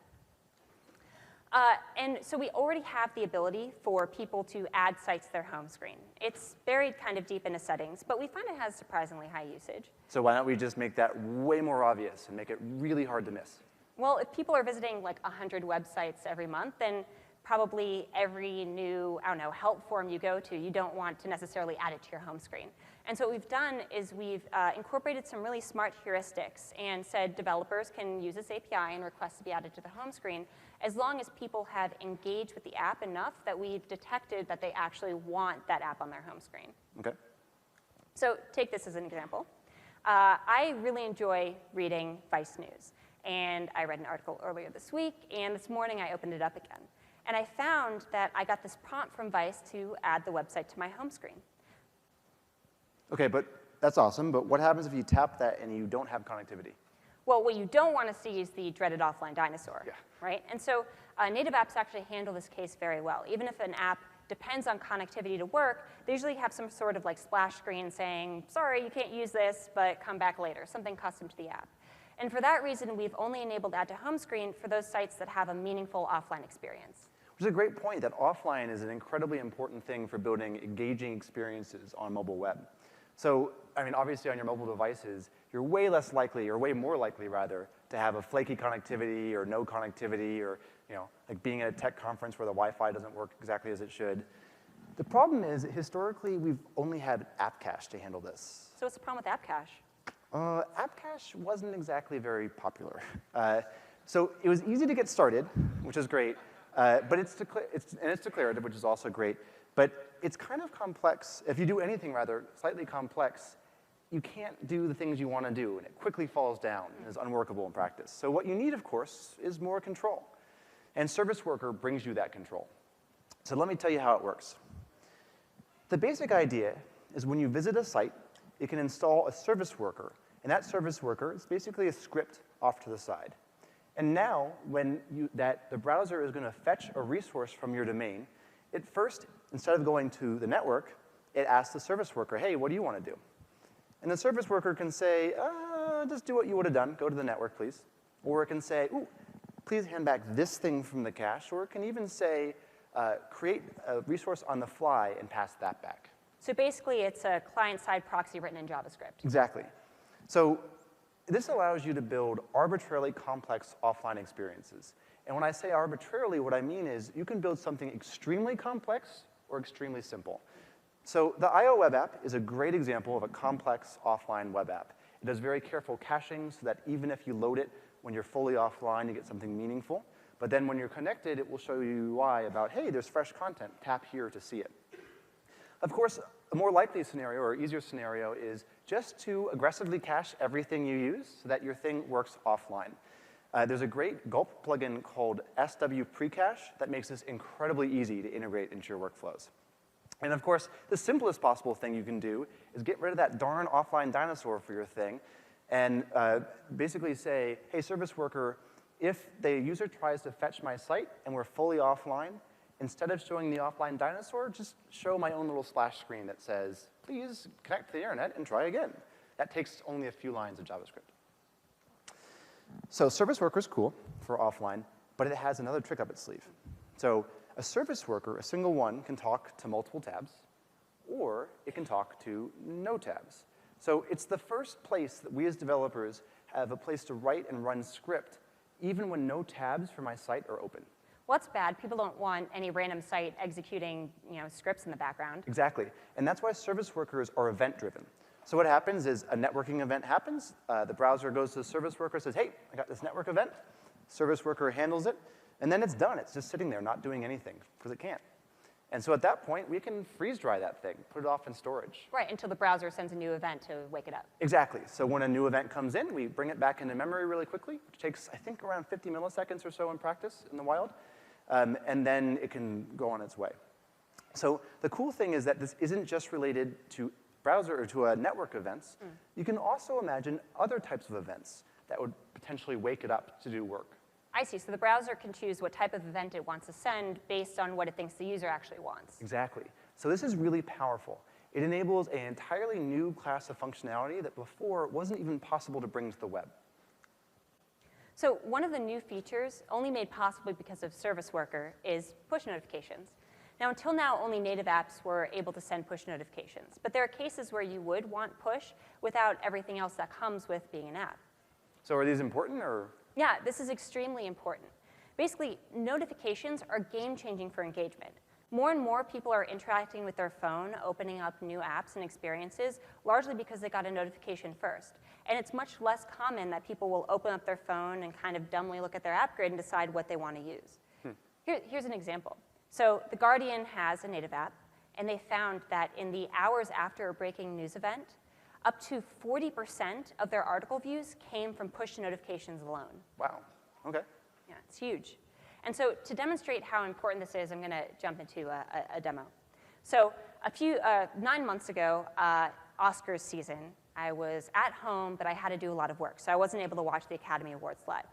And so we already have the ability for people to add sites to their home screen. It's buried kind of deep into settings, but we find it has surprisingly high usage. So why don't we just make that way more obvious and make it really hard to miss? Well, if people are visiting like 100 websites every month, then probably every new, help forum you go to, you don't want to necessarily add it to your home screen. And so what we've done is we've incorporated some really smart heuristics and said developers can use this API and request to be added to the home screen as long as people have engaged with the app enough that we've detected that they actually want that app on their home screen. Okay. So take this as an example. I really enjoy reading Vice News. And I read an article earlier this week, and this morning I opened it up again. And I found that I got this prompt from Vice to add the website to my home screen. Okay, but that's awesome, but what happens if you tap that and you don't have connectivity? Well, what you don't want to see is the dreaded offline dinosaur, right? And so native apps actually handle this case very well. Even if an app depends on connectivity to work, they usually have some sort of splash screen saying, sorry, you can't use this, but come back later, something custom to the app. And for that reason, we've only enabled Add to Home Screen for those sites that have a meaningful offline experience. which is a great point that offline is an incredibly important thing for building engaging experiences on mobile web. So, I mean, obviously on your mobile devices, you're way less likely, or way more likely rather, to have a flaky connectivity or no connectivity, or like being at a tech conference where the Wi-Fi doesn't work exactly as it should. The problem is, historically, we've only had App Cache to handle this. So what's the problem with App Cache? App Cache wasn't exactly very popular. So it was easy to get started, which is great, but it's declarative, which is also great. But it's kind of complex. If you do anything, rather, slightly complex, you can't do the things you want to do, and it quickly falls down and is unworkable in practice. So what you need, of course, is more control. And Service Worker brings you that control. So let me tell you how it works. The basic idea is when you visit a site, you can install a service worker. And that service worker is basically a script off to the side. And now, when the browser is going to fetch a resource from your domain, it first, instead of going to the network, it asks the service worker, hey, what do you want to do? And the service worker can say, just do what you would have done. Go to the network, please. Or it can say, ooh, please hand back this thing from the cache. Or it can even say, create a resource on the fly and pass that back. So basically, it's a client-side proxy written in JavaScript. Exactly. So this allows you to build arbitrarily complex offline experiences. And when I say arbitrarily, what I mean is you can build something extremely complex or extremely simple. So the I/O web app is a great example of a complex offline web app. It does very careful caching so that even if you load it when you're fully offline, you get something meaningful. But then when you're connected, it will show you UI about, hey, there's fresh content. Tap here to see it. Of course, a more likely scenario or easier scenario is just to aggressively cache everything you use so that your thing works offline. There's a great Gulp plugin called SW Precache that makes this incredibly easy to integrate into your workflows. And of course, the simplest possible thing you can do is get rid of that darn offline dinosaur for your thing and basically say, hey, service worker, if the user tries to fetch my site and we're fully offline, instead of showing the offline dinosaur, just show my own little splash screen that says, please connect to the internet and try again. That takes only a few lines of JavaScript. So service worker is cool for offline, but it has another trick up its sleeve. So a service worker, a single one, can talk to multiple tabs, or it can talk to no tabs. So it's the first place that we as developers have a place to write and run script, even when no tabs for my site are open. Well, that's bad. People don't want any random site executing scripts in the background. Exactly. And that's why service workers are event-driven. So what happens is a networking event happens. The browser goes to the service worker, says, hey, I got this network event. Service worker handles it. And then it's done. It's just sitting there not doing anything because it can't. And so at that point, we can freeze dry that thing, put it off in storage. Right, until the browser sends a new event to wake it up. Exactly. So when a new event comes in, we bring it back into memory really quickly, which takes, I think, around 50 milliseconds or so in practice in the wild. And then it can go on its way. So the cool thing is that this isn't just related to browser or to network events. You can also imagine other types of events that would potentially wake it up to do work. I see. So the browser can choose what type of event it wants to send based on what it thinks the user actually wants. Exactly. So this is really powerful. It enables an entirely new class of functionality that before wasn't even possible to bring to the web. So one of the new features, only made possible because of Service Worker, is push notifications. Now, until now, only native apps were able to send push notifications. But there are cases where you would want push without everything else that comes with being an app. So are these important, or? Yeah, this is extremely important. Basically, notifications are game-changing for engagement. More and more people are interacting with their phone, opening up new apps and experiences, largely because they got a notification first. And it's much less common that people will open up their phone and kind of dumbly look at their app grid and decide what they want to use. Here's an example. So The Guardian has a native app, and they found that in the hours after a breaking news event, up to 40% of their article views came from push notifications alone. Wow, okay. Yeah, it's huge. And so to demonstrate how important this is, I'm going to jump into a demo. So 9 months ago, Oscars season, I was at home, but I had to do a lot of work, so I wasn't able to watch the Academy Awards live.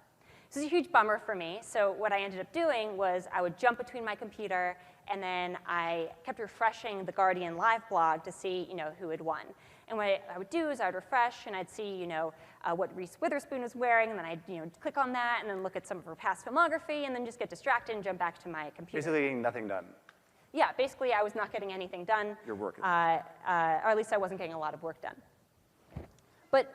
This is a huge bummer for me, so what I ended up doing was I would jump between my computer, and then I kept refreshing the Guardian live blog to see who had won. And what I would do is I would refresh, and I'd see, what Reese Witherspoon was wearing, and then I'd, click on that, and then look at some of her past filmography, and then just get distracted and jump back to my computer. Basically getting nothing done. Yeah, basically I was not getting anything done. You're working. Or at least I wasn't getting a lot of work done. But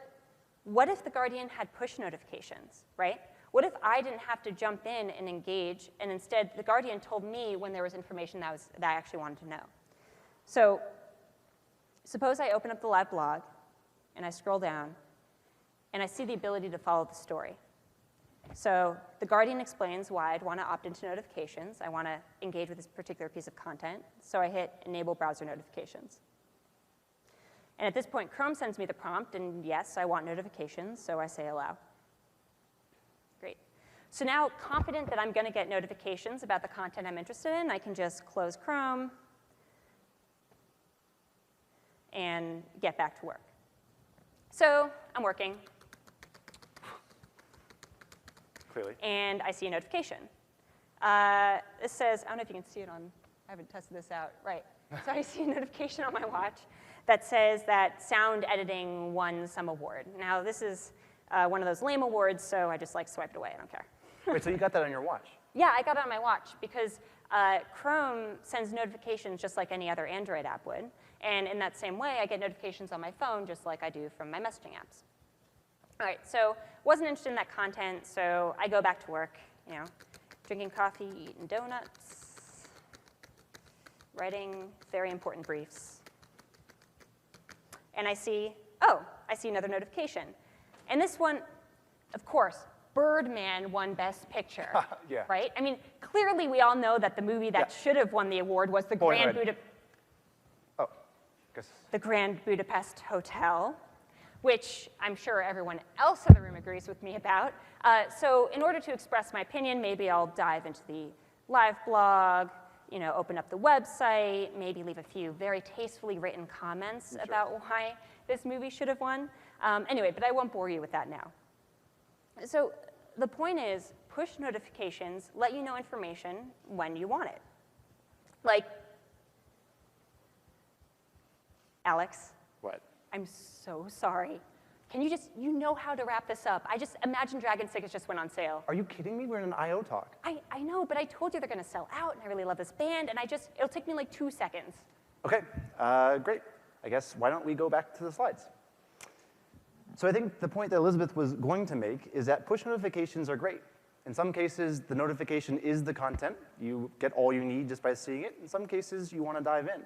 what if The Guardian had push notifications, right? What if I didn't have to jump in and engage, and instead The Guardian told me when there was information that I actually wanted to know? So suppose I open up the live blog, and I scroll down, and I see the ability to follow the story. So The Guardian explains why I'd want to opt into notifications. I want to engage with this particular piece of content, so I hit Enable Browser Notifications. And at this point, Chrome sends me the prompt, and yes, I want notifications, so I say Allow. Great. So now, confident that I'm going to get notifications about the content I'm interested in, I can just close Chrome and get back to work. So I'm working. Clearly. And I see a notification. This says, I don't know if you can see it on, I haven't tested this out. Right. So I see a notification on my watch that says that sound editing won some award. Now, this is one of those lame awards, so I just swiped away. I don't care. Wait, so you got that on your watch? Yeah, I got it on my watch because Chrome sends notifications just like any other Android app would. And in that same way, I get notifications on my phone just like I do from my messaging apps. All right, so wasn't interested in that content, so I go back to work, drinking coffee, eating donuts, writing very important briefs. And I see another notification. And this one, of course, Birdman won Best Picture, yeah. Right? I mean, clearly we all know that the movie that should have won the award was the Grand Budapest Hotel, which I'm sure everyone else in the room agrees with me about. So in order to express my opinion, maybe I'll dive into the live blog, open up the website, maybe leave a few very tastefully written comments about why this movie should have won. Anyway, but I won't bore you with that now. So the point is, push notifications let you know information when you want it. Like, Alex. What? I'm so sorry. Can you know how to wrap this up. I just Imagine Dragons tickets just went on sale. Are you kidding me? We're in an I.O. talk. I know, but I told you they're going to sell out, and I really love this band, and it'll take me 2 seconds. Okay, great. I guess why don't we go back to the slides? So I think the point that Elizabeth was going to make is that push notifications are great. In some cases, the notification is the content. You get all you need just by seeing it. In some cases, you want to dive in.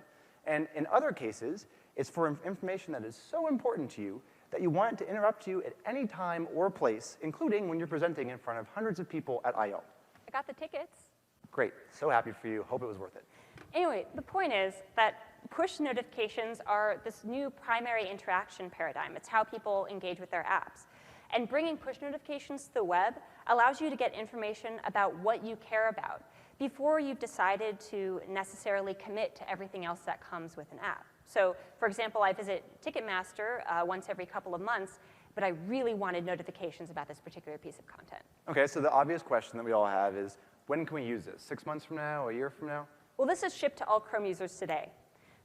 And in other cases, it's for information that is so important to you that you want it to interrupt you at any time or place, including when you're presenting in front of hundreds of people at I.O. I got the tickets. Great. So happy for you. Hope it was worth it. Anyway, the point is that push notifications are this new primary interaction paradigm. It's how people engage with their apps. And bringing push notifications to the web allows you to get information about what you care about before you've decided to necessarily commit to everything else that comes with an app. So, for example, I visit Ticketmaster once every couple of months, but I really wanted notifications about this particular piece of content. Okay, so the obvious question that we all have is, when can we use this? 6 months from now, a year from now? Well, this is shipped to all Chrome users today.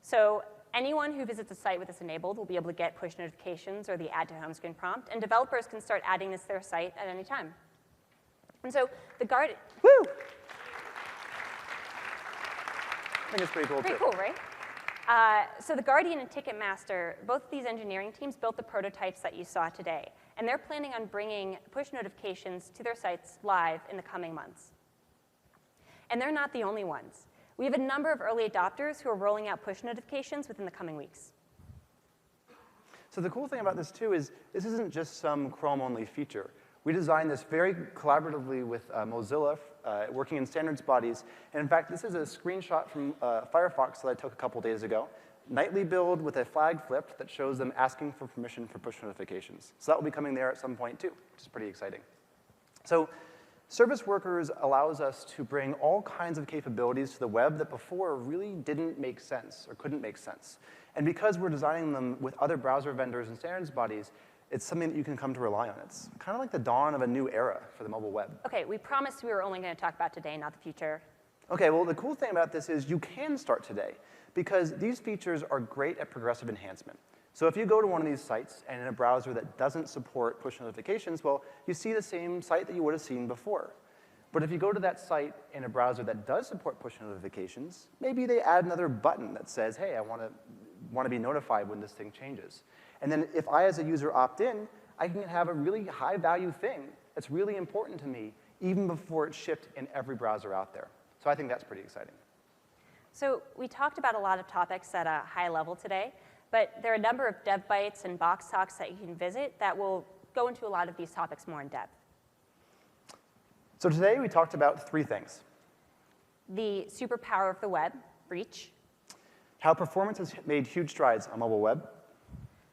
So anyone who visits a site with this enabled will be able to get push notifications or the add to home screen prompt, and developers can start adding this to their site at any time. And so the Guardian... Woo! I think it's pretty cool, Pretty too. cool, right? So the Guardian and Ticketmaster, both of these engineering teams built the prototypes that you saw today, and they're planning on bringing push notifications to their sites live in the coming months. And they're not the only ones. We have a number of early adopters who are rolling out push notifications within the coming weeks. So the cool thing about this, too, is this isn't just some Chrome-only feature. We designed this very collaboratively with Mozilla, working in standards bodies. And in fact, this is a screenshot from Firefox that I took a couple days ago. Nightly build with a flag flipped that shows them asking for permission for push notifications. So that will be coming there at some point, too, which is pretty exciting. So Service Workers allows us to bring all kinds of capabilities to the web that before really didn't make sense or couldn't make sense. And because we're designing them with other browser vendors and standards bodies, it's something that you can come to rely on. It's kind of like the dawn of a new era for the mobile web. OK, we promised we were only going to talk about today, not the future. OK, well, the cool thing about this is you can start today, because these features are great at progressive enhancement. So if you go to one of these sites and in a browser that doesn't support push notifications, well, you see the same site that you would have seen before. But if you go to that site in a browser that does support push notifications, maybe they add another button that says, hey, I want to be notified when this thing changes. And then if I, as a user, opt in, I can have a really high-value thing that's really important to me even before it's shipped in every browser out there. So I think that's pretty exciting. So we talked about a lot of topics at a high level today, but there are a number of dev bites and box talks that you can visit that will go into a lot of these topics more in depth. So today we talked about 3 things. The superpower of the web, Breach, how performance has made huge strides on mobile web,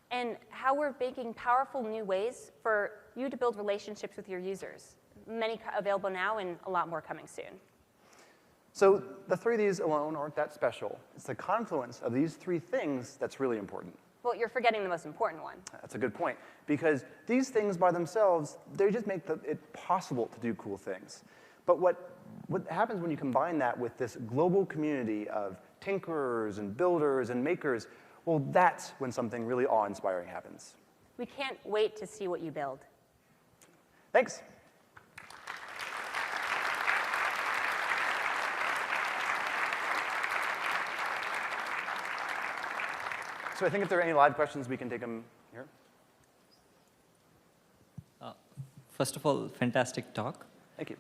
and how we're making powerful new ways for you to build relationships with your users. Many available now and a lot more coming soon. So the 3 of these alone aren't that special. It's the confluence of these 3 things that's really important. Well, you're forgetting the most important one. That's a good point, because these things by themselves, they just make it possible to do cool things. But what happens when you combine that with this global community of tinkerers and builders and makers, well, that's when something really awe-inspiring happens. We can't wait to see what you build. Thanks. So I think if there are any live questions, we can take them here. First of all, fantastic talk. Thank you.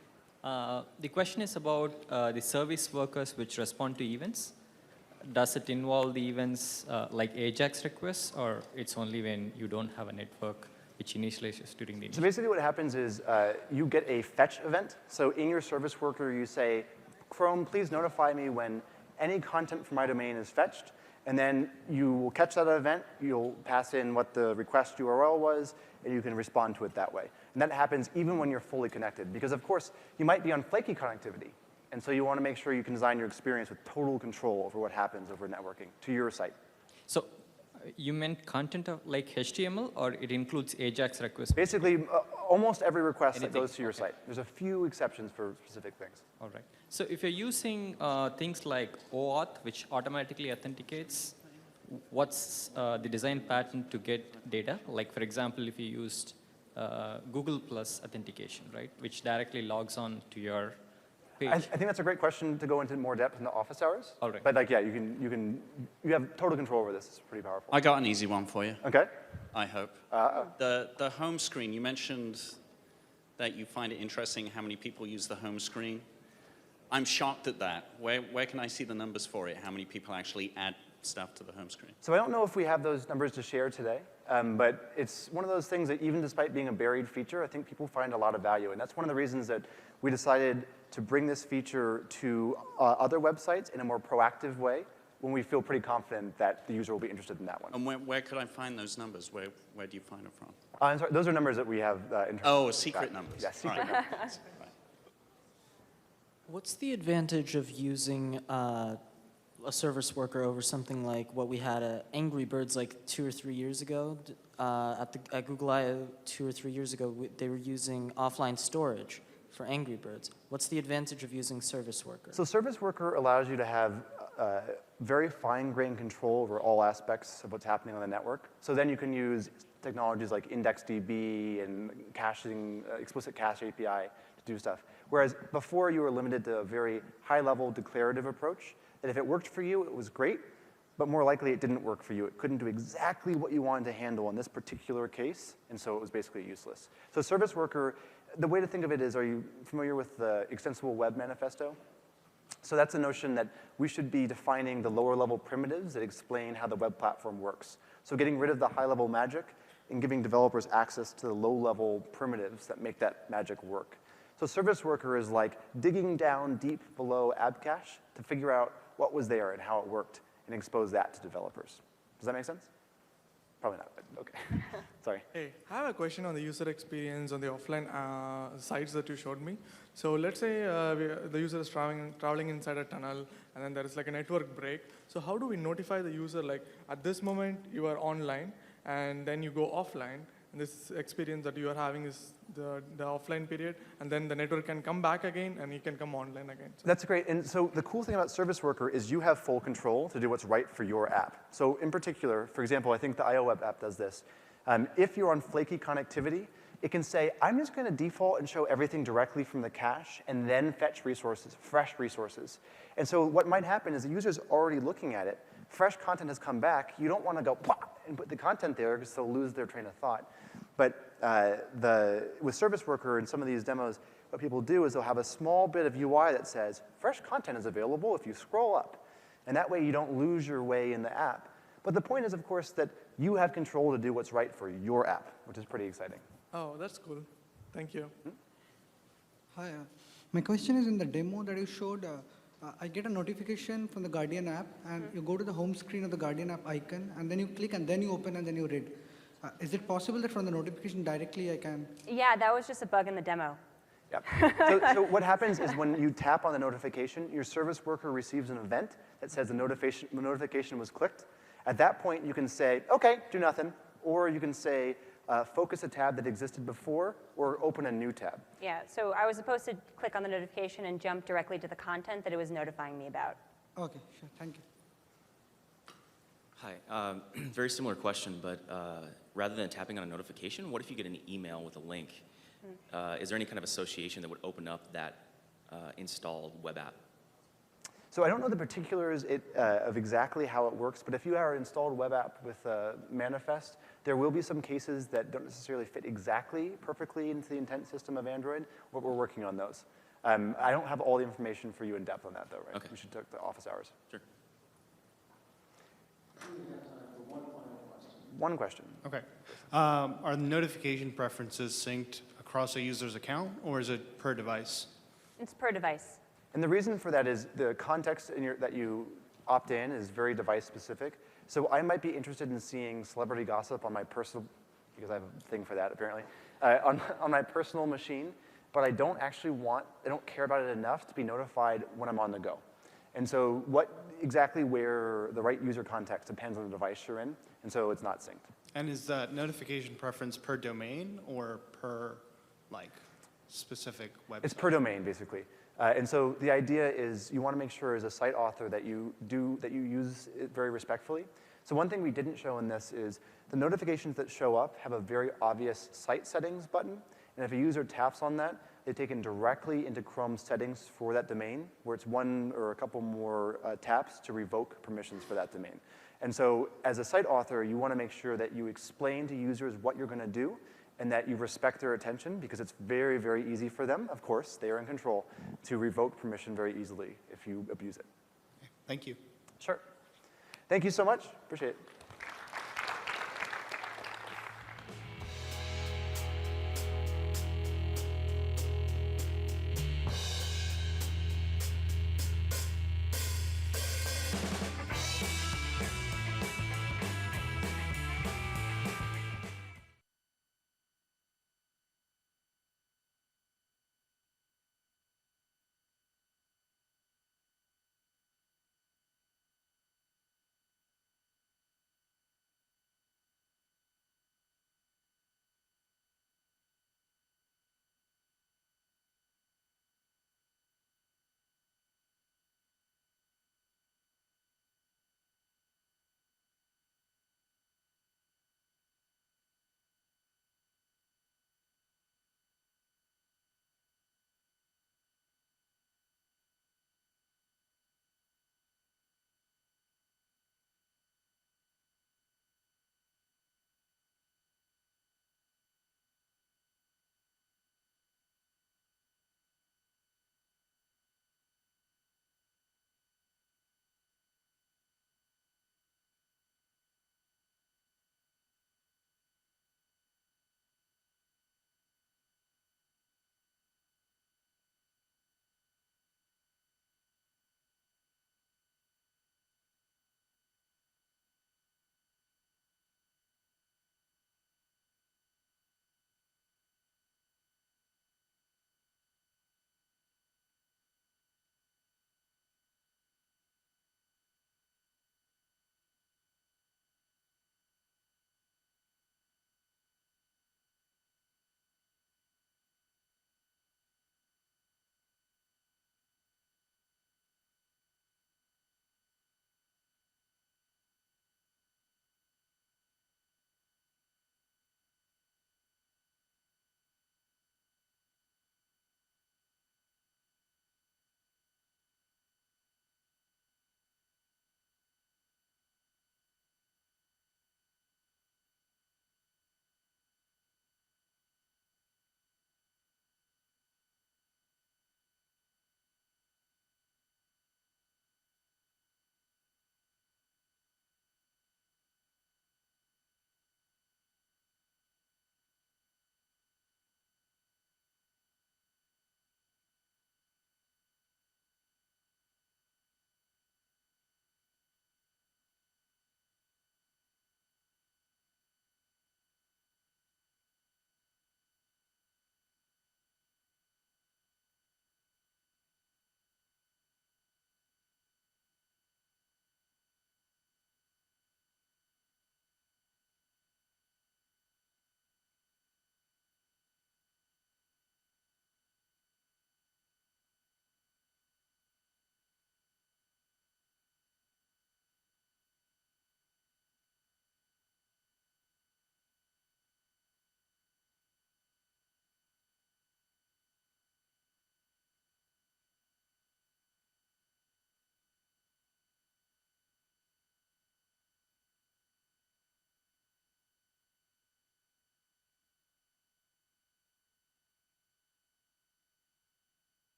The question is about the service workers which respond to events. Does it involve the events like AJAX requests, or it's only when you don't have a network which initializes during the So basically what happens is you get a fetch event. So in your service worker, you say, Chrome, please notify me when any content from my domain is fetched. And then you will catch that event, you'll pass in what the request URL was, and you can respond to it that way. And that happens even when you're fully connected, because of course, you might be on flaky connectivity. And so you want to make sure you can design your experience with total control over what happens over networking to your site. So you meant content of like HTML, or it includes AJAX requests? Basically, almost every request that goes to your site. There's a few exceptions for specific things. All right. So if you're using things like OAuth, which automatically authenticates, what's the design pattern to get data? Like, for example, if you used Google Plus authentication, right, which directly logs on to your page. I think that's a great question to go into more depth in the office hours. All right. But like, yeah, you have total control over this. It's pretty powerful. I got an easy one for you. Okay. I hope. The home screen, you mentioned that you find it interesting how many people use the home screen. I'm shocked at that. Where can I see the numbers for it? How many people actually add stuff to the home screen? So I don't know if we have those numbers to share today, but it's one of those things that even despite being a buried feature, I think people find a lot of value. And that's one of the reasons that we decided to bring this feature to other websites in a more proactive way when we feel pretty confident that the user will be interested in that one. And where could I find those numbers? Where do you find them from? I'm sorry, those are numbers that we have internally. Oh, secret numbers. Yeah, secret All right. numbers. What's the advantage of using a service worker over something like what we had at Angry Birds like 2 or 3 years ago? At Google I/O 2 or 3 years ago, they were using offline storage for Angry Birds. What's the advantage of using service worker? So service worker allows you to have very fine-grained control over all aspects of what's happening on the network. So then you can use technologies like IndexedDB and caching, explicit cache API to do stuff. Whereas before you were limited to a very high-level declarative approach, that if it worked for you, it was great, but more likely it didn't work for you. It couldn't do exactly what you wanted to handle in this particular case, and so it was basically useless. So service worker, the way to think of it is, are you familiar with the Extensible Web Manifesto? So that's a notion that we should be defining the lower level primitives that explain how the web platform works. So getting rid of the high level magic and giving developers access to the low level primitives that make that magic work. So service worker is like digging down deep below app cache to figure out what was there and how it worked and expose that to developers. Does that make sense? Probably not, but okay. Sorry. Hey, I have a question on the user experience on the offline sites that you showed me. So let's say the user is traveling inside a tunnel, and then there is like a network break. So how do we notify the user, like at this moment you are online, and then you go offline, This experience that you are having is the offline period, and then the network can come back again, and you can come online again. So That's great. And so the cool thing about Service Worker is you have full control to do what's right for your app. So in particular, for example, I think the IO Web app does this. If you're on flaky connectivity, it can say, I'm just going to default and show everything directly from the cache and then fetch resources, fresh resources. And so what might happen is the user's already looking at it. Fresh content has come back. You don't want to go plop and put the content there because they'll lose their train of thought. But with Service Worker and some of these demos, what people do is they'll have a small bit of UI that says, fresh content is available if you scroll up. And that way you don't lose your way in the app. But the point is, of course, that you have control to do what's right for your app, which is pretty exciting. oh, that's cool. Thank you. Hi, my question is in the demo that you showed, I get a notification from the Guardian app, and you go to the home screen of the Guardian app icon, and then you click, and then you open, and then you read. Is it possible that from the notification directly I can? Yeah, that was just a bug in the demo. Yeah. So what happens is when you tap on the notification, your Service Worker receives an event that says the notification was clicked. At that point, you can say, OK, do nothing. Or you can say, focus a tab that existed before, or open a new tab. Yeah, so I was supposed to click on the notification and jump directly to the content that it was notifying me about. OK, sure. Thank you. Hi. Very similar question, but rather than tapping on a notification, what if you get an email with a link? Is there any kind of association that would open up that installed web app? So I don't know the particulars of exactly how it works, but if you have an installed web app with Manifest, there will be some cases that don't necessarily fit exactly perfectly into the intent system of Android, but we're working on those. I don't have all the information for you in depth on that, though, right? Okay. We should take the office hours. Sure. One question. Okay. Are the notification preferences synced across a user's account, or is it per device? It's per device. And the reason for that is the context that you opt in is very device specific. So I might be interested in seeing celebrity gossip on my personal, because I have a thing for that apparently, on my personal machine, but I don't care about it enough to be notified when I'm on the go. And so exactly where the right user context depends on the device you're in, and so it's not synced. And is that notification preference per domain or per specific website? It's per domain, basically. And so the idea is you want to make sure as a site author that you use it very respectfully. So one thing we didn't show in this is the notifications that show up have a very obvious site settings button. And if a user taps on that, they're taken directly into Chrome settings for that domain, where it's one or a couple more taps to revoke permissions for that domain. And so as a site author, you want to make sure that you explain to users what you're going to do and that you respect their attention, because it's very, very easy for them, of course, they are in control, to revoke permission very easily if you abuse it. Thank you. Sure. Thank you so much. Appreciate it.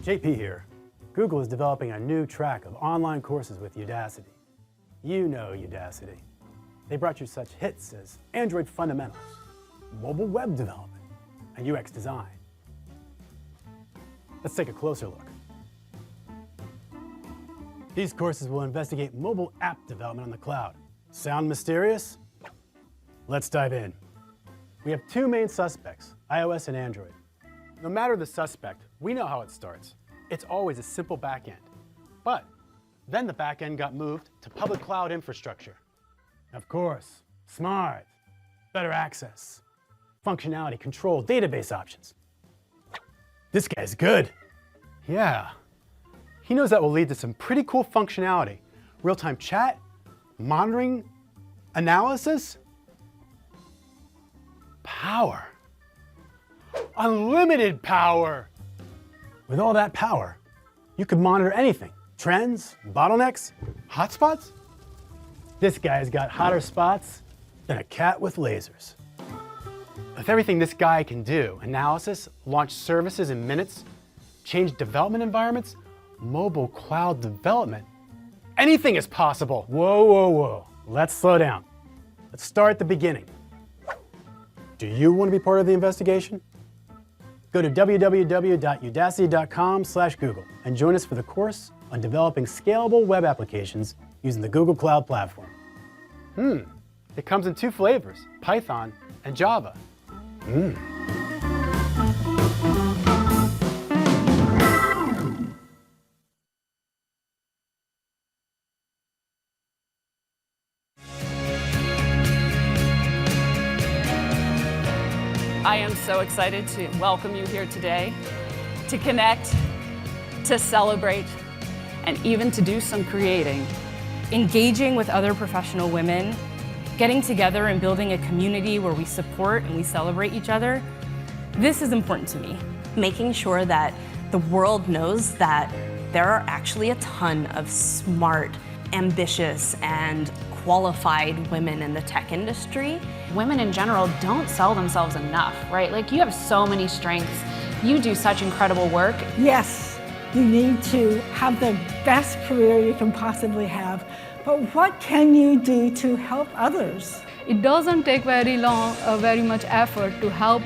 JP here. Google is developing a new track of online courses with Udacity. You know Udacity. They brought you such hits as Android fundamentals, mobile web development, and UX design. Let's take a closer look. These courses will investigate mobile app development on the cloud. Sound mysterious? Let's dive in. We have two main suspects, iOS and Android. No matter the suspect, we know how it starts. It's always a simple backend. But then the backend got moved to public cloud infrastructure. Of course, smart, better access, functionality, control, database options. This guy's good. Yeah. He knows that will lead to some pretty cool functionality. Real-time chat, monitoring, analysis, power. Unlimited power. With all that power, you could monitor anything. Trends, bottlenecks, hotspots. This guy's got hotter spots than a cat with lasers. With everything this guy can do, analysis, launch services in minutes, change development environments, mobile cloud development, anything is possible. Whoa, whoa, whoa. Let's slow down. Let's start at the beginning. Do you want to be part of the investigation? Go to www.udacity.com/Google and join us for the course on developing scalable web applications using the Google Cloud Platform. It comes in two flavors, Python and Java. I am so excited to welcome you here today, to connect, to celebrate, and even to do some creating. Engaging with other professional women, getting together and building a community where we support and we celebrate each other, this is important to me. Making sure that the world knows that there are actually a ton of smart, ambitious, and qualified women in the tech industry. Women in general don't sell themselves enough, right? Like, you have so many strengths. You do such incredible work. Yes, you need to have the best career you can possibly have, but what can you do to help others? It doesn't take very much effort to help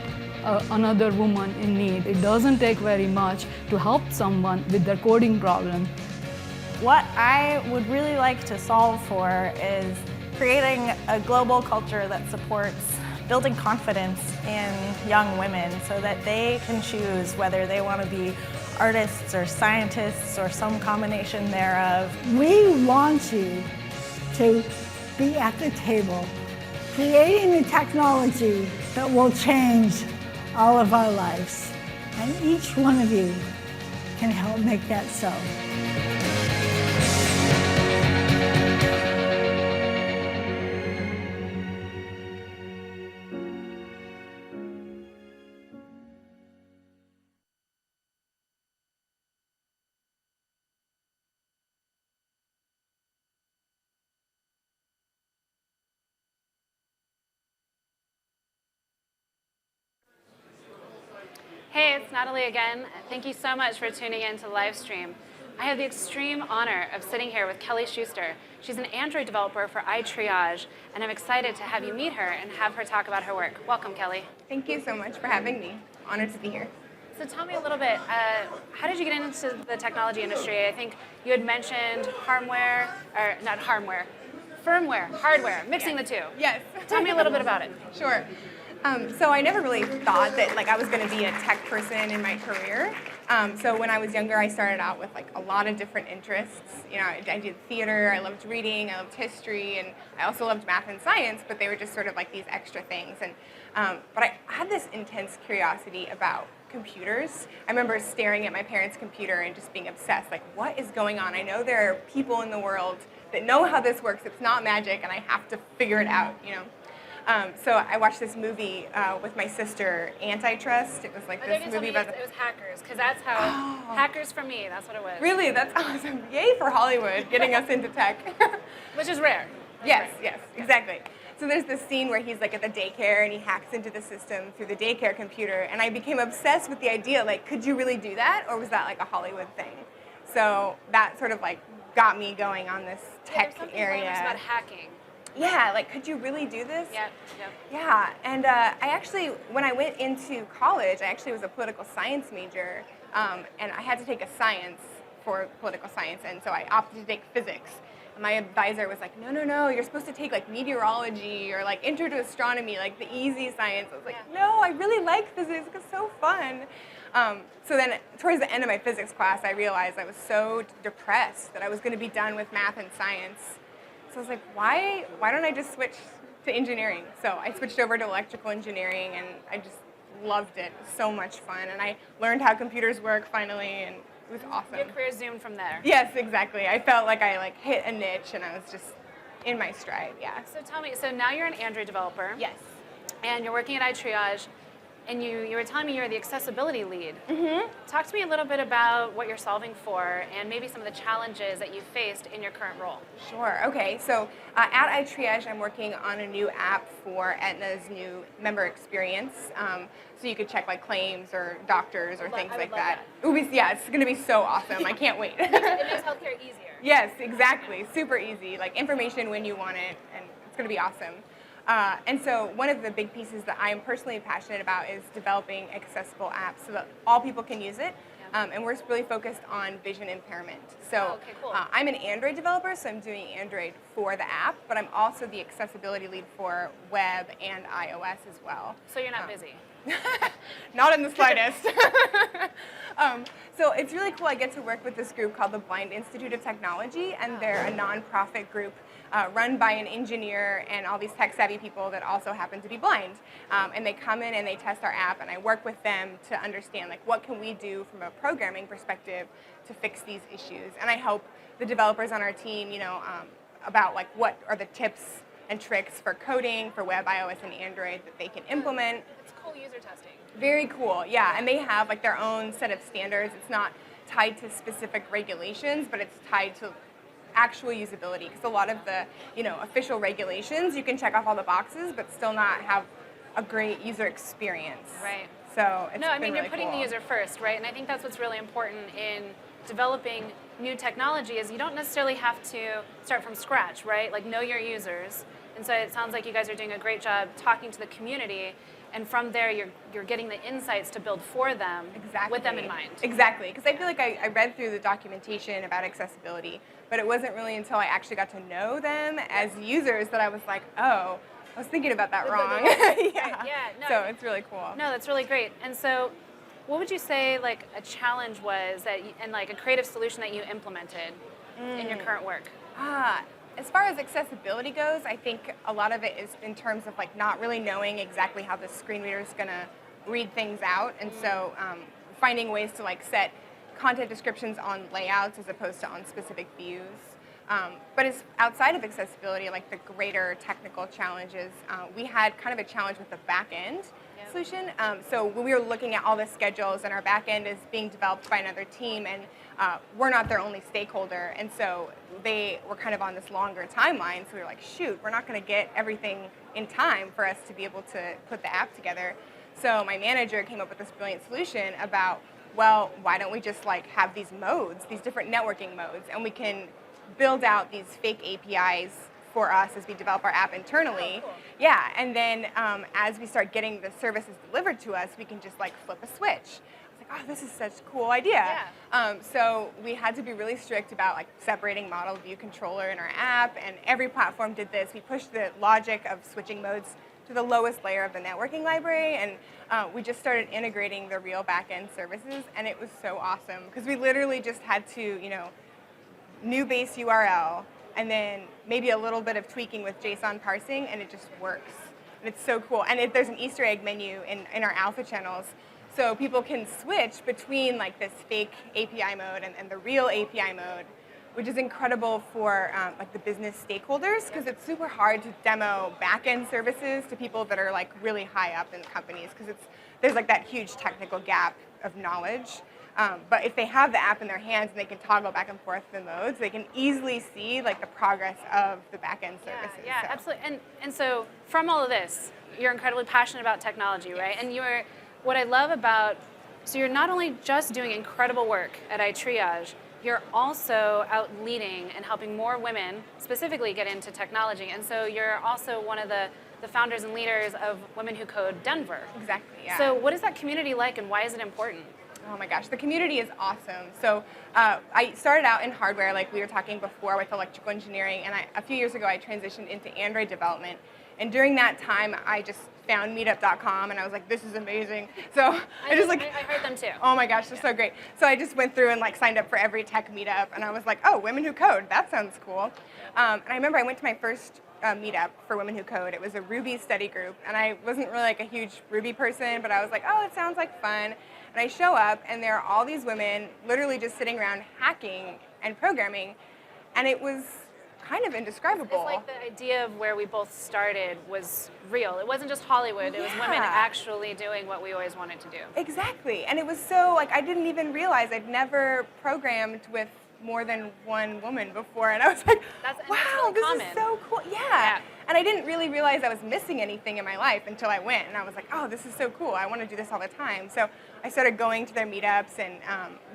another woman in need. It doesn't take very much to help someone with their coding problem. What I would really like to solve for is creating a global culture that supports building confidence in young women so that they can choose whether they want to be artists or scientists or some combination thereof. We want you to be at the table, creating the technology that will change all of our lives. And each one of you can help make that so. Hey, it's Natalie again. Thank you so much for tuning in to the live stream. I have the extreme honor of sitting here with Kelly Schuster. She's an Android developer for iTriage, and I'm excited to have you meet her and have her talk about her work. Welcome, Kelly. Thank you so much for having me. Honored to be here. So tell me a little bit, how did you get into the technology industry? I think you had mentioned firmware, hardware, mixing the two. Yes. Tell me a little bit about it. Sure. So I never really thought that I was going to be a tech person in my career. So when I was younger, I started out with a lot of different interests. You know, I did theater, I loved reading, I loved history, and I also loved math and science, but they were just sort of these extra things. And but I had this intense curiosity about computers. I remember staring at my parents' computer and just being obsessed, what is going on? I know there are people in the world that know how this works. It's not magic, and I have to figure it out, you know. So I watched this movie with my sister, Antitrust. It was this movie about it was Hackers, because that's how, Hackers for me, that's what it was. Really? That's awesome. Yay for Hollywood, getting us into tech. Which is rare. Yes, exactly. So there's this scene where he's like at the daycare and he hacks into the system through the daycare computer, and I became obsessed with the idea, like, could you really do that, or was that like a Hollywood thing? So that sort of like got me going on this tech There's something area. glamorous about hacking. Yeah, like, could you really do this? Yep. Yeah, and I actually, when I went into college, I actually was a political science major, and I had to take a science for political science, and so I opted to take physics. And my advisor was like, no, you're supposed to take like meteorology or like intro to astronomy, like the easy science. I was like, no, I really like physics, it's so fun. So then towards the end of my physics class, I realized I was so depressed that I was going to be done with math and science. So I was like, why don't I just switch to engineering? So I switched over to electrical engineering, and I just loved it. It was so much fun, and I learned how computers work finally, and it was awesome. Your career zoomed from there. Yes, exactly. I felt like I like hit a niche, and I was just in my stride. Yeah. So tell me, so now you're an Android developer. Yes. And you're working at iTriage, and you were telling me you're the accessibility lead. Mm-hmm. Talk to me a little bit about what you're solving for and maybe some of the challenges that you've faced in your current role. Sure. Okay. So at iTriage, I'm working on a new app for Aetna's new member experience. So you could check like claims or doctors or things like that. It's going to be so awesome. I can't wait. It makes healthcare easier. Yes, exactly. Super easy. Like information when you want it, and it's going to be awesome. And so one of the big pieces that I'm personally passionate about is developing accessible apps so that all people can use it. And we're really focused on vision impairment. So I'm an Android developer, so I'm doing Android for the app, but I'm also the accessibility lead for web and iOS as well. So you're not busy? Not in the slightest. So it's really cool. I get to work with this group called the Blind Institute of Technology, and they're a nonprofit group run by an engineer and all these tech-savvy people that also happen to be blind. And they come in and they test our app, and I work with them to understand like what can we do from a programming perspective to fix these issues. And I help the developers on our team, about like what are the tips and tricks for coding for web, iOS, and Android that they can implement. It's cool user testing. Very cool, yeah. And they have like their own set of standards. It's not tied to specific regulations, but it's tied to actual usability. Because a lot of the, official regulations, you can check off all the boxes, but still not have a great user experience. Right. So it's you're really putting cool. the user first, right? And I think that's what's really important in developing new technology is you don't necessarily have to start from scratch, right? Like know your users. And so it sounds like you guys are doing a great job talking to the community, and from there you're getting the insights to build for them with them in mind. Exactly, because I feel like I read through the documentation about accessibility, but it wasn't really until I actually got to know them as users that I was like, oh, I was thinking about that wrong. So it's really cool. No, that's really great. And so what would you say like a challenge was and like a creative solution that you implemented in your current work? As far as accessibility goes, I think a lot of it is in terms of like not really knowing exactly how the screen reader is going to read things out, and so finding ways to like set content descriptions on layouts as opposed to on specific views. But as outside of accessibility, like the greater technical challenges, we had kind of a challenge with the back end solution. So when we were looking at all the schedules, and our back end is being developed by another team, and we're not their only stakeholder, and so they were kind of on this longer timeline. So we were like, shoot, we're not going to get everything in time for us to be able to put the app together. So my manager came up with this brilliant solution about, well, why don't we just like have these modes, these different networking modes, and we can build out these fake APIs for us as we develop our app internally. Oh, cool. Yeah, and then as we start getting the services delivered to us, we can just like flip a switch. I was like, oh, this is such a cool idea. Yeah. So we had to be really strict about like separating model view controller in our app, and every platform did this. We pushed the logic of switching modes to the lowest layer of the networking library, and we just started integrating the real back-end services, and it was so awesome because we literally just had to, new base URL, and then maybe a little bit of tweaking with JSON parsing, and it just works. And it's so cool. And there's an Easter egg menu in our alpha channels, so people can switch between like this fake API mode and the real API mode, which is incredible for like the business stakeholders, because it's super hard to demo back-end services to people that are like really high up in companies, because there's like that huge technical gap of knowledge. But if they have the app in their hands and they can toggle back and forth the modes, they can easily see like the progress of the back-end services. Yeah, so. absolutely. And so from all of this, you're incredibly passionate about technology, right? And what I love about, so you're not only just doing incredible work at iTriage, you're also out leading and helping more women specifically get into technology. And so you're also one of the founders and leaders of Women Who Code Denver. Exactly, yeah. So what is that community like and why is it important? Oh my gosh, the community is awesome. So I started out in hardware, like we were talking before, with electrical engineering, and a few years ago I transitioned into Android development. And during that time, I just found meetup.com, and I was like, this is amazing. So I heard them too. Oh my gosh, they're so great. So I just went through and like signed up for every tech meetup, and I was like, oh, Women Who Code, that sounds cool. And I remember I went to my first meetup for Women Who Code. It was a Ruby study group, and I wasn't really like a huge Ruby person, but I was like, oh, it sounds like fun. And I show up, and there are all these women literally just sitting around hacking and programming, and it was kind of indescribable. It's like the idea of where we both started was real. It wasn't just Hollywood. It was women actually doing what we always wanted to do. Exactly. And it was so, like, I didn't even realize I'd never programmed with more than one woman before. And I was like, wow, this is so cool. Yeah. And I didn't really realize I was missing anything in my life until I went. And I was like, oh, this is so cool. I want to do this all the time. So I started going to their meetups, and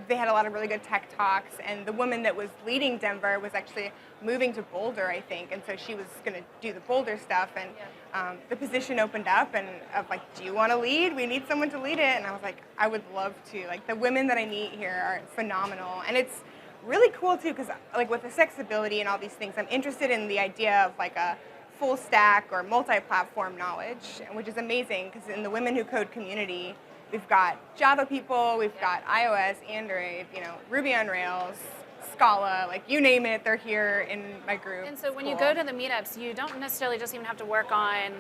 they had a lot of really good tech talks. And the woman that was leading Denver was actually moving to Boulder, I think. And so she was going to do the Boulder stuff. And the position opened up, and I was like, do you want to lead? We need someone to lead it. And I was like, I would love to. Like, the women that I meet here are phenomenal. And it's really cool too, because like with accessibility and all these things, I'm interested in the idea of like a full stack or multi-platform knowledge, which is amazing because in the Women Who Code community, we've got Java people, we've got iOS, Android, Ruby on Rails, Scala, like you name it, they're here in my group. And so when you go to the meetups, you don't necessarily just even have to work on,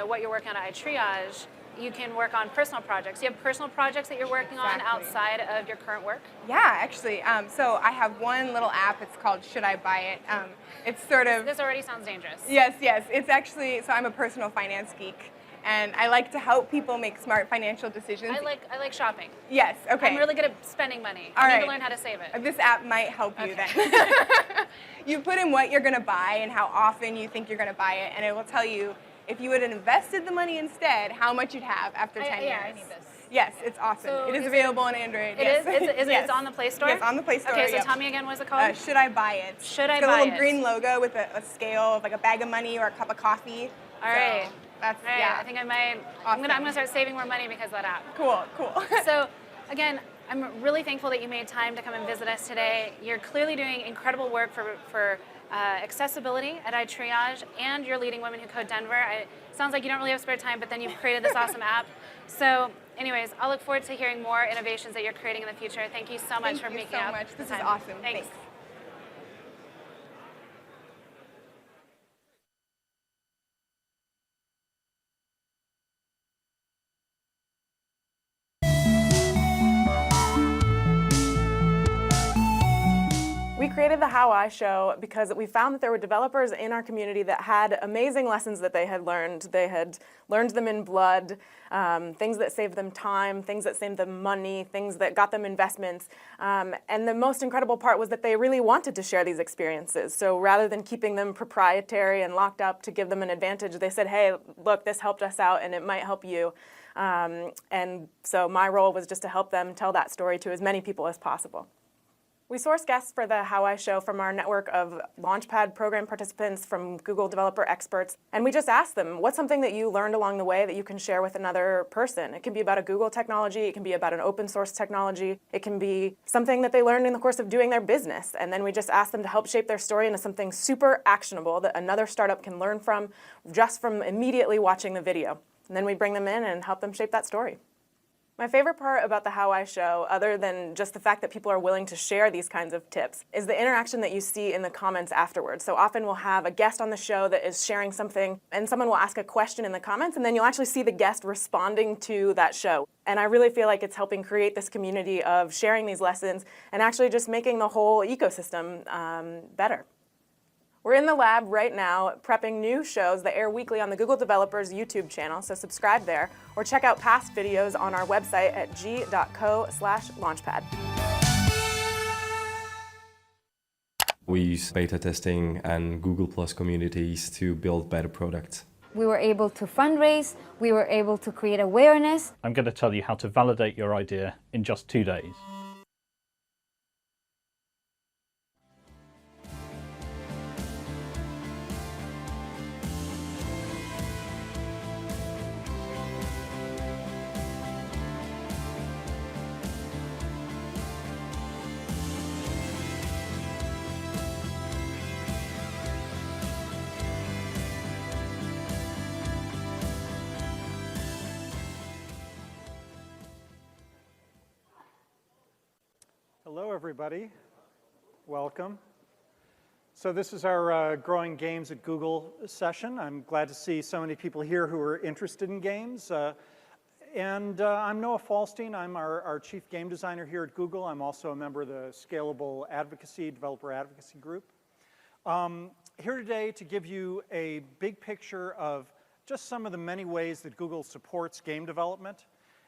what you're working on at iTriage. You can work on personal projects. You have personal projects that you're working on outside of your current work? Yeah, actually. So I have one little app. It's called Should I Buy It? It's sort of... This already sounds dangerous. Yes. It's actually, so I'm a personal finance geek, and I like to help people make smart financial decisions. I like shopping. Yes, okay. I'm really good at spending money. All I need right. to learn how to save it. This app might help you then. You put in what you're going to buy and how often you think you're going to buy it, and it will tell you if you would have invested the money instead, how much you'd have after 10 years. Yeah, I need this. Yes, it's awesome. So it is available on Android. It yes. is? It's on the Play Store? Yes, on the Play Store. Okay, so tell me again, what's it called? Should I Buy It? Should I It's Buy got a little It? green logo with a scale of like a bag of money or a cup of coffee. All right. So that's, All right, yeah. I think I might, I'm gonna start saving more money because of that app. Cool. So again, I'm really thankful that you made time to come and visit us today. You're clearly doing incredible work for accessibility at iTriage, and you're leading Women Who Code Denver. It sounds like you don't really have spare time, but then you've created this awesome app. So anyways, I'll look forward to hearing more innovations that you're creating in the future. Thank you so much for making so out much. the This is time. awesome. Thanks. We created the How I Show because we found that there were developers in our community that had amazing lessons that they had learned. They had learned them in blood, things that saved them time, things that saved them money, things that got them investments. And the most incredible part was that they really wanted to share these experiences. So rather than keeping them proprietary and locked up to give them an advantage, they said, hey, look, this helped us out and it might help you. And so my role was just to help them tell that story to as many people as possible. We source guests for the How I Show from our network of Launchpad program participants, from Google developer experts, and we just ask them, what's something that you learned along the way that you can share with another person? It can be about a Google technology, it can be about an open source technology, it can be something that they learned in the course of doing their business, and then we just ask them to help shape their story into something super actionable that another startup can learn from just from immediately watching the video. And then we bring them in and help them shape that story. My favorite part about the How I Show, other than just the fact that people are willing to share these kinds of tips, is the interaction that you see in the comments afterwards. So often we'll have a guest on the show that is sharing something, and someone will ask a question in the comments, and then you'll actually see the guest responding to that show. And I really feel like it's helping create this community of sharing these lessons and actually just making the whole ecosystem better. We're in the lab right now prepping new shows that air weekly on the Google Developers YouTube channel, so subscribe there, or check out past videos on our website at g.co/launchpad. We use beta testing and Google Plus communities to build better products. We were able to fundraise, we were able to create awareness. I'm going to tell you how to validate your idea in just 2 days. Hello, everybody. Welcome. So this is our Growing Games at Google session. I'm glad to see so many people here who are interested in games. I'm Noah Falstein. I'm our chief game designer here at Google. I'm also a member of the Scalable Advocacy, Developer Advocacy Group. Here today to give you a big picture of just some of the many ways that Google supports game development.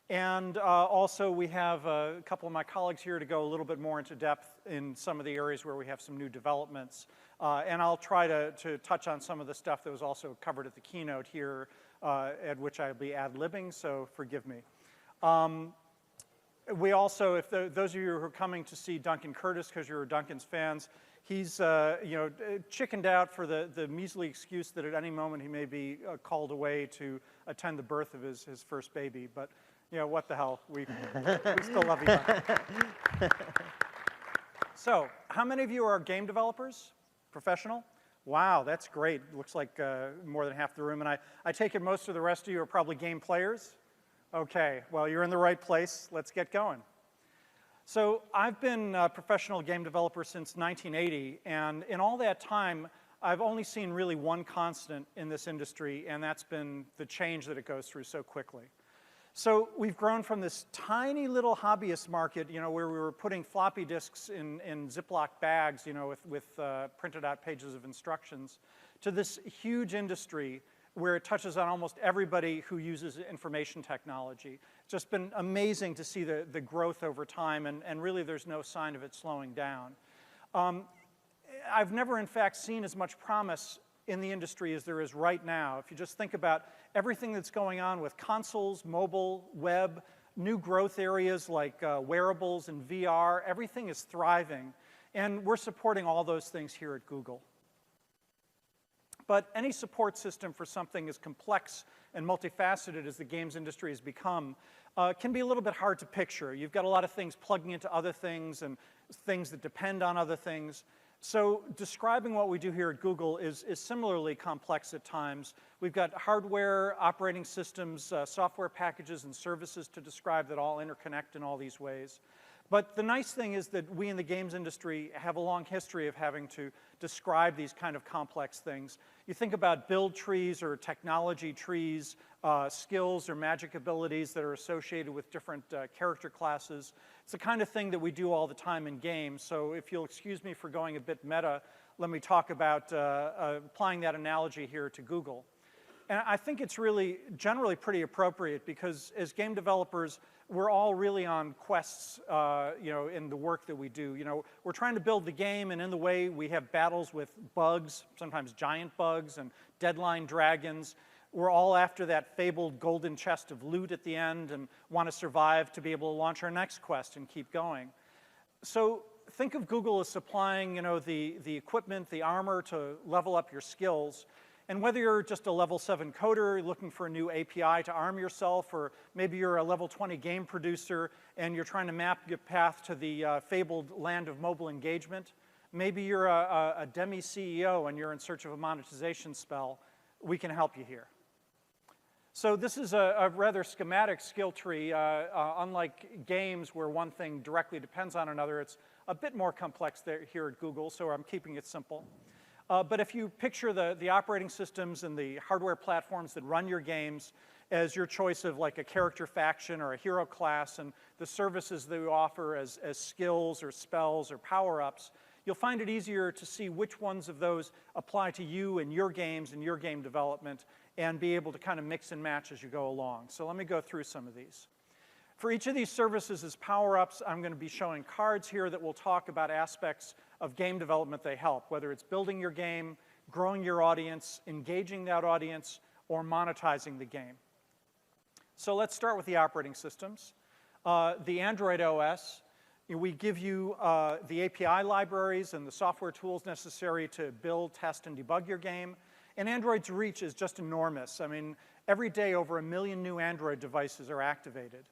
And also we have a couple of my colleagues here to go a little bit more into depth in some of the areas where we have some new developments. And I'll try to touch on some of the stuff that was also covered at the keynote here, at which I'll be ad-libbing, so forgive me. We also, if those of you who are coming to see Duncan Curtis because you're Duncan's fans, he's chickened out for the measly excuse that at any moment he may be called away to attend the birth of his first baby. But what the hell, we still love you, Duncan. So, how many of you are game developers? Professional? Wow, that's great. Looks like more than half the room. And I take it most of the rest of you are probably game players? Okay, well, you're in the right place. Let's get going. So I've been a professional game developer since 1980, and in all that time, I've only seen really one constant in this industry, and that's been the change that it goes through so quickly. So we've grown from this tiny little hobbyist market, where we were putting floppy disks in Ziploc bags, with printed out pages of instructions, to this huge industry where it touches on almost everybody who uses information technology. It's just been amazing to see the growth over time, and really there's no sign of it slowing down. I've never, in fact, seen as much promise in the industry as there is right now. If you just think about everything that's going on with consoles, mobile, web, new growth areas like wearables and VR, everything is thriving. And we're supporting all those things here at Google. But any support system for something as complex and multifaceted as the games industry has become can be a little bit hard to picture. You've got a lot of things plugging into other things and things that depend on other things. So describing what we do here at Google is similarly complex at times. We've got hardware, operating systems, software packages, and services to describe that all interconnect in all these ways. But the nice thing is that we in the games industry have a long history of having to describe these kind of complex things. You think about build trees or technology trees, skills or magic abilities that are associated with different character classes. It's the kind of thing that we do all the time in games. So if you'll excuse me for going a bit meta, let me talk about applying that analogy here to Google. And I think it's really generally pretty appropriate because as game developers, we're all really on quests, in the work that we do. We're trying to build the game, and in the way we have battles with bugs, sometimes giant bugs and deadline dragons. We're all after that fabled golden chest of loot at the end and want to survive to be able to launch our next quest and keep going. So think of Google as supplying, the equipment, the armor to level up your skills. And whether you're just a level 7 coder looking for a new API to arm yourself, or maybe you're a level 20 game producer and you're trying to map your path to the fabled land of mobile engagement, maybe you're a demi-CEO and you're in search of a monetization spell, we can help you here. So this is a rather schematic skill tree. Unlike games where one thing directly depends on another, it's a bit more complex here at Google, so I'm keeping it simple. But if you picture the operating systems and the hardware platforms that run your games as your choice of like a character faction or a hero class, and the services that we offer as skills or spells or power-ups, you'll find it easier to see which ones of those apply to you and your games and your game development and be able to kind of mix and match as you go along. So let me go through some of these. For each of these services as power-ups, I'm going to be showing cards here that will talk about aspects of game development they help, whether it's building your game, growing your audience, engaging that audience, or monetizing the game. So let's start with the operating systems. The Android OS, we give you the API libraries and the software tools necessary to build, test, and debug your game. And Android's reach is just enormous. I mean, every day over 1 million new Android devices are activated.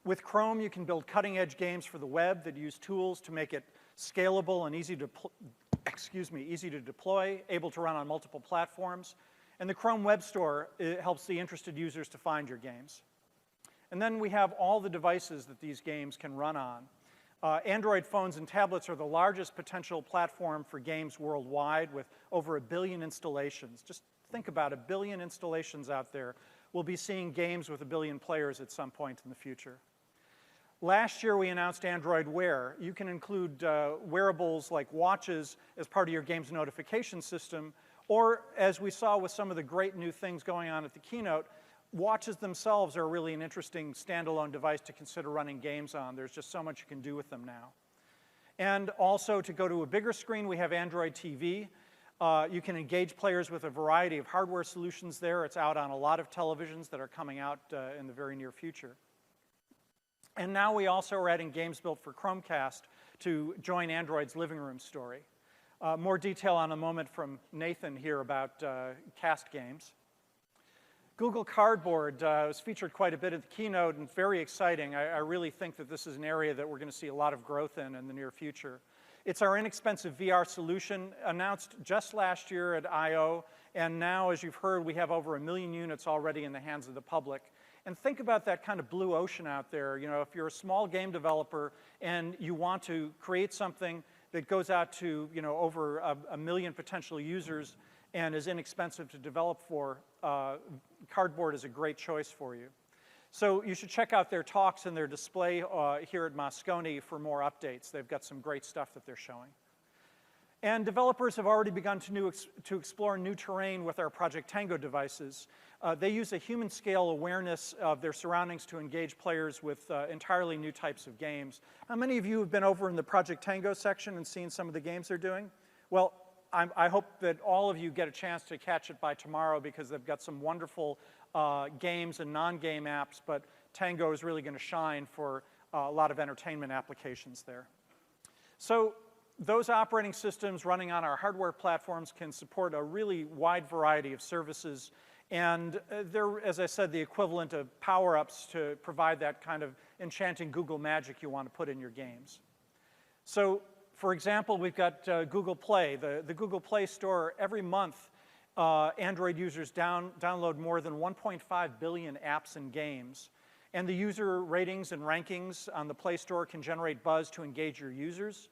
With Chrome, you can build cutting-edge games for the web that use tools to make it scalable and easy to deploy, able to run on multiple platforms. And the Chrome Web Store helps the interested users to find your games. And then we have all the devices that these games can run on. Android phones and tablets are the largest potential platform for games worldwide with over 1 billion installations. Just think about 1 billion installations out there. We'll be seeing games with 1 billion players at some point in the future. Last year, we announced Android Wear. You can include wearables like watches as part of your game's notification system, or as we saw with some of the great new things going on at the keynote, watches themselves are really an interesting standalone device to consider running games on. There's just so much you can do with them now. And also, to go to a bigger screen, we have Android TV. You can engage players with a variety of hardware solutions there. It's out on a lot of televisions that are coming out in the very near future. And now we also are adding games built for Chromecast to join Android's living room story. More detail in a moment from Nathan here about cast games. Google Cardboard was featured quite a bit at the keynote and very exciting. I really think that this is an area that we're going to see a lot of growth in the near future. It's our inexpensive VR solution announced just last year at I/O, and now, as you've heard, we have over 1 million units already in the hands of the public. And think about that kind of blue ocean out there. You know, if you're a small game developer and you want to create something that goes out to, you know, over 1 million potential users and is inexpensive to develop for, Cardboard is a great choice for you. So you should check out their talks and their display here at Moscone for more updates. They've got some great stuff that they're showing. And developers have already begun to explore new terrain with our Project Tango devices. They use a human scale awareness of their surroundings to engage players with entirely new types of games. How many of you have been over in the Project Tango section and seen some of the games they're doing? Well, I hope that all of you get a chance to catch it by tomorrow because they've got some wonderful games and non-game apps, but Tango is really going to shine for a lot of entertainment applications there. So those operating systems running on our hardware platforms can support a really wide variety of services, and they're, as I said, the equivalent of power-ups to provide that kind of enchanting Google magic you want to put in your games. So, for example, we've got Google Play. The Google Play Store, every month, Android users download more than 1.5 billion apps and games. And the user ratings and rankings on the Play Store can generate buzz to engage your users.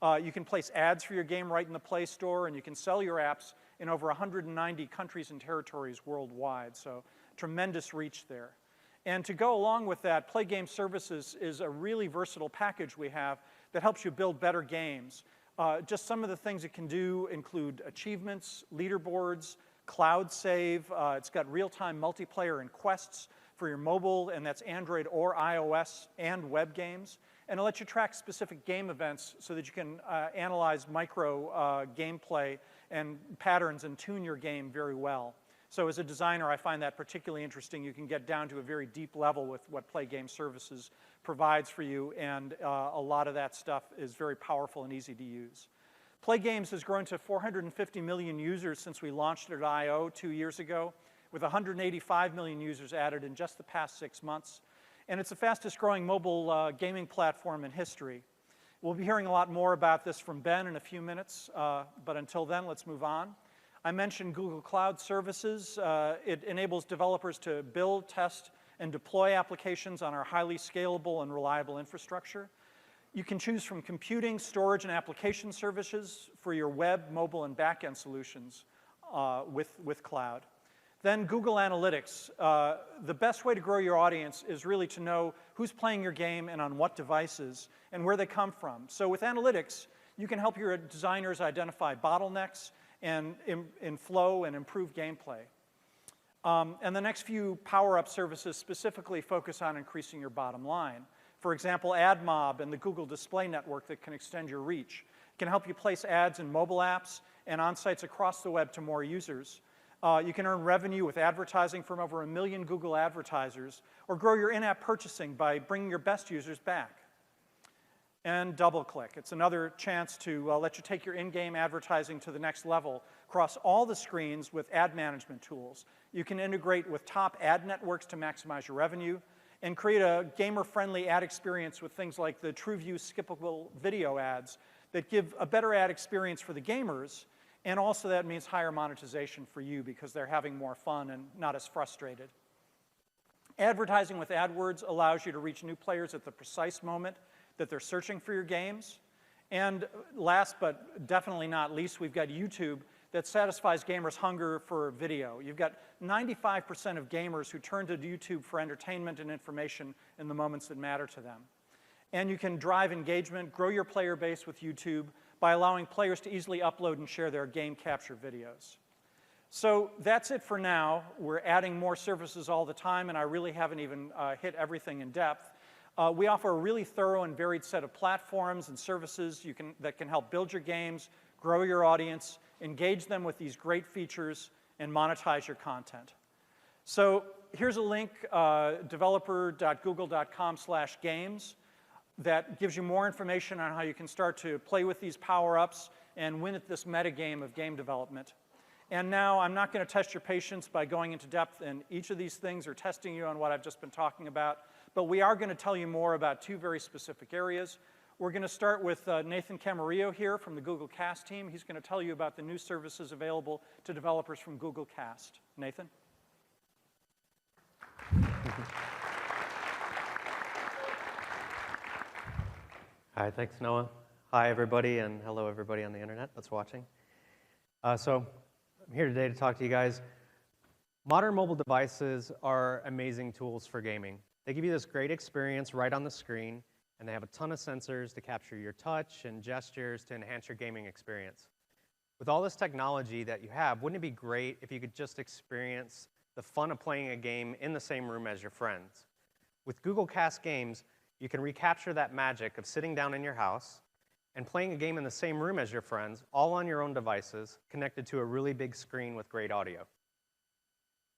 You can place ads for your game right in the Play Store, and you can sell your apps in over 190 countries and territories worldwide. So tremendous reach there. And to go along with that, Play Game Services is a really versatile package we have that helps you build better games. Just some of the things it can do include achievements, leaderboards, cloud save. It's got real-time multiplayer and quests for your mobile, and that's Android or iOS and web games. And it lets you track specific game events so that you can analyze micro gameplay and patterns and tune your game very well. So as a designer, I find that particularly interesting. You can get down to a very deep level with what Play Game Services provides for you, and a lot of that stuff is very powerful and easy to use. Play Games has grown to 450 million users since we launched it at I/O 2 years ago, with 185 million users added in just the past 6 months. And it's the fastest growing mobile gaming platform in history. We'll be hearing a lot more about this from Ben in a few minutes, but until then, let's move on. I mentioned Google Cloud Services. It enables developers to build, test, and deploy applications on our highly scalable and reliable infrastructure. You can choose from computing, storage, and application services for your web, mobile, and backend solutions with cloud. Then Google Analytics. The best way to grow your audience is really to know who's playing your game and on what devices and where they come from. So with Analytics, You can help your designers identify bottlenecks and in flow and improve gameplay. And the next few power-up services specifically focus on increasing your bottom line. For example, AdMob and the Google Display Network that can extend your reach can help you place ads in mobile apps and on sites across the web to more users. You can earn revenue with advertising from over 1 million Google advertisers, or grow your in-app purchasing by bringing your best users back. And DoubleClick. It's another chance to let you take your in-game advertising to the next level across all the screens with ad management tools. You can integrate with top ad networks to maximize your revenue and create a gamer-friendly ad experience with things like the TrueView skippable video ads that give a better ad experience for the gamers, and also that means higher monetization for you because they're having more fun and not as frustrated. Advertising with AdWords allows you to reach new players at the precise moment that they're searching for your games. And last but definitely not least, we've got YouTube that satisfies gamers' hunger for video. You've got 95% of gamers who turn to YouTube for entertainment and information in the moments that matter to them. And you can drive engagement, grow your player base with YouTube by allowing players to easily upload and share their game capture videos. So that's it for now. We're adding more services all the time, and I really haven't even hit everything in depth. We offer a really thorough and varied set of platforms and services that can help build your games, grow your audience, engage them with these great features, and monetize your content. So here's a link, developer.google.com/games, that gives you more information on how you can start to play with these power-ups and win at this metagame of game development. And now I'm not going to test your patience by going into depth in each of these things or testing you on what I've just been talking about, but we are going to tell you more about two very specific areas. We're going to start with Nathan Camarillo here from the Google Cast team. He's going to tell you about the new services available to developers from Google Cast. Nathan? Hi, thanks, Noah. Hi, everybody, and hello, everybody on the internet that's watching. So I'm here today to talk to you guys. Modern mobile devices are amazing tools for gaming. They give you this great experience right on the screen, and they have a ton of sensors to capture your touch and gestures to enhance your gaming experience. With all this technology that you have, wouldn't it be great if you could just experience the fun of playing a game in the same room as your friends? With Google Cast Games, you can recapture that magic of sitting down in your house and playing a game in the same room as your friends, all on your own devices, connected to a really big screen with great audio.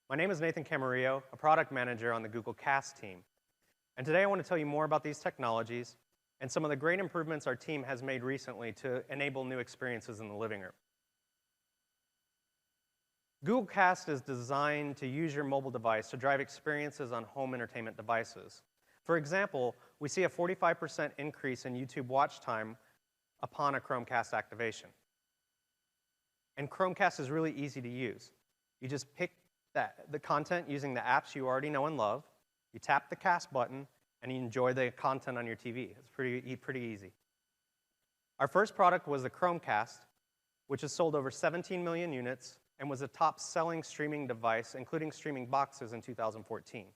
My name is Nathan Camarillo, a product manager on the Google Cast team. And today I want to tell you more about these technologies and some of the great improvements our team has made recently to enable new experiences in the living room. Google Cast is designed to use your mobile device to drive experiences on home entertainment devices. For example, we see a 45% increase in YouTube watch time upon a Chromecast activation. And Chromecast is really easy to use. You just pick the content using the apps you already know and love, you tap the Cast button, and you enjoy the content on your TV. It's pretty easy. Our first product was the Chromecast, which has sold over 17 million units and was a top-selling streaming device, including streaming boxes in 2014.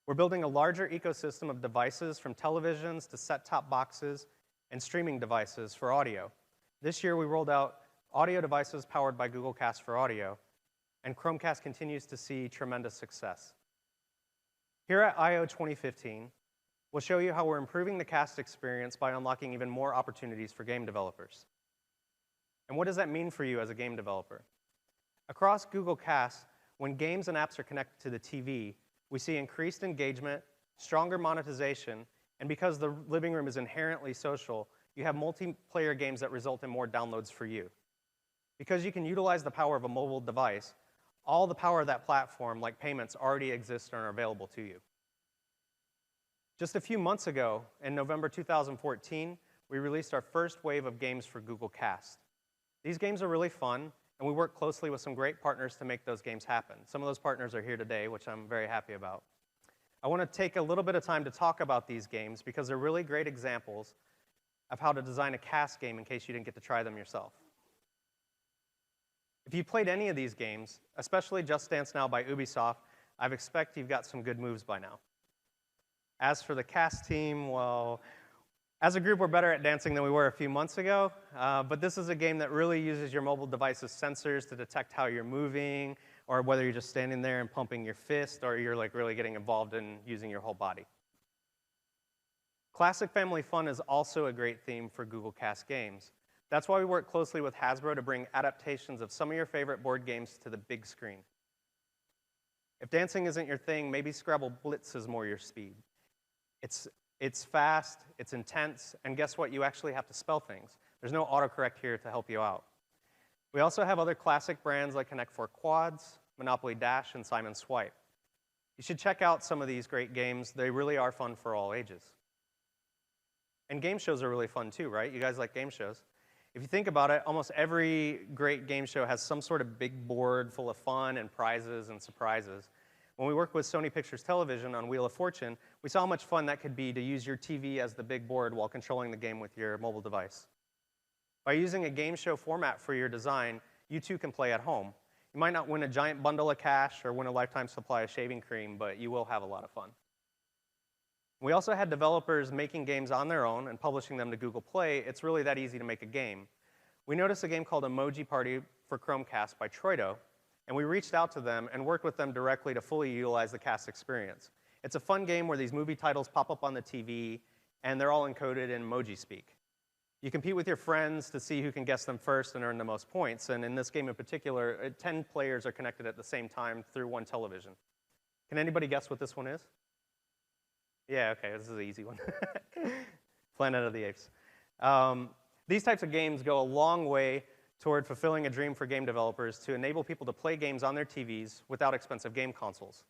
We're building a larger ecosystem of devices, from televisions to set-top boxes and streaming devices for audio. This year, we rolled out audio devices powered by Google Cast for Audio, and Chromecast continues to see tremendous success. Here at I/O 2015, we'll show you how we're improving the Cast experience by unlocking even more opportunities for game developers. And what does that mean for you as a game developer? Across Google Cast, when games and apps are connected to the TV, we see increased engagement, stronger monetization, and because the living room is inherently social, you have multiplayer games that result in more downloads for you. Because you can utilize the power of a mobile device, all the power of that platform, like payments, already exist and are available to you. Just a few months ago, in November 2014, we released our first wave of games for Google Cast. These games are really fun, and we work closely with some great partners to make those games happen. Some of those partners are here today, which I'm very happy about. I want to take a little bit of time to talk about these games because they're really great examples of how to design a Cast game in case you didn't get to try them yourself. If you played any of these games, especially Just Dance Now by Ubisoft, I expect you've got some good moves by now. As for the Cast team, well, As a group, we're better at dancing than we were a few months ago, but this is a game that really uses your mobile device's sensors to detect how you're moving, or whether you're just standing there and pumping your fist, or you're like really getting involved in using your whole body. Classic family fun is also a great theme for Google Cast games. That's why we work closely with Hasbro to bring adaptations of some of your favorite board games to the big screen. If dancing isn't your thing, maybe Scrabble Blitz is more your speed. It's fast, it's intense, and guess what? You actually have to spell things. There's no autocorrect here to help you out. We also have other classic brands like Connect 4 Quads, Monopoly Dash, and Simon Swipe. You should check out some of these great games. They really are fun for all ages. And game shows are really fun too, right? You guys like game shows. If you think about it, almost every great game show has some sort of big board full of fun and prizes and surprises. When we worked with Sony Pictures Television on Wheel of Fortune, we saw how much fun that could be to use your TV as the big board while controlling the game with your mobile device. By using a game show format for your design, you too can play at home. You might not win a giant bundle of cash or win a lifetime supply of shaving cream, but you will have a lot of fun. We also had developers making games on their own and publishing them to Google Play. It's really that easy to make a game. We noticed a game called Emoji Party for Chromecast by Troido, and we reached out to them and worked with them directly to fully utilize the cast experience. It's a fun game where these movie titles pop up on the TV, and they're all encoded in emoji speak. You compete with your friends to see who can guess them first and earn the most points, and in this game in particular, 10 players are connected at the same time through one television. Can anybody guess what this one is? Yeah, okay, this is an easy one. Planet of the Apes. These types of games go a long way toward fulfilling a dream for game developers to enable people to play games on their TVs without expensive game consoles.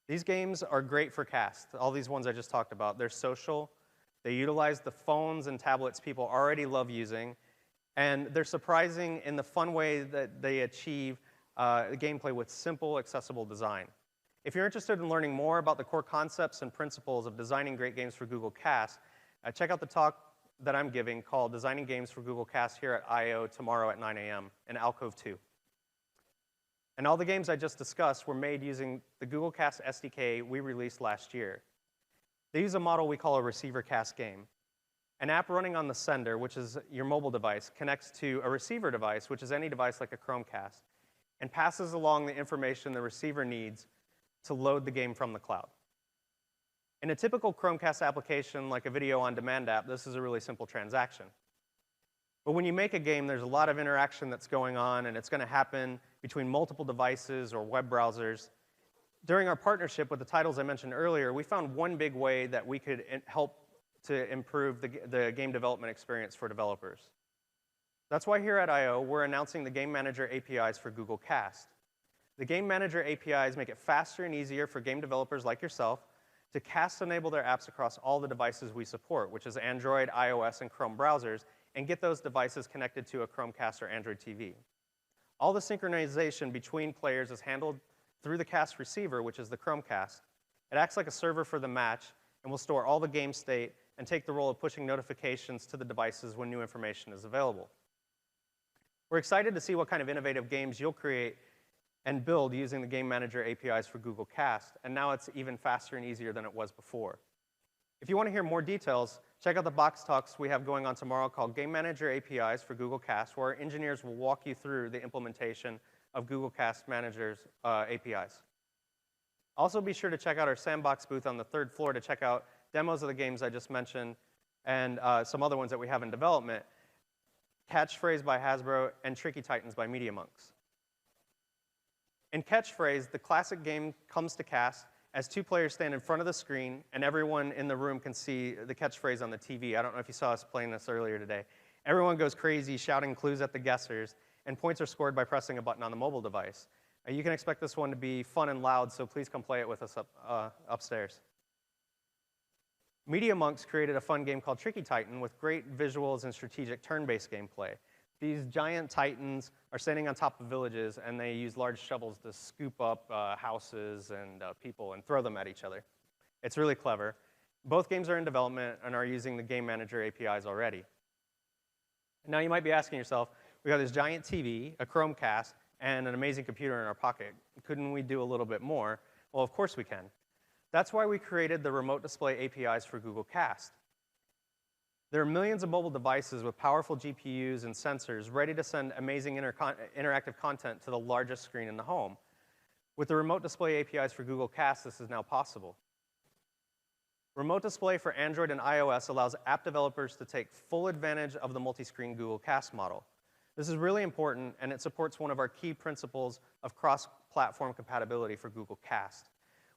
These games are great for cast, all these ones I just talked about. They're social, they utilize the phones and tablets people already love using, and they're surprising in the fun way that they achieve gameplay with simple, accessible design. If you're interested in learning more about the core concepts and principles of designing great games for Google Cast, check out the talk that I'm giving called Designing Games for Google Cast here at I/O tomorrow at 9 a.m. in Alcove 2. And all the games I just discussed were made using the Google Cast SDK we released last year. They use a model we call a receiver cast game. An app running on the sender, which is your mobile device, connects to a receiver device, which is any device like a Chromecast, and passes along the information the receiver needs to load the game from the cloud. In a typical Chromecast application, like a video on demand app, this is a really simple transaction. But when you make a game, there's a lot of interaction that's going on, and it's going to happen between multiple devices or web browsers. During our partnership with the titles I mentioned earlier, we found one big way that we could help to improve the game development experience for developers. That's why here at I/O, we're announcing the Game Manager APIs for Google Cast. The Game Manager APIs make it faster and easier for game developers like yourself to cast-enable their apps across all the devices we support, which is Android, iOS, and Chrome browsers, and get those devices connected to a Chromecast or Android TV. All the synchronization between players is handled through the cast receiver, which is the Chromecast. It acts like a server for the match and will store all the game state and take the role of pushing notifications to the devices when new information is available. We're excited to see what kind of innovative games you'll create and build using the Game Manager APIs for Google Cast, and now it's even faster and easier than it was before. If you want to hear more details, check out the box talks we have going on tomorrow called Game Manager APIs for Google Cast, where our engineers will walk you through the implementation of Google Cast Manager's APIs. Also, be sure to check out our sandbox booth on the 3rd floor to check out demos of the games I just mentioned and some other ones that we have in development, Catchphrase by Hasbro and Tricky Titans by Media Monks. In Catchphrase, the classic game comes to cast as 2 players stand in front of the screen, and everyone in the room can see the catchphrase on the TV. I don't know if you saw us playing this earlier today. Everyone goes crazy, shouting clues at the guessers, and points are scored by pressing a button on the mobile device. You can expect this one to be fun and loud, so please come play it with us upstairs. Media Monks created a fun game called Tricky Titan with great visuals and strategic turn-based gameplay. These giant titans are standing on top of villages, and they use large shovels to scoop up houses and people and throw them at each other. It's really clever. Both games are in development and are using the Game Manager APIs already. Now you might be asking yourself, we got this giant TV, a Chromecast, and an amazing computer in our pocket. Couldn't we do a little bit more? Well, of course we can. That's why we created the Remote Display APIs for Google Cast. There are millions of mobile devices with powerful GPUs and sensors ready to send amazing interactive content to the largest screen in the home. With the Remote Display APIs for Google Cast, this is now possible. Remote Display for Android and iOS allows app developers to take full advantage of the multi-screen Google Cast model. This is really important, and it supports one of our key principles of cross-platform compatibility for Google Cast.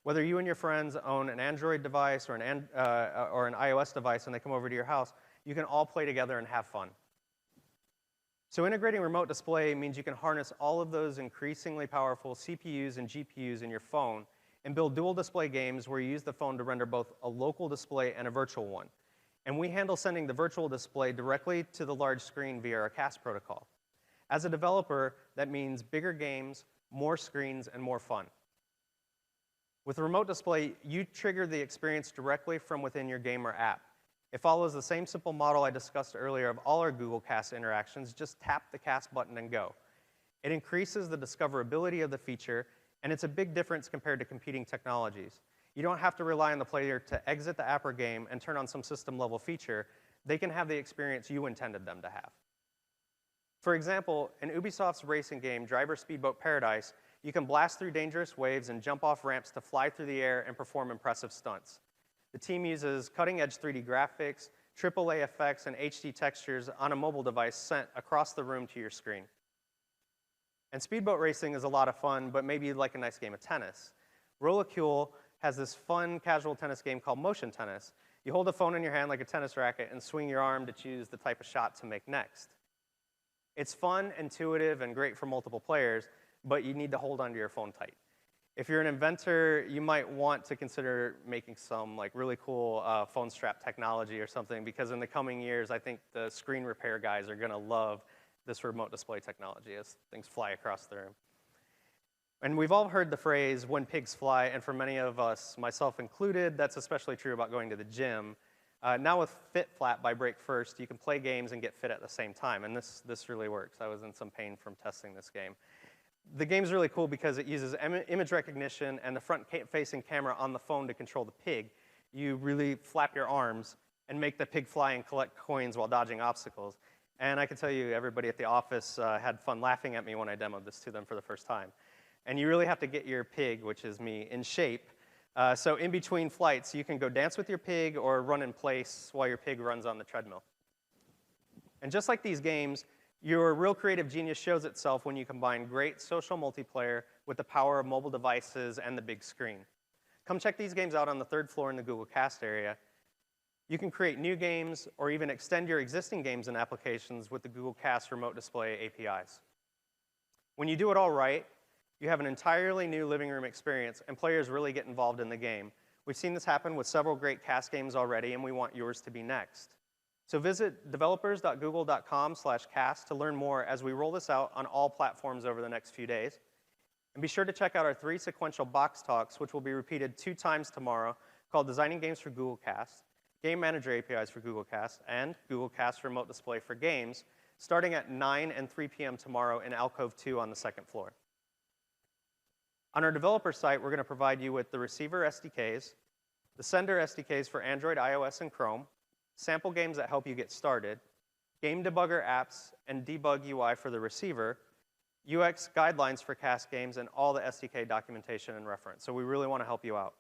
Whether you and your friends own an Android device or an iOS device and they come over to your house, you can all play together and have fun. So integrating Remote Display means you can harness all of those increasingly powerful CPUs and GPUs in your phone and build dual display games where you use the phone to render both a local display and a virtual one. And we handle sending the virtual display directly to the large screen via our Cast protocol. As a developer, that means bigger games, more screens, and more fun. With Remote Display, you trigger the experience directly from within your game or app. It follows the same simple model I discussed earlier of all our Google Cast interactions. Just tap the Cast button and go. It increases the discoverability of the feature, and it's a big difference compared to competing technologies. You don't have to rely on the player to exit the app or game and turn on some system-level feature. They can have the experience you intended them to have. For example, in Ubisoft's racing game, Driver Speedboat Paradise, you can blast through dangerous waves and jump off ramps to fly through the air and perform impressive stunts. The team uses cutting-edge 3D graphics, AAA effects, and HD textures on a mobile device sent across the room to your screen. And speedboat racing is a lot of fun, but maybe you'd like a nice game of tennis. Rollicule has this fun, casual tennis game called Motion Tennis. You hold a phone in your hand like a tennis racket and swing your arm to choose the type of shot to make next. It's fun, intuitive, and great for multiple players, but you need to hold onto your phone tight. If you're an inventor, you might want to consider making some really cool phone strap technology or something, because in the coming years, I think the screen repair guys are gonna love this Remote Display technology as things fly across the room. And we've all heard the phrase, when pigs fly, and for many of us, myself included, that's especially true about going to the gym. Now with FitFlat by Break First, you can play games and get fit at the same time, and this really works. I was in some pain from testing this game. The game's really cool because it uses image recognition and the front-facing camera on the phone to control the pig. You really flap your arms and make the pig fly and collect coins while dodging obstacles. And I can tell you, everybody at the office had fun laughing at me when I demoed this to them for the first time. And you really have to get your pig, which is me, in shape. So in between flights, you can go dance with your pig or run in place while your pig runs on the treadmill. And just like these games, your real creative genius shows itself when you combine great social multiplayer with the power of mobile devices and the big screen. Come check these games out on the 3rd floor in the Google Cast area. You can create new games or even extend your existing games and applications with the Google Cast Remote Display APIs. When you do it all right, you have an entirely new living room experience, and players really get involved in the game. We've seen this happen with several great Cast games already, and we want yours to be next. So visit developers.google.com/cast to learn more as we roll this out on all platforms over the next few days. And be sure to check out our 3 sequential box talks, which will be repeated 2 times tomorrow, called Designing Games for Google Cast, Game Manager APIs for Google Cast, and Google Cast Remote Display for Games, starting at 9 and 3 p.m. tomorrow in Alcove 2 on the 2nd floor. On our developer site, we're going to provide you with the receiver SDKs, the sender SDKs for Android, iOS, and Chrome, sample games that help you get started, game debugger apps and debug UI for the receiver, UX guidelines for Cast games, and all the SDK documentation and reference. So we really want to help you out.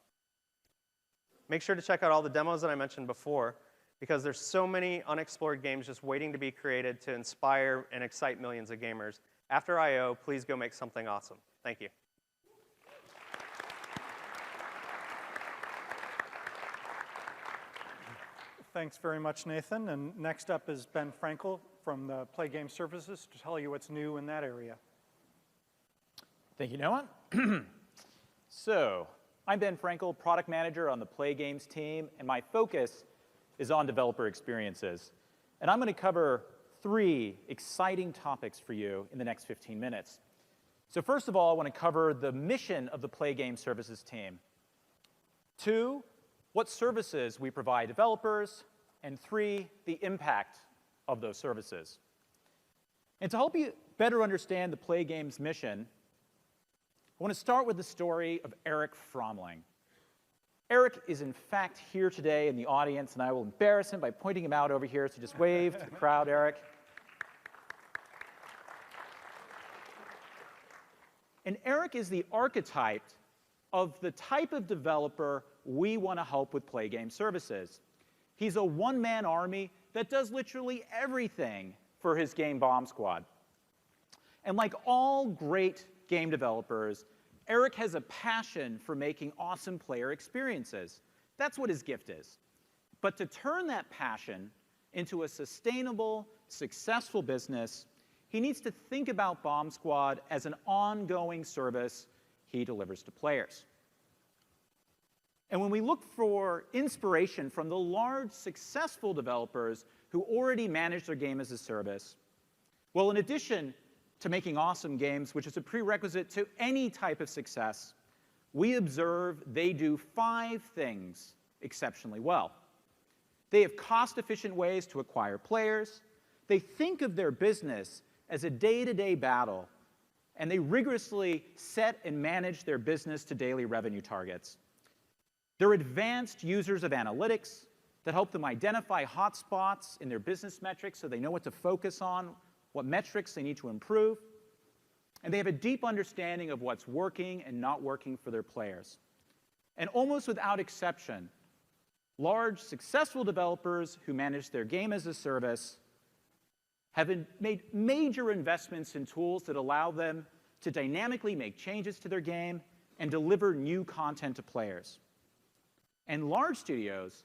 Make sure to check out all the demos that I mentioned before, because there's so many unexplored games just waiting to be created to inspire and excite millions of gamers. After I/O, please go make something awesome. Thank you. Thanks very much, Nathan. And next up is Ben Frankel from the Play Game Services to tell you what's new in that area. Thank you, Noah. So, I'm Ben Frankel, product manager on the Play Games team, and my focus is on developer experiences. And I'm going to cover 3 exciting topics for you in the next 15 minutes. So first of all, I want to cover the mission of the Play Game Services team. 2, what services we provide developers, and 3, the impact of those services. And to help you better understand the Play Games mission, I want to start with the story of Eric Fromling. Eric is in fact here today in the audience, and I will embarrass him by pointing him out over here, so just wave to the crowd, Eric. And Eric is the archetype of the type of developer we want to help with Play Game Services. He's a one-man army that does literally everything for his game Bomb Squad. And like all great game developers, Eric has a passion for making awesome player experiences. That's what his gift is. But to turn that passion into a sustainable, successful business, he needs to think about Bomb Squad as an ongoing service he delivers to players. And when we look for inspiration from the large, successful developers who already manage their game as a service, well, in addition to making awesome games, which is a prerequisite to any type of success, we observe they do 5 things exceptionally well. They have cost-efficient ways to acquire players, they think of their business as a day-to-day battle, and they rigorously set and manage their business to daily revenue targets. They're advanced users of analytics that help them identify hotspots in their business metrics so they know what to focus on, what metrics they need to improve, and they have a deep understanding of what's working and not working for their players. And almost without exception, large, successful developers who manage their game as a service have made major investments in tools that allow them to dynamically make changes to their game and deliver new content to players. And large studios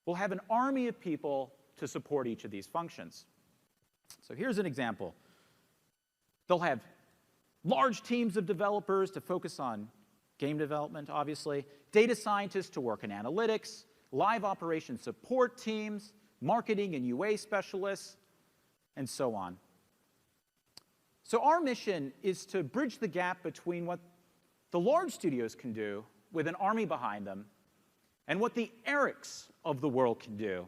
will have an army of people to support each of these functions. So here's an example. They'll have large teams of developers to focus on game development, obviously, data scientists to work in analytics, live operations support teams, marketing and UA specialists, and so on. So our mission is to bridge the gap between what the large studios can do with an army behind them and what the Erics of the world can do,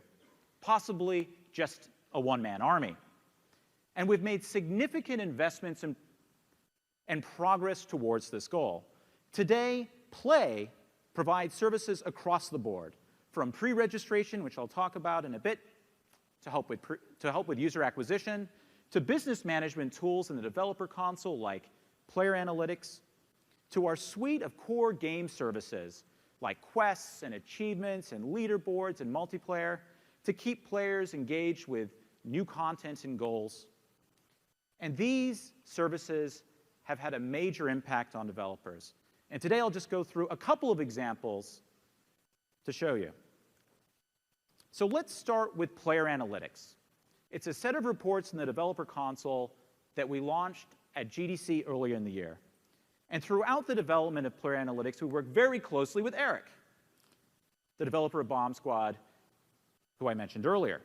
possibly just a one-man army. And we've made significant investments and progress towards this goal. Today, Play provides services across the board, from pre-registration, which I'll talk about in a bit, to help with user acquisition, to business management tools in the developer console like player analytics, to our suite of core game services like quests and achievements and leaderboards and multiplayer to keep players engaged with new content and goals. And these services have had a major impact on developers. And today I'll just go through a couple of examples to show you. So let's start with Player Analytics. It's a set of reports in the developer console that we launched at GDC earlier in the year. And throughout the development of Player Analytics, we worked very closely with Eric, the developer of Bomb Squad, who I mentioned earlier.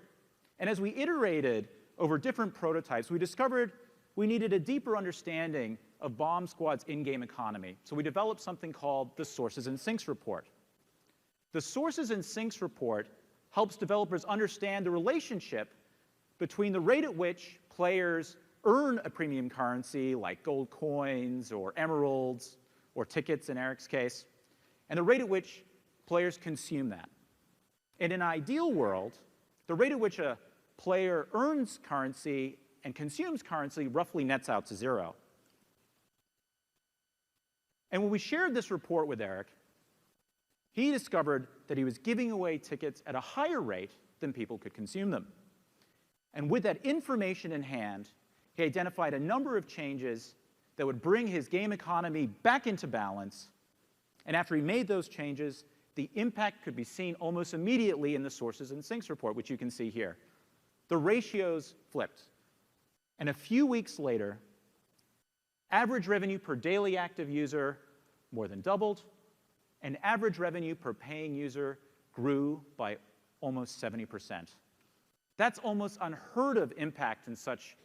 And as we iterated over different prototypes, we discovered we needed a deeper understanding of Bomb Squad's in-game economy. So we developed something called the Sources and Sinks Report. The Sources and Sinks Report helps developers understand the relationship between the rate at which players earn a premium currency like gold coins or emeralds or tickets in Eric's case, and the rate at which players consume that. In an ideal world, the rate at which a player earns currency and consumes currency roughly nets out to 0. And when we shared this report with Eric, he discovered that he was giving away tickets at a higher rate than people could consume them. And with that information in hand, he identified a number of changes that would bring his game economy back into balance. And after he made those changes, the impact could be seen almost immediately in the Sources and Sinks report, which you can see here. The ratios flipped. And a few weeks later, average revenue per daily active user more than doubled, and average revenue per paying user grew by almost 70%. That's almost unheard of impact in such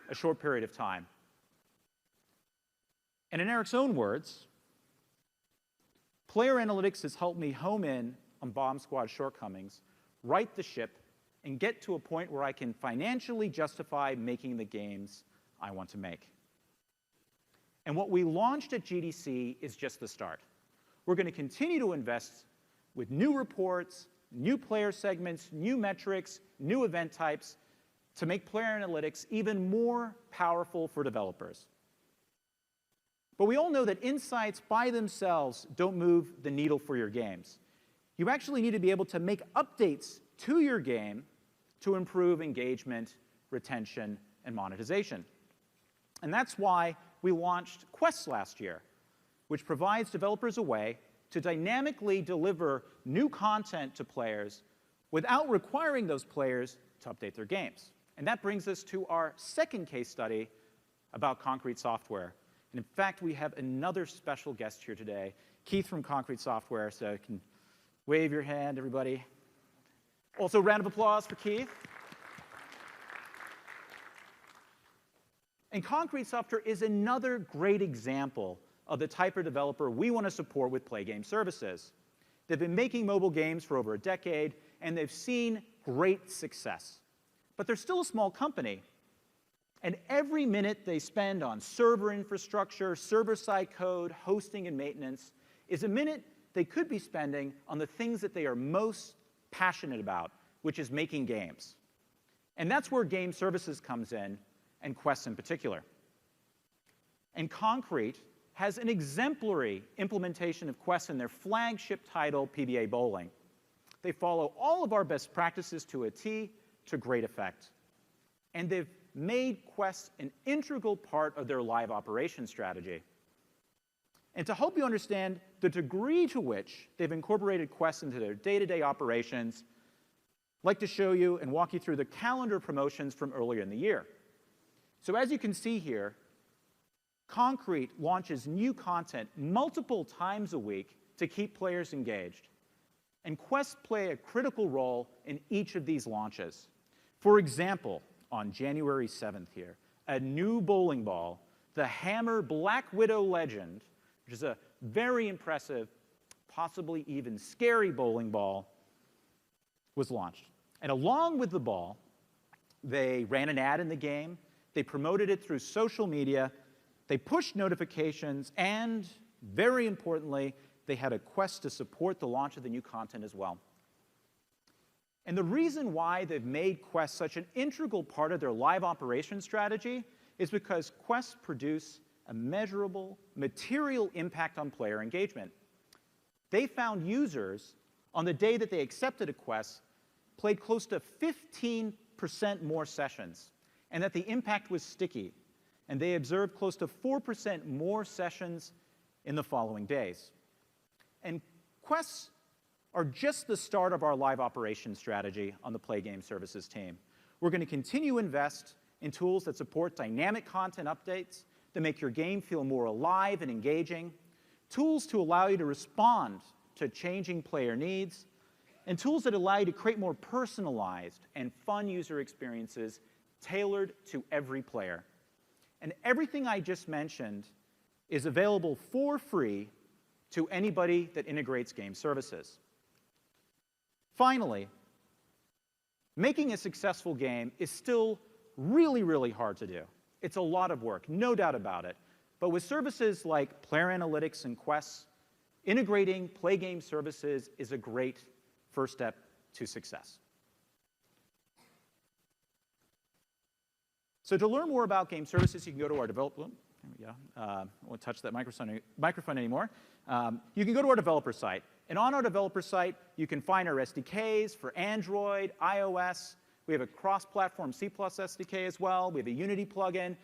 a short period of time. And in Eric's own words, Player Analytics has helped me home in on Bomb Squad's shortcomings, right the ship, and get to a point where I can financially justify making the games I want to make. And what we launched at GDC is just the start. we're going to continue to invest with new reports, new player segments, new metrics, new event types to make player analytics even more powerful for developers. But we all know that insights by themselves don't move the needle for your games. You actually need to be able to make updates to your game to improve engagement, retention, and monetization. And that's why we launched Quests last year, which provides developers a way to dynamically deliver new content to players without requiring those players to update their games. And that brings us to our second case study about Concrete Software. And in fact, we have another special guest here today, Keith from Concrete Software, so you can wave your hand, everybody. Also, a round of applause for Keith. And Concrete Software is another great example of the type of developer we want to support with Play Game Services. They've been making mobile games for over a decade, and they've seen great success. But they're still a small company. And every minute they spend on server infrastructure, server-side code, hosting, and maintenance is a minute they could be spending on the things that they are most passionate about, which is making games. And that's where Game Services comes in, and Quests in particular. And Concrete has an exemplary implementation of Quests in their flagship title, PBA Bowling. They follow all of our best practices to a T to great effect. And they've made Quests an integral part of their live operations strategy. And to help you understand the degree to which they've incorporated Quests into their day-to-day operations, I'd like to show you and walk you through the calendar promotions from earlier in the year. So as you can see here, Concrete launches new content multiple times a week to keep players engaged. And Quests play a critical role in each of these launches. For example, on January 7th here, a new bowling ball, the Hammer Black Widow Legend, which is a very impressive, possibly even scary bowling ball, was launched. And along with the ball, they ran an ad in the game, they promoted it through social media, they pushed notifications, and very importantly, they had a quest to support the launch of the new content as well. And the reason why they've made Quests such an integral part of their live operations strategy is because Quests produce a measurable, material impact on player engagement. They found users, on the day that they accepted a quest, played close to 15% more sessions, and that the impact was sticky. And they observed close to 4% more sessions in the following days. And Quests are just the start of our live operations strategy on the Play Game Services team. We're going to continue to invest in tools that support dynamic content updates, that make your game feel more alive and engaging, tools to allow you to respond to changing player needs, and tools that allow you to create more personalized and fun user experiences tailored to every player. And everything I just mentioned is available for free to anybody that integrates Game Services. Finally, making a successful game is still really, really hard to do. It's a lot of work, no doubt about it. But with services like Player Analytics and Quests, integrating Play Game Services is a great first step to success. So to learn more about Game Services, you can go to our developer. There we go. I won't touch that microphone anymore. You can go to our developer site. And on our developer site, you can find our SDKs for Android, iOS. We have a cross-platform C+ SDK as well. We have a Unity plugin.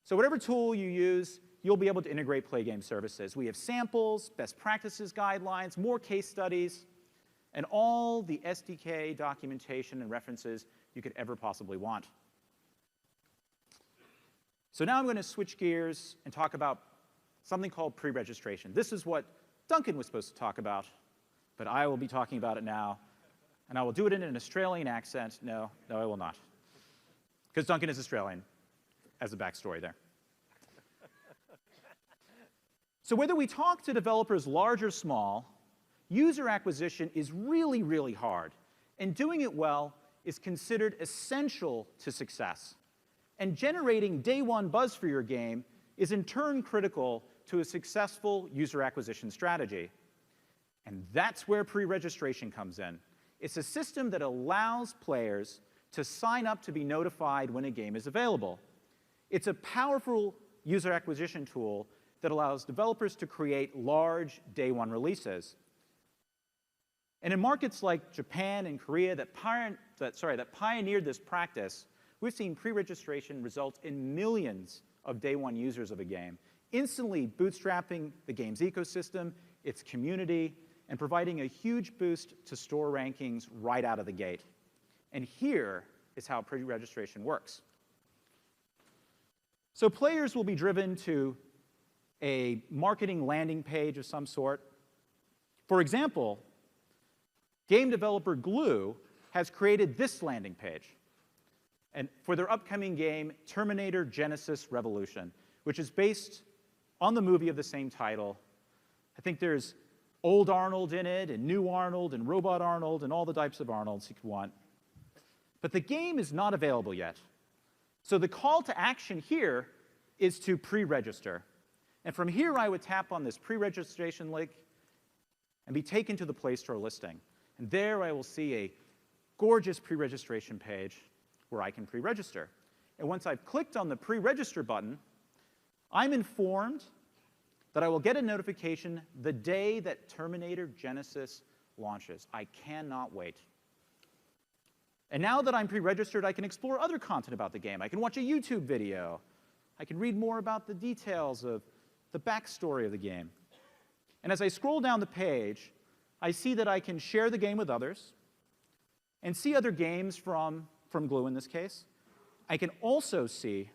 So whatever tool you use, you'll be able to integrate Play Game Services. We have samples, best practices guidelines, more case studies, and all the SDK documentation and references you could ever possibly want. So now I'm going to switch gears and talk about something called pre-registration. This is what Duncan was supposed to talk about, but I will be talking about it now. And I will do it in an Australian accent. No, I will not. Because Duncan is Australian, as a backstory there. So whether we talk to developers large or small, user acquisition is really, really hard. And doing it well is considered essential to success. And generating day one buzz for your game is in turn critical to a successful user acquisition strategy. And that's where pre-registration comes in. It's a system that allows players to sign up to be notified when a game is available. It's a powerful user acquisition tool that allows developers to create large day-one releases. And in markets like Japan and Korea that pioneered this practice, we've seen pre-registration result in millions of day-one users of a game, instantly bootstrapping the game's ecosystem, its community, and providing a huge boost to store rankings right out of the gate. And here is how pre-registration works. So players will be driven to a marketing landing page of some sort. For example, game developer Glue has created this landing page and for their upcoming game, Terminator Genisys Revolution, which is based on the movie of the same title. I think there's old Arnold in it, and new Arnold, and robot Arnold, and all the types of Arnolds you could want. But the game is not available yet. So the call to action here is to pre-register. And from here, I would tap on this pre-registration link and be taken to the Play Store listing. And there I will see a gorgeous pre-registration page where I can pre-register. And once I've clicked on the pre-register button, I'm informed that I will get a notification the day that Terminator Genisys launches. I cannot wait. And now that I'm pre-registered, I can explore other content about the game. I can watch a YouTube video. I can read more about the details of the backstory of the game. And as I scroll down the page, I see that I can share the game with others and see other games from Glue in this case. I can also see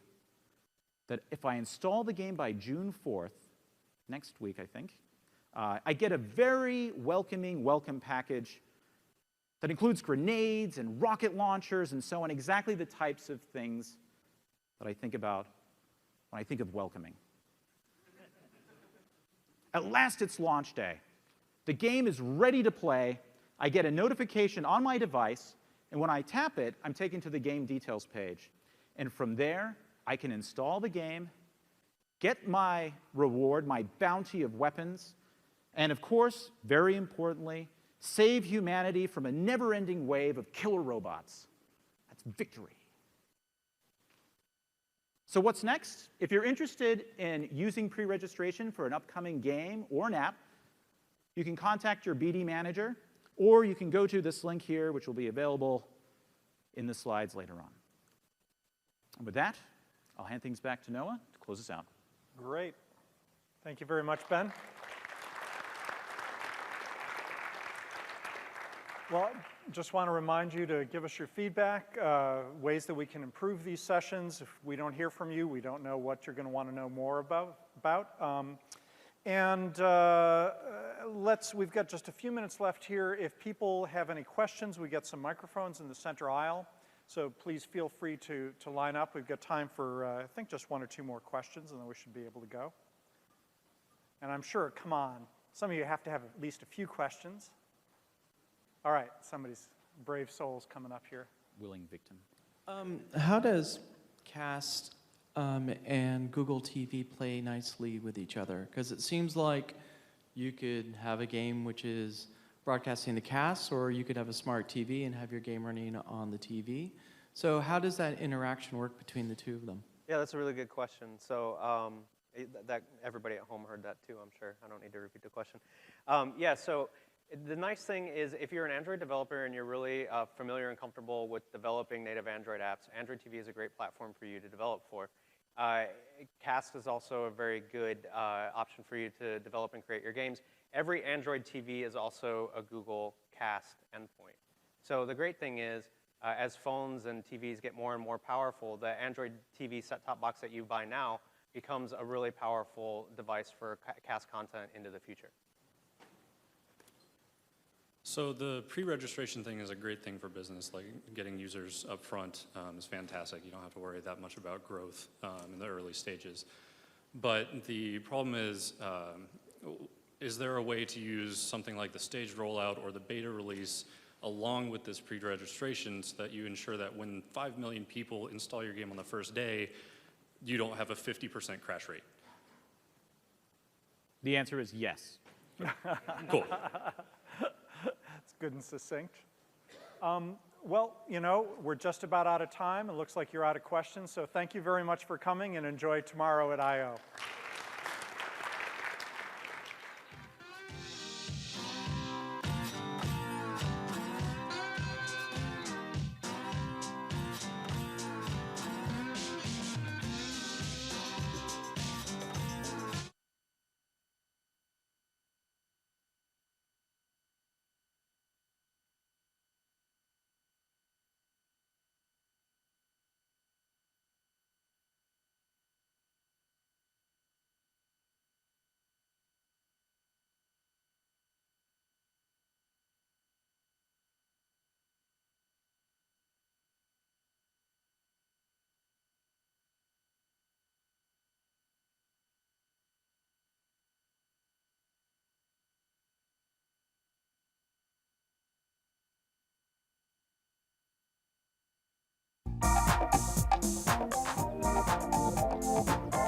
that if I install the game by June 4th, next week, I think, I get a very welcoming welcome package that includes grenades and rocket launchers and so on, exactly the types of things that I think about when I think of welcoming. At last, it's launch day. The game is ready to play. I get a notification on my device, and when I tap it, I'm taken to the game details page. And from there, I can install the game, get my reward, my bounty of weapons, and of course, very importantly, save humanity from a never-ending wave of killer robots. That's victory. So what's next? If you're interested in using pre-registration for an upcoming game or an app, you can contact your BD manager, or you can go to this link here, which will be available in the slides later on. And with that, I'll hand things back to Noah to close us out. Great. Thank you very much, Ben. Well, just want to remind you to give us your feedback, ways that we can improve these sessions. If we don't hear from you, we don't know what you're going to want to know more about. We've got just a few minutes left here. If people have any questions, we got some microphones in the center aisle. So please feel free to line up. We've got time for, I think, just one or two more questions, and then we should be able to go. And I'm sure, come on, some of you have to have at least a few questions. All right, somebody's brave soul's coming up here. Willing victim. How does Cast and Google TV play nicely with each other? Because it seems like you could have a game which is broadcasting the Cast, or you could have a smart TV and have your game running on the TV. So how does that interaction work between the two of them? Yeah, that's a really good question. So that everybody at home heard that too, I'm sure. I don't need to repeat the question. Yeah, so the nice thing is if you're an Android developer and you're really familiar and comfortable with developing native Android apps, Android TV is a great platform for you to develop for. Cast is also a very good option for you to develop and create your games. Every Android TV is also a Google Cast endpoint. So the great thing is, as phones and TVs get more and more powerful, the Android TV set-top box that you buy now becomes a really powerful device for Cast content into the future. So the pre-registration thing is a great thing for business. Like getting users up front is fantastic. You don't have to worry that much about growth in the early stages. But the problem is there a way to use something like the staged rollout or the beta release along with this pre-registration so that you ensure that when 5 million people install your game on the first day, you don't have a 50% crash rate? The answer is yes. Cool. It's good and succinct. Well, you know, we're just about out of time. It looks like you're out of questions, so thank you very much for coming, and enjoy tomorrow at I/O.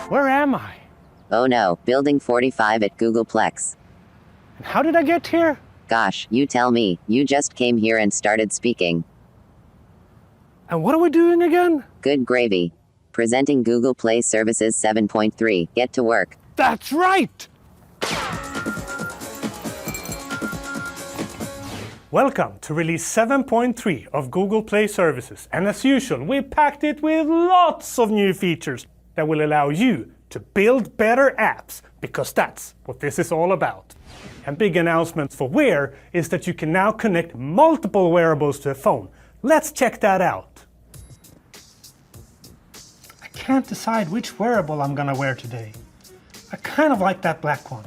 Where am I? Oh no, Building 45 at Googleplex. And how did I get here? Gosh, you tell me. You just came here and started speaking. And what are we doing again? Good gravy. Presenting Google Play Services 7.3. Get to work. That's right! Welcome to release 7.3 of Google Play Services. And as usual, we packed it with lots of new features that will allow you to build better apps, because that's what this is all about. And big announcements for Wear is that you can now connect multiple wearables to a phone. Let's check that out. I can't decide which wearable I'm gonna wear today. I kind of like that black one.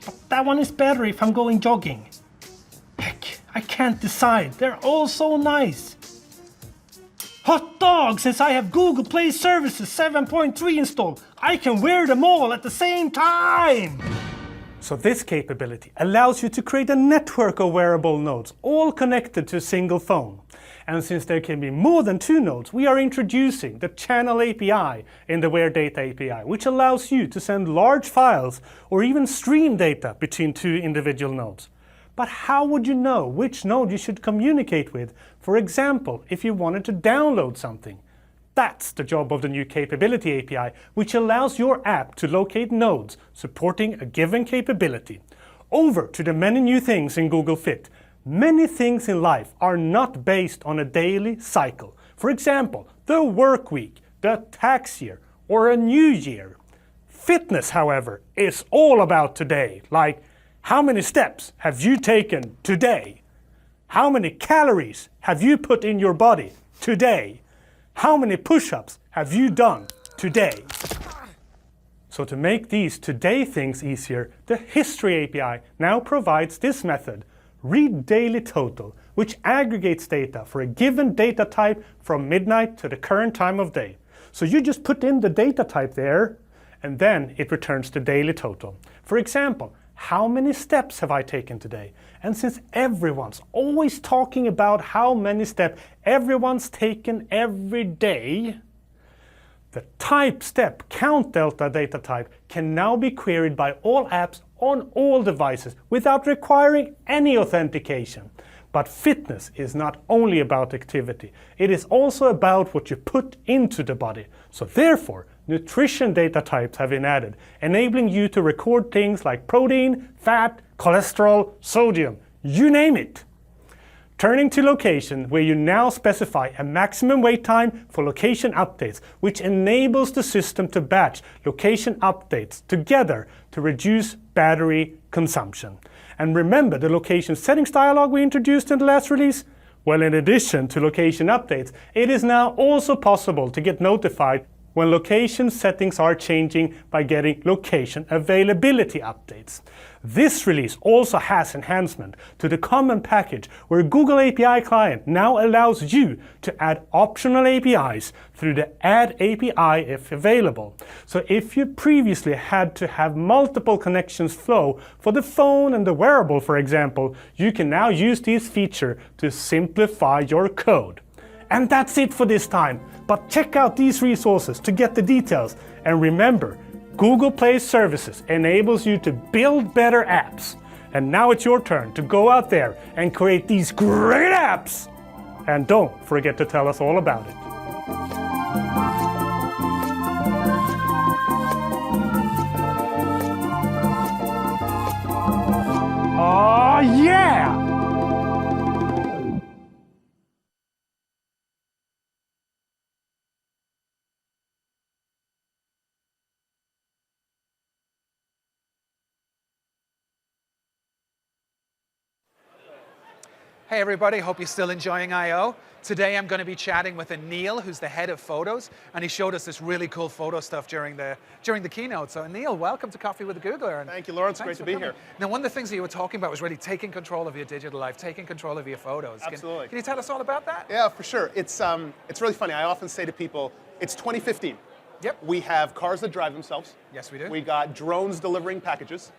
But that one is better if I'm going jogging. Heck, I can't decide. They're all so nice. Hot dog! Since I have Google Play Services 7.3 installed, I can wear them all at the same time! So this capability allows you to create a network of wearable nodes, all connected to a single phone. And since there can be more than 2 nodes, we are introducing the Channel API in the Wear Data API, which allows you to send large files or even stream data between 2 individual nodes. But how would you know which node you should communicate with? For example, if you wanted to download something. That's the job of the new Capability API, which allows your app to locate nodes supporting a given capability. Over to the many new things in Google Fit. Many things in life are not based on a daily cycle. For example, the work week, the tax year, or a new year. Fitness, however, is all about today, like how many steps have you taken today? How many calories have you put in your body today? How many push-ups have you done today? So to make these today things easier, the History API now provides this method, Read Daily Total, which aggregates data for a given data type from midnight to the current time of day. So you just put in the data type there, and then it returns the daily total. For example, how many steps have I taken today? And since everyone's always talking about how many steps everyone's taken every day, the type step count delta data type can now be queried by all apps on all devices without requiring any authentication. But fitness is not only about activity, it is also about what you put into the body. So therefore, nutrition data types have been added, enabling you to record things like protein, fat, cholesterol, sodium, you name it. Turning to location, where you now specify a maximum wait time for location updates, which enables the system to batch location updates together to reduce battery consumption. And remember the location settings dialog we introduced in the last release? Well, in addition to location updates, it is now also possible to get notified when location settings are changing by getting location availability updates. This release also has enhancement to the common package where Google API Client now allows you to add optional APIs through the Add API if available. So if you previously had to have multiple connections flow for the phone and the wearable, for example, you can now use this feature to simplify your code. And that's it for this time, but check out these resources to get the details. And remember, Google Play Services enables you to build better apps. And now it's your turn to go out there and create these great apps. And don't forget to tell us all about it. Oh yeah! Hey everybody, hope you're still enjoying I.O. Today I'm going to be chatting with Anil, who's the head of photos, and he showed us this really cool photo stuff during the keynote. So Anil, welcome to Coffee with a Googler. And thank you, Lawrence. Great thanks to for be coming. here. Now, one of the things that you were talking about was really taking control of your digital life, taking control of your photos. Absolutely. Can you tell us all about that? Yeah, for sure. It's really funny. I often say to people, it's 2015. Yep. We have cars that drive themselves. Yes, we do. We got drones delivering packages.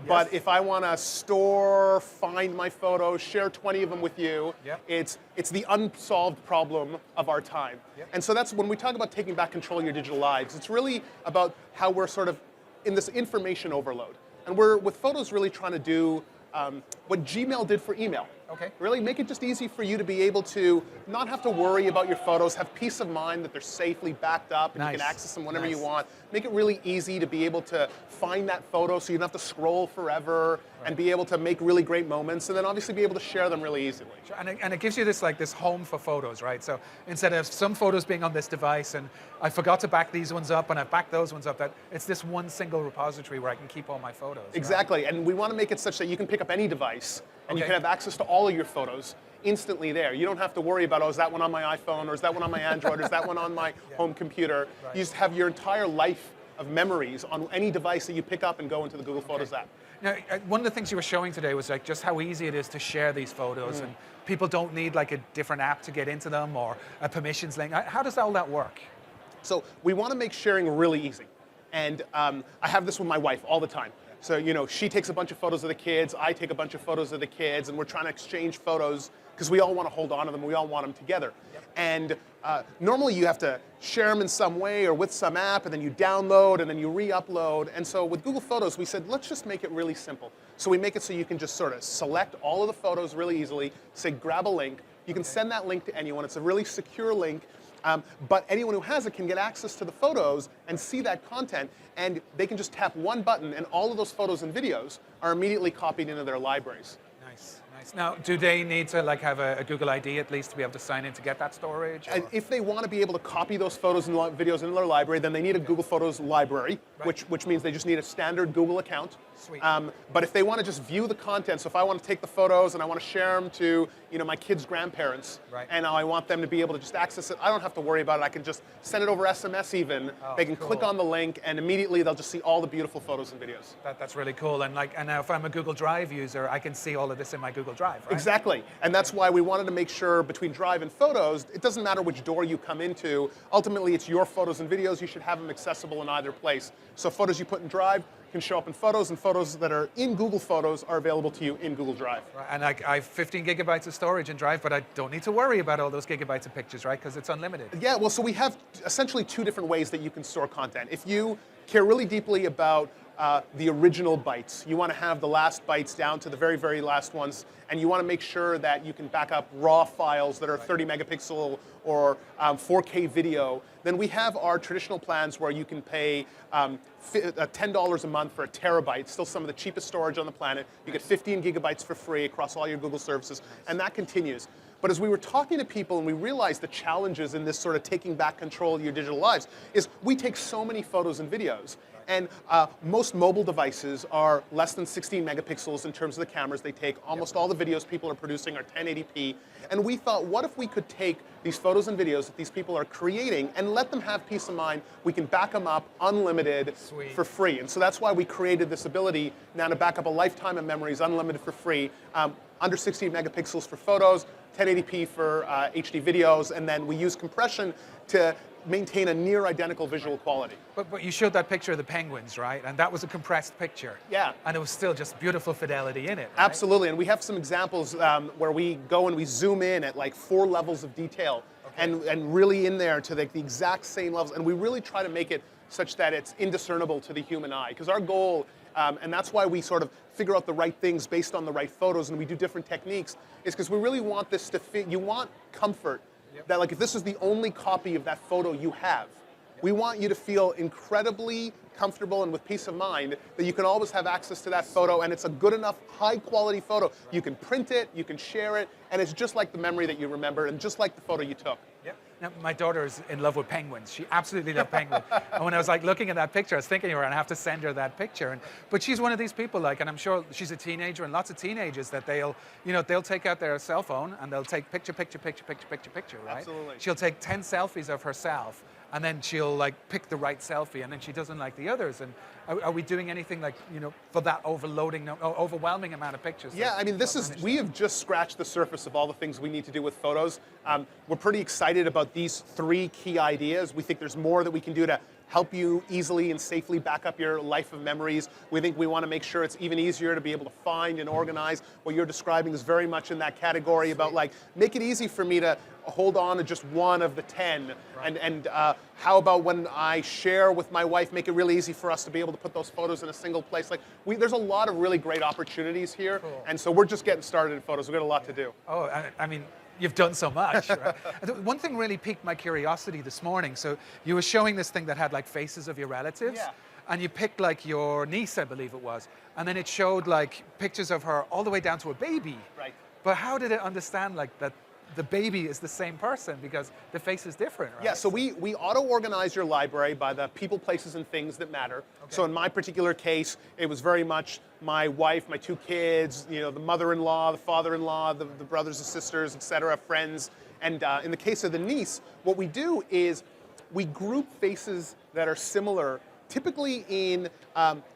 But if I want to store, find my photos, share 20 of them with you, it's the unsolved problem of our time. And so that's when we talk about taking back control of your digital lives, it's really about how we're sort of in this information overload. And we're, with photos, really trying to do what Gmail did for email. Okay. Really make it just easy for you to be able to not have to worry about your photos, have peace of mind that they're safely backed up and you can access them whenever you want. Make it really easy to be able to find that photo so you don't have to scroll forever and be able to make really great moments and then obviously be able to share them really easily. Sure. And it gives you this this home for photos, right? So instead of some photos being on this device and I forgot to back these ones up and I've backed those ones up, that it's this one single repository where I can keep all my photos. Exactly, and we want to make it such that you can pick up any device and you can have access to all of your photos instantly there. You don't have to worry about, oh, is that one on my iPhone, or is that one on my Android, or is that one on my home computer? You just have your entire life of memories on any device that you pick up and go into the Google Photos app. Now, one of the things you were showing today was just how easy it is to share these photos, and people don't need a different app to get into them or a permissions link. How does all that work? So we want to make sharing really easy. And I have this with my wife all the time. So, she takes a bunch of photos of the kids, I take a bunch of photos of the kids, and we're trying to exchange photos because we all want to hold on to them, we all want them together. And normally you have to share them in some way or with some app, and then you download, and then you re-upload. And so with Google Photos, we said, let's just make it really simple. So we make it so you can just sort of select all of the photos really easily, say grab a link. You can send that link to anyone. It's a really secure link. But anyone who has it can get access to the photos and see that content, and they can just tap one button, and all of those photos and videos are immediately copied into their libraries. Nice, nice. Now, do they need to have a Google ID at least to be able to sign in to get that storage? And if they want to be able to copy those photos and videos into their library, then they need a Google Photos library, which means they just need a standard Google account. Sweet. But if they want to just view the content, so if I want to take the photos and I want to share them to my kids' grandparents, and I want them to be able to just access it, I don't have to worry about it. I can just send it over SMS even. They can click on the link, and immediately they'll just see all the beautiful photos and videos. That's really cool. And now if I'm a Google Drive user, I can see all of this in my Google Drive, right? Exactly. And that's why we wanted to make sure between Drive and Photos, it doesn't matter which door you come into. Ultimately, it's your photos and videos. You should have them accessible in either place. So photos you put in Drive can show up in Photos, and photos that are in Google Photos are available to you in Google Drive. Right. And I have 15 gigabytes of storage in Drive, but I don't need to worry about all those gigabytes of pictures, right? Because it's unlimited. Yeah, well, so we have essentially two different ways that you can store content. If you care really deeply about the original bytes, you want to have the last bytes down to the very, very last ones, and you want to make sure that you can back up raw files that are 30 megapixel or 4K video, then we have our traditional plans where you can pay $10 a month for a terabyte, still some of the cheapest storage on the planet. You get 15 gigabytes for free across all your Google services, and that continues. But as we were talking to people and we realized the challenges in this sort of taking back control of your digital lives is we take so many photos and videos. And most mobile devices are less than 16 megapixels in terms of the cameras they take. Almost all the videos people are producing are 1080p. And we thought, what if we could take these photos and videos that these people are creating and let them have peace of mind? We can back them up unlimited for free. And so that's why we created this ability now to back up a lifetime of memories unlimited for free. Under 16 megapixels for photos, 1080p for HD videos, and then we use compression to maintain a near identical visual quality. But you showed that picture of the penguins, right? And that was a compressed picture. Yeah. And it was still just beautiful fidelity in it, right? Absolutely, and we have some examples where we go and we zoom in at 4 levels of detail and really in there to the exact same levels, and we really try to make it such that it's indiscernible to the human eye. Because our goal, and that's why we sort of figure out the right things based on the right photos, and we do different techniques, is because we really want this to fit. You want comfort. That like if this is the only copy of that photo you have, we want you to feel incredibly comfortable and with peace of mind that you can always have access to that photo, and it's a good enough, high quality photo. You can print it, you can share it, and it's just like the memory that you remember and just like the photo you took. Yep. Now, my daughter's in love with penguins. She absolutely loves penguins. And when I was like looking at that picture, I was thinking of her, and I have to send her that picture. But she's one of these people, like, and I'm sure she's a teenager, and lots of teenagers that they'll take out their cell phone and they'll take picture, right? Absolutely. She'll take 10 selfies of herself, and then she'll like pick the right selfie, and then she doesn't like the others. And are we doing anything like, for that overwhelming amount of pictures? Yeah, I mean, we have just scratched the surface of all the things we need to do with photos. We're pretty excited about these 3 key ideas. We think there's more that we can do to help you easily and safely back up your life of memories. We think we want to make sure it's even easier to be able to find and organize. What you're describing is very much in that category about like, make it easy for me to hold on to just one of the 10. Right. And how about when I share with my wife, make it really easy for us to be able to put those photos in a single place. Like there's a lot of really great opportunities here. Cool. And so we're just getting started in photos. We've got a lot to do. Oh, I mean, you've done so much, right? One thing really piqued my curiosity this morning. So you were showing this thing that had like faces of your relatives. Yeah. And you picked like your niece, I believe it was. And then it showed like pictures of her all the way down to a baby. Right. But how did it understand like that the baby is the same person because the face is different, right? Yeah, so we auto-organize your library by the people, places, and things that matter. Okay. So in my particular case, it was very much my wife, my 2 kids, the mother-in-law, the father-in-law, the brothers and sisters, etc., friends. And in the case of the niece, what we do is we group faces that are similar, typically in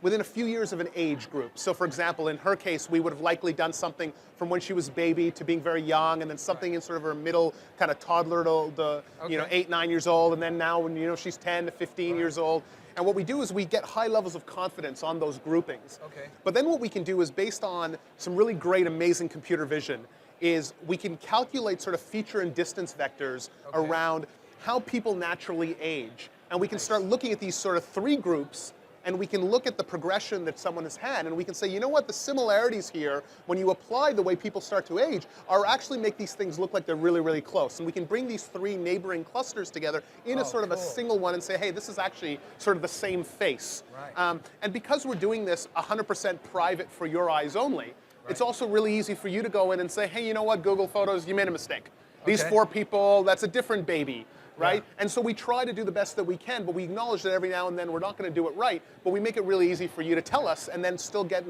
within a few years of an age group. So for example, in her case, we would have likely done something from when she was a baby to being very young, and then something in sort of her middle kind of toddler to 8, 9 years old, and then now when she's 10 to 15 years old. And what we do is we get high levels of confidence on those groupings. Okay. But then what we can do is based on some really great, amazing computer vision, is we can calculate sort of feature and distance vectors around how people naturally age. And we can start looking at these sort of 3 groups, and we can look at the progression that someone has had, and we can say, you know what, the similarities here, when you apply the way people start to age, are actually make these things look like they're really, really close. And we can bring these 3 neighboring clusters together in a sort of a single one and say, hey, this is actually sort of the same face. Right. And because we're doing this 100% private for your eyes only, it's also really easy for you to go in and say, hey, you know what, Google Photos, you made a mistake. These 4 people, that's a different baby. Right? Yeah. And so we try to do the best that we can, but we acknowledge that every now and then we're not going to do it right, but we make it really easy for you to tell us and then still get,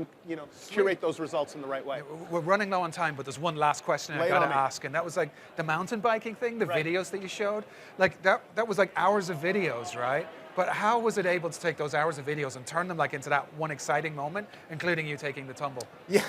curate those results in the right way. We're running low on time, but there's one last question I got to ask, and that was like the mountain biking thing, the videos that you showed. Like that was like hours of videos, right? But how was it able to take those hours of videos and turn them like into that one exciting moment, including you taking the tumble? Yeah,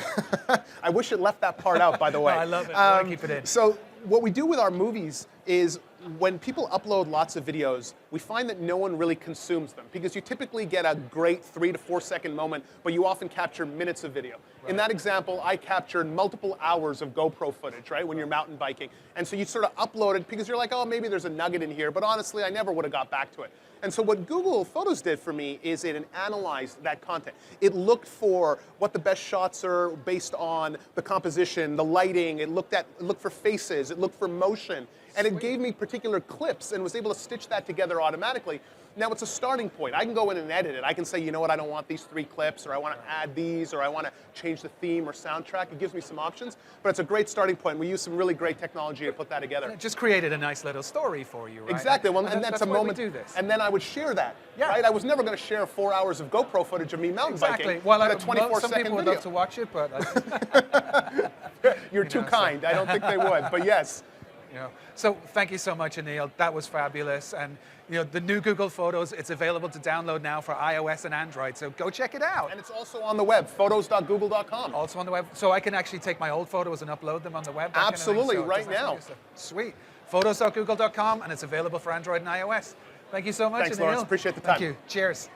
I wish it left that part out, by the way. No, I love it. I keep it in. So what we do with our movies is when people upload lots of videos, we find that no one really consumes them because you typically get a great 3 to 4 second moment, but you often capture minutes of video. Right. In that example, I captured multiple hours of GoPro footage, right, when you're mountain biking. And so you sort of upload it because you're like, oh, maybe there's a nugget in here, but honestly, I never would have got back to it. And so what Google Photos did for me is it analyzed that content. It looked for what the best shots are based on the composition, the lighting, it looked for faces, it looked for motion, and it gave me particular clips and was able to stitch that together automatically. Now it's a starting point. I can go in and edit it. I can say, you know what, I don't want these 3 clips, or I want to add these, or I want to change the theme or soundtrack. It gives me some options, but it's a great starting point. We use some really great technology to put that together. And it just created a nice little story for you, right? Exactly. Well, and that's a moment. We do this. And then I would share that. Yeah. Right? I was never going to share 4 hours of GoPro footage of me mountain biking. Well, at a 24-second some people would video. love to watch it, but you're too kind. I don't think they would, but yes. So thank you so much, Anil. That was fabulous. And the new Google Photos, it's available to download now for iOS and Android. So go check it out. And it's also on the web, photos.google.com. Also on the web. So I can actually take my old photos and upload them on the web. Absolutely, right now. Sweet. Photos.google.com, and it's available for Android and iOS. Thank you so much, Thanks, Anil. Lawrence. Appreciate the time. Thank you. Cheers.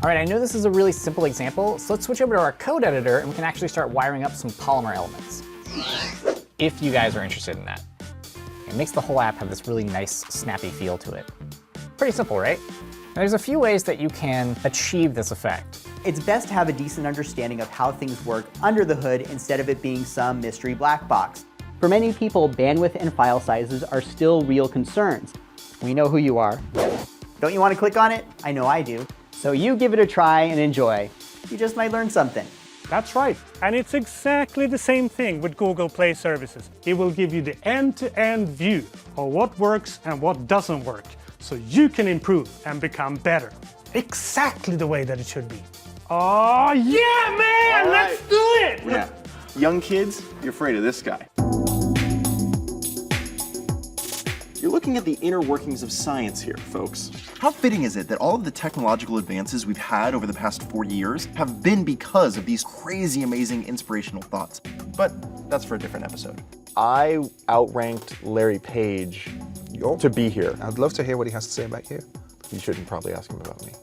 All right, I know this is a really simple example, so let's switch over to our code editor and we can actually start wiring up some Polymer elements. If you guys are interested in that. It makes the whole app have this really nice, snappy feel to it. Pretty simple, right? Now, there's a few ways that you can achieve this effect. It's best to have a decent understanding of how things work under the hood instead of it being some mystery black box. For many people, bandwidth and file sizes are still real concerns. We know who you are. Don't you want to click on it? I know I do. So you give it a try and enjoy. You just might learn something. That's right. And it's exactly the same thing with Google Play Services. It will give you the end-to-end view of what works and what doesn't work, so you can improve and become better. Exactly the way that it should be. Oh, yeah, man! Let's do it! Yeah. Young kids, you're afraid of this guy. You're looking at the inner workings of science here, folks. How fitting is it that all of the technological advances we've had over the past 4 years have been because of these crazy, amazing, inspirational thoughts? But that's for a different episode. I outranked Larry Page to be here. I'd love to hear what he has to say about you. You shouldn't probably ask him about me.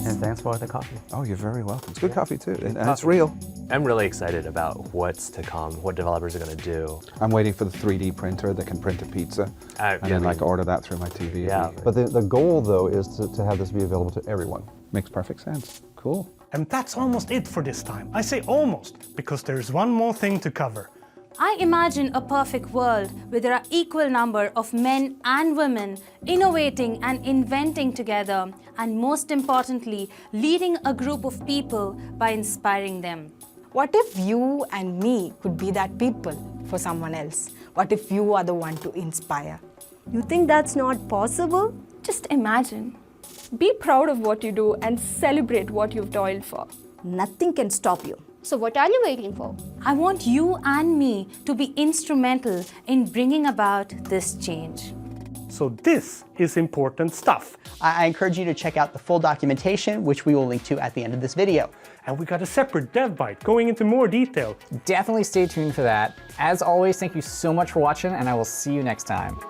And thanks for the coffee. Oh, you're very welcome. It's good coffee too, and it's real. I'm really excited about what's to come, what developers are going to do. I'm waiting for the 3D printer that can print a pizza, and then like order that through my TV. Yeah. But the goal though is to have this be available to everyone. Makes perfect sense. Cool. And that's almost it for this time. I say almost, because there's one more thing to cover. I imagine a perfect world where there are equal number of men and women innovating and inventing together, and most importantly, leading a group of people by inspiring them. What if you and me could be that people for someone else? What if you are the one to inspire? You think that's not possible? Just imagine. Be proud of what you do and celebrate what you've toiled for. Nothing can stop you. So what are you waiting for? I want you and me to be instrumental in bringing about this change. So this is important stuff. I encourage you to check out the full documentation, which we will link to at the end of this video. And we got a separate dev bite going into more detail. Definitely stay tuned for that. As always, thank you so much for watching, and I will see you next time.